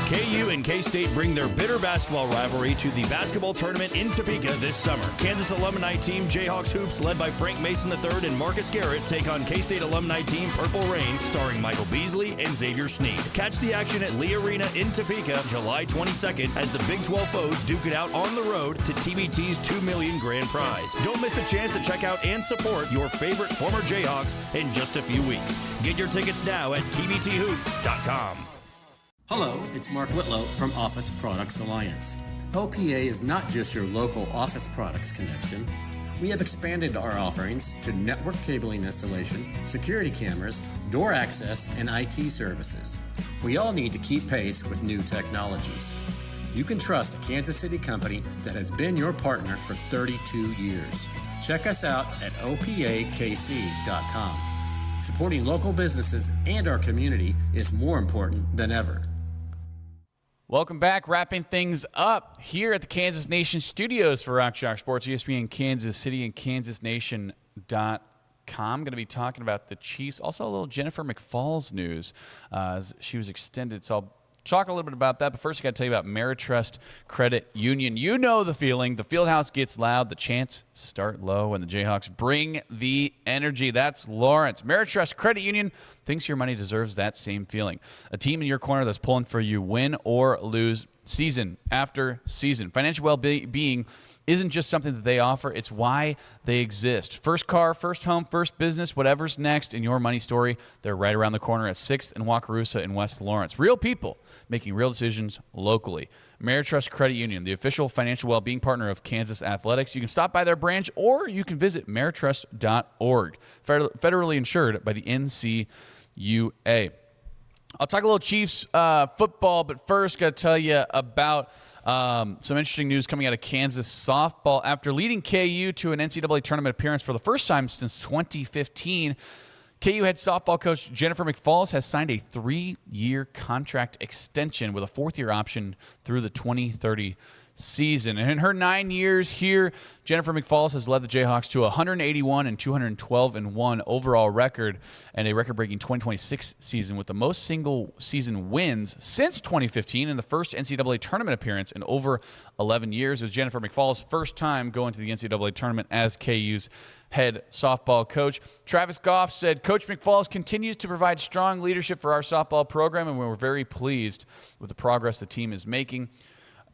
[SPEAKER 12] KU and K-State bring their bitter basketball rivalry to the basketball tournament in Topeka this summer. Kansas alumni team JHX Hoops, led by Frank Mason III and Marcus Garrett, take on K-State alumni team Purple Rain, starring Michael Beasley and Xavier Sneed. Catch the action at Lee Arena in Topeka, July 22nd, as the Big 12 foes duke it out on the road to TBT's $2 million grand prize. Don't miss the chance to check out and support your favorite former Jayhawks in just a few weeks. Get your tickets now at tbthoops.com.
[SPEAKER 23] Hello, it's Mark Whitlow from Office Products Alliance.
[SPEAKER 6] OPA is not just your local office products connection. We have expanded our offerings to network cabling installation, security cameras, door access, and IT services. We all need to keep pace with new technologies. You can trust a Kansas City company that has been your partner for 32 years. Check us out at opakc.com. Supporting local businesses and our community is more important than ever.
[SPEAKER 1] Welcome back. Wrapping things up here at the Kansas Nation studios for Rock Chalk Sports, ESPN Kansas City and KansasNation.com. Going to be talking about the Chiefs. Also a little Jennifer McFalls news as she was extended. So I'll talk a little bit about that, but first I got to tell you about Ameritrust Credit Union. You know the feeling. The fieldhouse gets loud. The chants start low, and the Jayhawks bring the energy. That's Lawrence. Ameritrust Credit Union thinks your money deserves that same feeling. A team in your corner that's pulling for you, win or lose, season after season. Financial well-being isn't just something that they offer, it's why they exist. First car, first home, first business, whatever's next in your money story, they're right around the corner at 6th and Wakarusa in West Lawrence. Real people making real decisions locally. Ameritrust Credit Union, the official financial well-being partner of Kansas Athletics. You can stop by their branch or you can visit ameritrust.org. Federally insured by the NCUA. I'll talk a little Chiefs football, but first got to tell you about some interesting news coming out of Kansas softball. After leading KU to an NCAA tournament appearance for the first time since 2015, KU head softball coach Jennifer McFalls has signed a 3-year contract extension with a 4th-year option through the 2030 season. And in her 9 years here, Jennifer McFalls has led the Jayhawks to a 181 and 212-1 overall record and a record-breaking 2026 season with the most single-season wins since 2015 and the first NCAA tournament appearance in over 11 years. It was Jennifer McFalls' first time going to the NCAA tournament as KU's head softball coach. Travis Goff said, Coach McFalls continues to provide strong leadership for our softball program, and we're very pleased with the progress the team is making.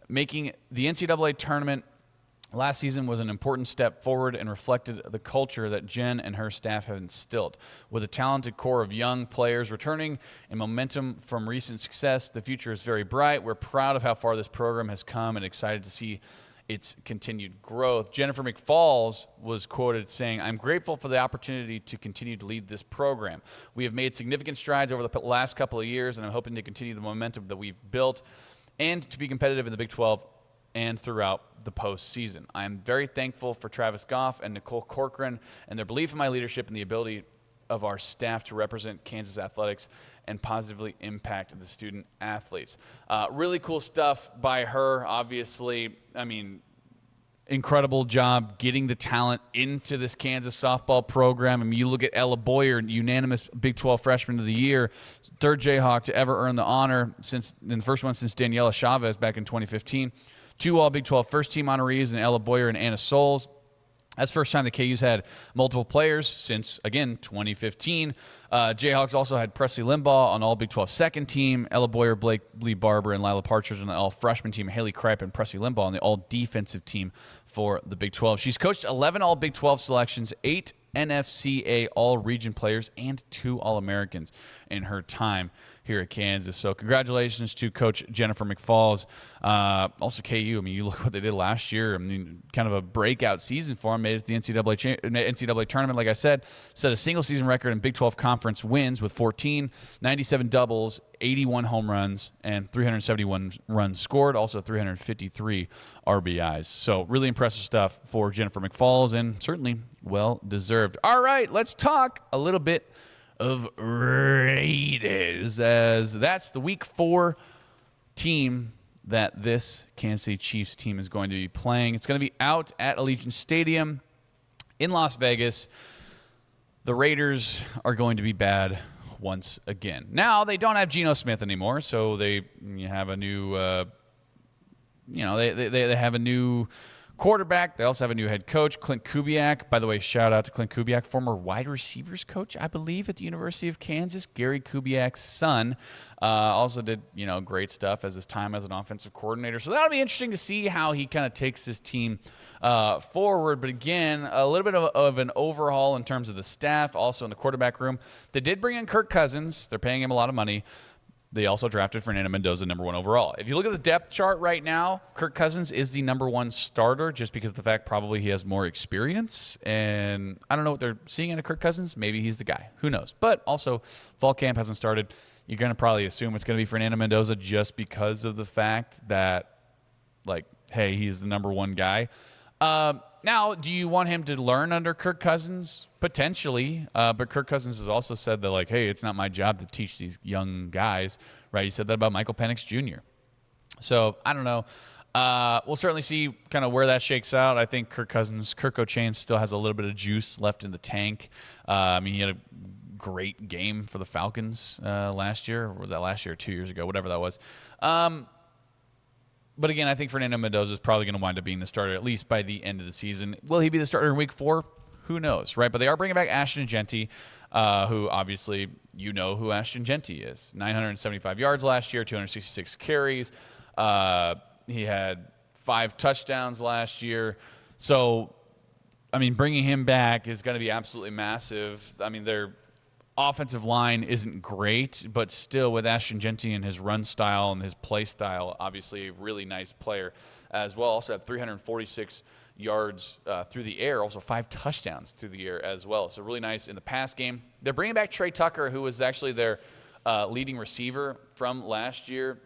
[SPEAKER 1] Making the NCAA tournament last season was an important step forward and reflected the culture that Jen and her staff have instilled. With a talented core of young players returning and momentum from recent success, the future is very bright. We're proud of how far this program has come and excited to see its continued growth. Jennifer McFalls was quoted saying, I'm grateful for the opportunity to continue to lead this program. We have made significant strides over the last couple of years, and I'm hoping to continue the momentum that we've built and to be competitive in the Big 12 and throughout the postseason. I am very thankful for Travis Goff and Nicole Corcoran and their belief in my leadership and the ability of our staff to represent Kansas athletics and positively impact the student athletes. Really cool stuff by her, obviously. I mean, incredible job getting the talent into this Kansas softball program. I mean, you look at Ella Boyer, unanimous Big 12 Freshman of the Year, 3rd Jayhawk to ever earn the honor, the first one since Daniela Chavez back in 2015. 2 All-Big 12 first-team honorees in Ella Boyer and Anna Souls. That's the first time the KU's had multiple players since, again, 2015. Jayhawks also had Presley Limbaugh on All-Big 12 second team, Ella Boyer, Blake Lee Barber, and Lila Partridge on the all-freshman team, Haley Kripe and Presley Limbaugh on the all-defensive team for the Big 12. She's coached 11 All-Big 12 selections, 8 NFCA All-Region players, and 2 All-Americans in her time here at Kansas. So congratulations to Coach Jennifer McFalls. Also KU, I mean, you look what they did last year. I mean, kind of a breakout season for them. Made it to the NCAA tournament, like I said. Set a single-season record in Big 12 conference wins with 14, 97 doubles, 81 home runs, and 371 runs scored. Also 353 RBIs. So really impressive stuff for Jennifer McFalls, and certainly well-deserved. All right, let's talk a little bit of Raiders, as that's the Week 4 team that this Kansas City Chiefs team is going to be playing. It's going to be out at Allegiant Stadium in Las Vegas. The Raiders are going to be bad once again. Now, they don't have Geno Smith anymore, so they have a new, they have a new quarterback. They also have a new head coach, Clint Kubiak. By the way, shout out to Clint Kubiak, former wide receivers coach, I believe, at the University of Kansas. Gary Kubiak's son also did, great stuff as his time as an offensive coordinator. So that'll be interesting to see how he kind of takes his team forward. But again, a little bit of an overhaul in terms of the staff, also in the quarterback room. They did bring in Kirk Cousins. They're paying him a lot of money. they also drafted Fernando Mendoza number 1 overall. If you look at the depth chart right now, Kirk Cousins is the number 1 starter just because of the fact probably he has more experience. And I don't know what they're seeing in a Kirk Cousins. Maybe he's the guy. Who knows? But also, fall camp hasn't started. You're going to probably assume it's going to be Fernando Mendoza just because of the fact that, like, hey, he's the number 1 guy. Now, do you want him to learn under Kirk Cousins? Potentially. But Kirk Cousins has also said that, like, hey, it's not my job to teach these young guys, right? He said that about Michael Penix Jr. So, I don't know. We'll certainly see kind of where that shakes out. I think Kirk O'Chain still has a little bit of juice left in the tank. I mean, he had a great game for the Falcons last year. Or was that last year or 2 years ago? Whatever that was. But again, I think Fernando Mendoza is probably going to wind up being the starter at least by the end of the season. Will he be the starter in week 4? Who knows, right? But they are bringing back Ashton Genty, who obviously you know who Ashton Genty is. 975 yards last year, 266 carries. He had 5 touchdowns last year. So, I mean, bringing him back is going to be absolutely massive. I mean, their offensive line isn't great, but still with Ashton Genty and his run style and his play style, obviously a really nice player as well. Also had 346 yards through the air, also 5 touchdowns through the air as well. So really nice in the pass game. They're bringing back Trey Tucker, who was actually their leading receiver from last year.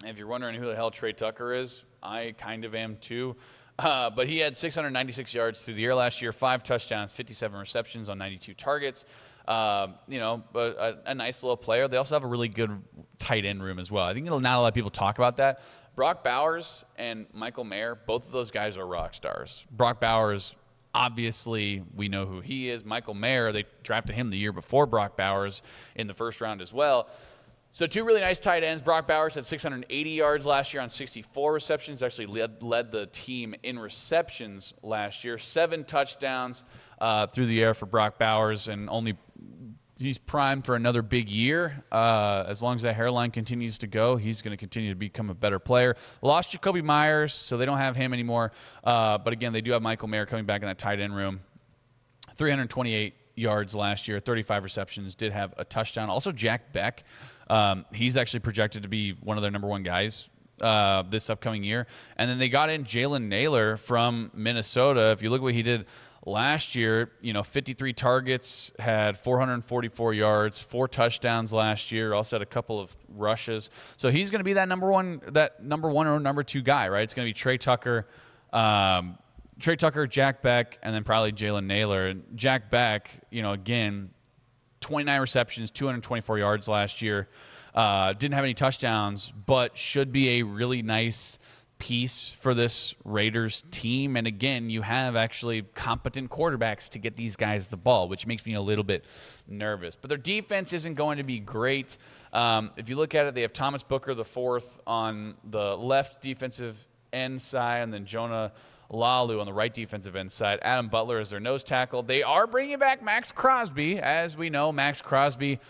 [SPEAKER 1] And if you're wondering who the hell Trey Tucker is, I kind of am too. But he had 696 yards through the air last year, 5 touchdowns, 57 receptions on 92 targets. But a nice little player. They also have a really good tight end room as well. I think not a lot of people talk about that. Brock Bowers and Michael Mayer, both of those guys are rock stars. Brock Bowers, obviously, we know who he is. Michael Mayer, they drafted him the year before Brock Bowers in the first round as well. So 2 really nice tight ends. Brock Bowers had 680 yards last year on 64 receptions. Actually led the team in receptions last year. 7 touchdowns through the air for Brock Bowers, and he's primed for another big year. As long as that hairline continues to go, he's going to continue to become a better player. Lost Jacoby Myers, so they don't have him anymore. But again, they do have Michael Mayer coming back in that tight end room. 328 yards last year, 35 receptions, did have a touchdown. Also, Jack Beck. He's actually projected to be one of their number 1 guys this upcoming year. And then they got in Jalen Naylor from Minnesota. If you look at what he did last year, 53 targets, had 444 yards, 4 touchdowns last year, also had a couple of rushes. So he's going to be that number one or number 2 guy, right? It's going to be Trey Tucker, Jack Beck, and then probably Jalen Naylor. And Jack Beck, again, 29 receptions, 224 yards last year. Didn't have any touchdowns, but should be a really nice piece for this Raiders team. And again, you have actually competent quarterbacks to get these guys the ball, which makes me a little bit nervous. But their defense isn't going to be great. If you look at it, they have Thomas Booker, the 4th, on the left defensive end side, and then Jonah Lalu on the right defensive end side. Adam Butler is their nose tackle. They are bringing back Max Crosby. As we know, Max Crosby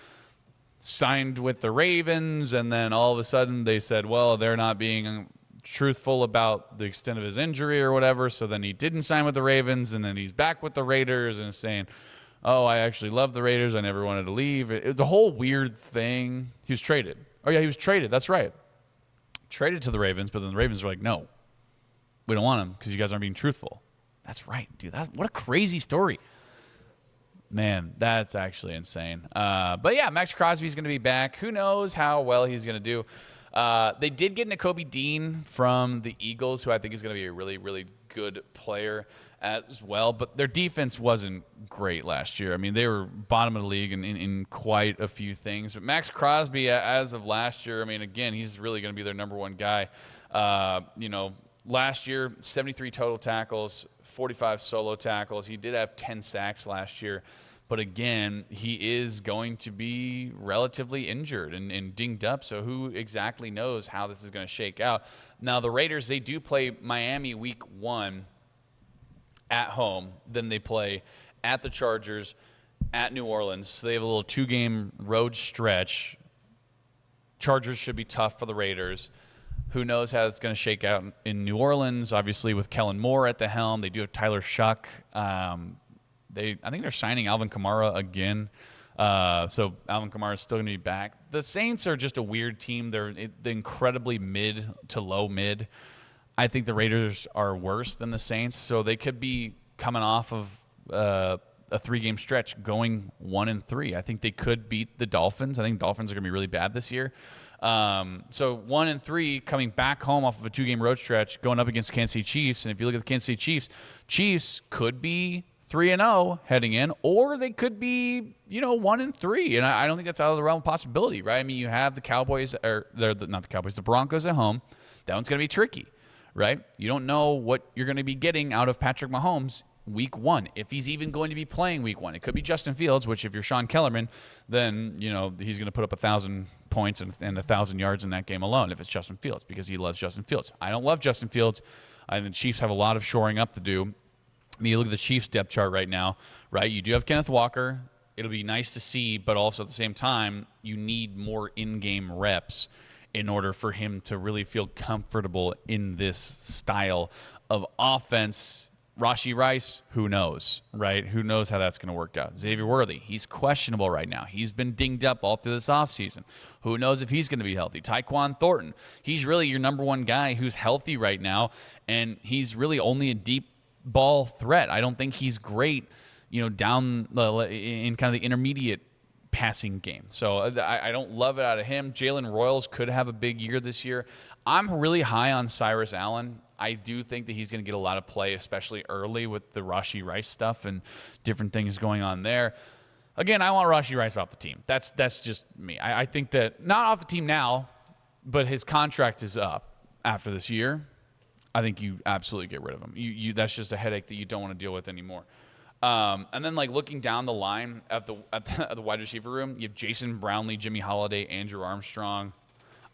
[SPEAKER 1] signed with the Ravens, and then all of a sudden they said, well, they're not being truthful about the extent of his injury or whatever, so then he didn't sign with the Ravens, and then he's back with the Raiders and saying, oh, I actually love the Raiders. I never wanted to leave. It was a whole weird thing. He was traded. Oh, yeah, he was traded. That's right. Traded to the Ravens, but then the Ravens were like, no. We don't want him because you guys aren't being truthful. That's right, dude. What a crazy story. Man, that's actually insane. But yeah, Max Crosby's going to be back. Who knows how well he's going to do. They did get Nakobe Dean from the Eagles, who I think is going to be a really, really good player as well. But their defense wasn't great last year. I mean, they were bottom of the league in quite a few things. But Max Crosby, as of last year, I mean, again, he's really going to be their number 1 guy. Last year, 73 total tackles, 45 solo tackles. He did have 10 sacks last year. But again, he is going to be relatively injured and dinged up. So who exactly knows how this is going to shake out. Now, the Raiders, they do play Miami week 1 at home. Then they play at the Chargers, at New Orleans. So they have a little 2-game road stretch. Chargers should be tough for the Raiders. Who knows how it's going to shake out in New Orleans, obviously with Kellen Moore at the helm. They do have Tyler Shuck. I think they're signing Alvin Kamara again. So Alvin Kamara is still going to be back. The Saints are just a weird team. They're incredibly mid to low mid. I think the Raiders are worse than the Saints, so they could be coming off of a 3-game stretch going 1-3. I think they could beat the Dolphins. I think Dolphins are going to be really bad this year. So 1-3 coming back home off of a 2-game road stretch going up against Kansas City Chiefs. And if you look at the Kansas City Chiefs could be 3-0 heading in, or they could be, 1-3. And I don't think that's out of the realm of possibility, right? I mean, you have the Cowboys, or not the Cowboys, the Broncos at home. That one's going to be tricky, right? You don't know what you're going to be getting out of Patrick Mahomes week 1, if he's even going to be playing week 1. It could be Justin Fields, which if you're Sean Kellerman, then he's going to put up 1,000 points and 1,000 yards in that game alone if it's Justin Fields, because he loves Justin Fields. I don't love Justin Fields. I think the Chiefs have a lot of shoring up to do. I mean, you look at the Chiefs depth chart right now, right? You do have Kenneth Walker. It'll be nice to see, but also at the same time, you need more in-game reps in order for him to really feel comfortable in this style of offense. Rashee Rice, who knows, right? Who knows how that's going to work out? Xavier Worthy, he's questionable right now. He's been dinged up all through this offseason. Who knows if he's going to be healthy? Tyquan Thornton, he's really your number one guy who's healthy right now, and he's really only a deep ball threat. I don't think he's great, down in kind of the intermediate passing game. So I don't love it out of him. Jalen Royals could have a big year this year. I'm really high on Cyrus Allen. I do think that he's going to get a lot of play, especially early with the Rashee Rice stuff and different things going on there. Again, I want Rashee Rice off the team. That's just me. I think that not off the team now, but his contract is up after this year. I think you absolutely get rid of him. You that's just a headache that you don't want to deal with anymore. And then looking down the line at the wide receiver room, you have Jason Brownlee, Jimmy Holiday, Andrew Armstrong.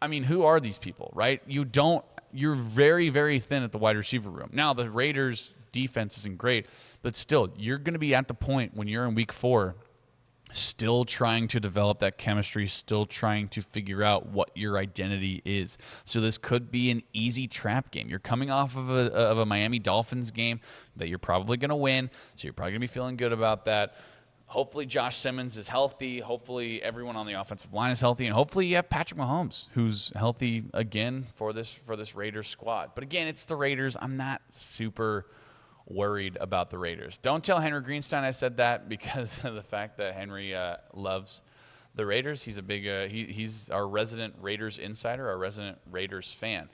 [SPEAKER 1] I mean, who are these people, right? You're very, very thin at the wide receiver room. Now, the Raiders' defense isn't great, but still, you're going to be at the point when you're in week 4 still trying to develop that chemistry, still trying to figure out what your identity is. So this could be an easy trap game. You're coming off of a Miami Dolphins game that you're probably going to win, so you're probably going to be feeling good about that. Hopefully Josh Simmons is healthy. Hopefully everyone on the offensive line is healthy. And hopefully you have Patrick Mahomes, who's healthy again for this Raiders squad. But again, it's the Raiders. I'm not super worried about the Raiders. Don't tell Henry Greenstein I said that, because of the fact that Henry loves the Raiders. He's a big he's our resident Raiders insider, our resident Raiders fan.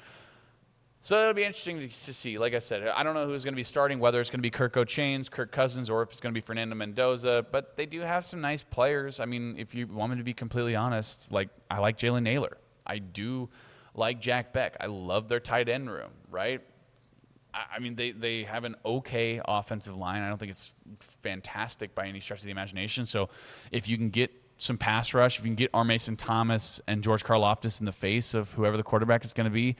[SPEAKER 1] So it'll be interesting to see. Like I said, I don't know who's going to be starting, whether it's going to be Kirk O'Chains, Kirk Cousins, or if it's going to be Fernando Mendoza. But they do have some nice players. I mean, if you want me to be completely honest, I like Jalen Naylor. I do like Jack Beck. I love their tight end room, right? I mean, they have an okay offensive line. I don't think it's fantastic by any stretch of the imagination. So if you can get some pass rush, if you can get R. Mason Thomas and George Karlaftis in the face of whoever the quarterback is going to be,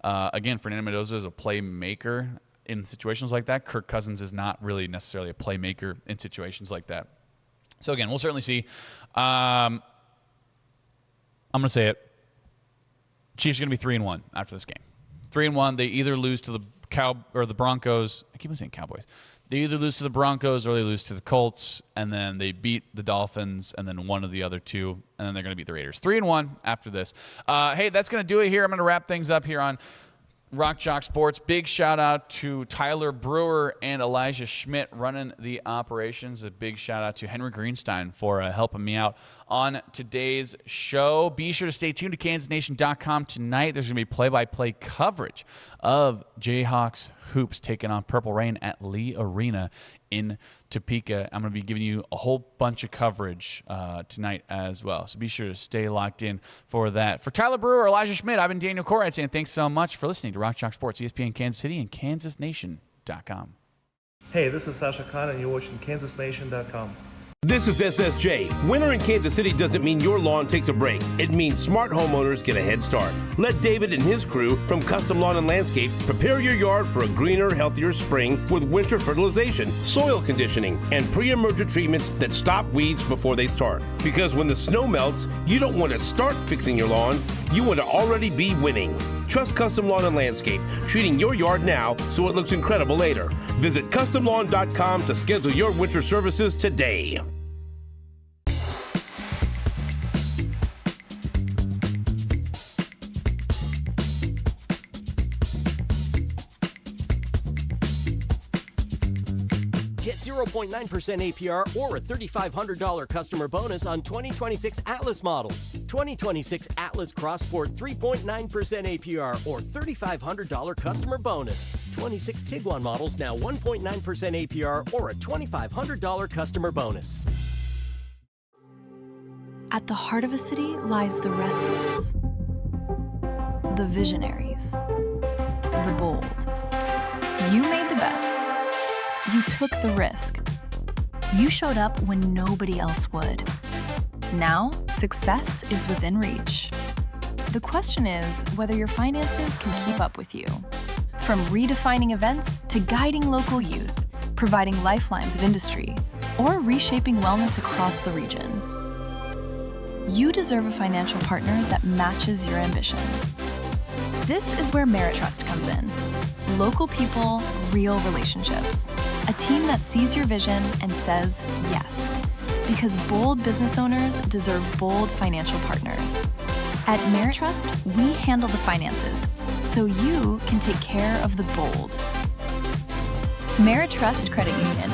[SPEAKER 1] again, Fernando Mendoza is a playmaker in situations like that. Kirk Cousins is not really necessarily a playmaker in situations like that. So, again, we'll certainly see. I'm going to say it. Chiefs are going to be 3-1 after this game. 3-1. They either lose to the Broncos. I keep on saying Cowboys. They either lose to the Broncos or they lose to the Colts, and then they beat the Dolphins, and then one of the other two, and then they're going to beat the Raiders. 3-1 after this. Hey, that's going to do it here. I'm going to wrap things up here on Rock Chalk Sports. Big shout out to Tyler Brewer and Elijah Schmidt running the operations. A big shout out to Henry Greenstein for helping me out on today's show. Be sure to stay tuned to KansasNation.com tonight. There's going to be play-by-play coverage of JHX Hoops taking on Purple Rain at Lee Arena in Topeka. I'm going to be giving you a whole bunch of coverage tonight as well. So be sure to stay locked in for that. For Tyler Brewer, Elijah Schmidt, I've been Daniel Courtwright saying thanks so much for listening to Rock Chalk Sports, ESPN Kansas City and KansasNation.com.
[SPEAKER 7] Hey, this is Sasha Khan, and you're watching KansasNation.com.
[SPEAKER 5] This is SSJ. Winter in Kansas City doesn't mean your lawn takes a break. It means smart homeowners get a head start. Let David and his crew from Custom Lawn and Landscape prepare your yard for a greener, healthier spring with winter fertilization, soil conditioning, and pre-emergent treatments that stop weeds before they start. Because when the snow melts, you don't want to start fixing your lawn. You want to already be winning. Trust Custom Lawn and Landscape, treating your yard now so it looks incredible later. Visit CustomLawn.com to schedule your winter services today.
[SPEAKER 3] Get 0.9% APR or a $3,500 customer bonus on 2026 Atlas models. 2026 Atlas Crossport 3.9% APR or $3,500 customer bonus. 26 Tiguan models now 1.9% APR or a $2,500 customer bonus.
[SPEAKER 11] At the heart of a city lies the restless, the visionaries, the bold. You made the bet. You took the risk. You showed up when nobody else would. Now, success is within reach. The question is whether your finances can keep up with you. From redefining events to guiding local youth, providing lifelines of industry, or reshaping wellness across the region. You deserve a financial partner that matches your ambition. This is where Merit Trust comes in. Local people, real relationships. A team that sees your vision and says yes. Because bold business owners deserve bold financial partners. At Merit Trust, we handle the finances, so you can take care of the bold. Merit Trust Credit Union.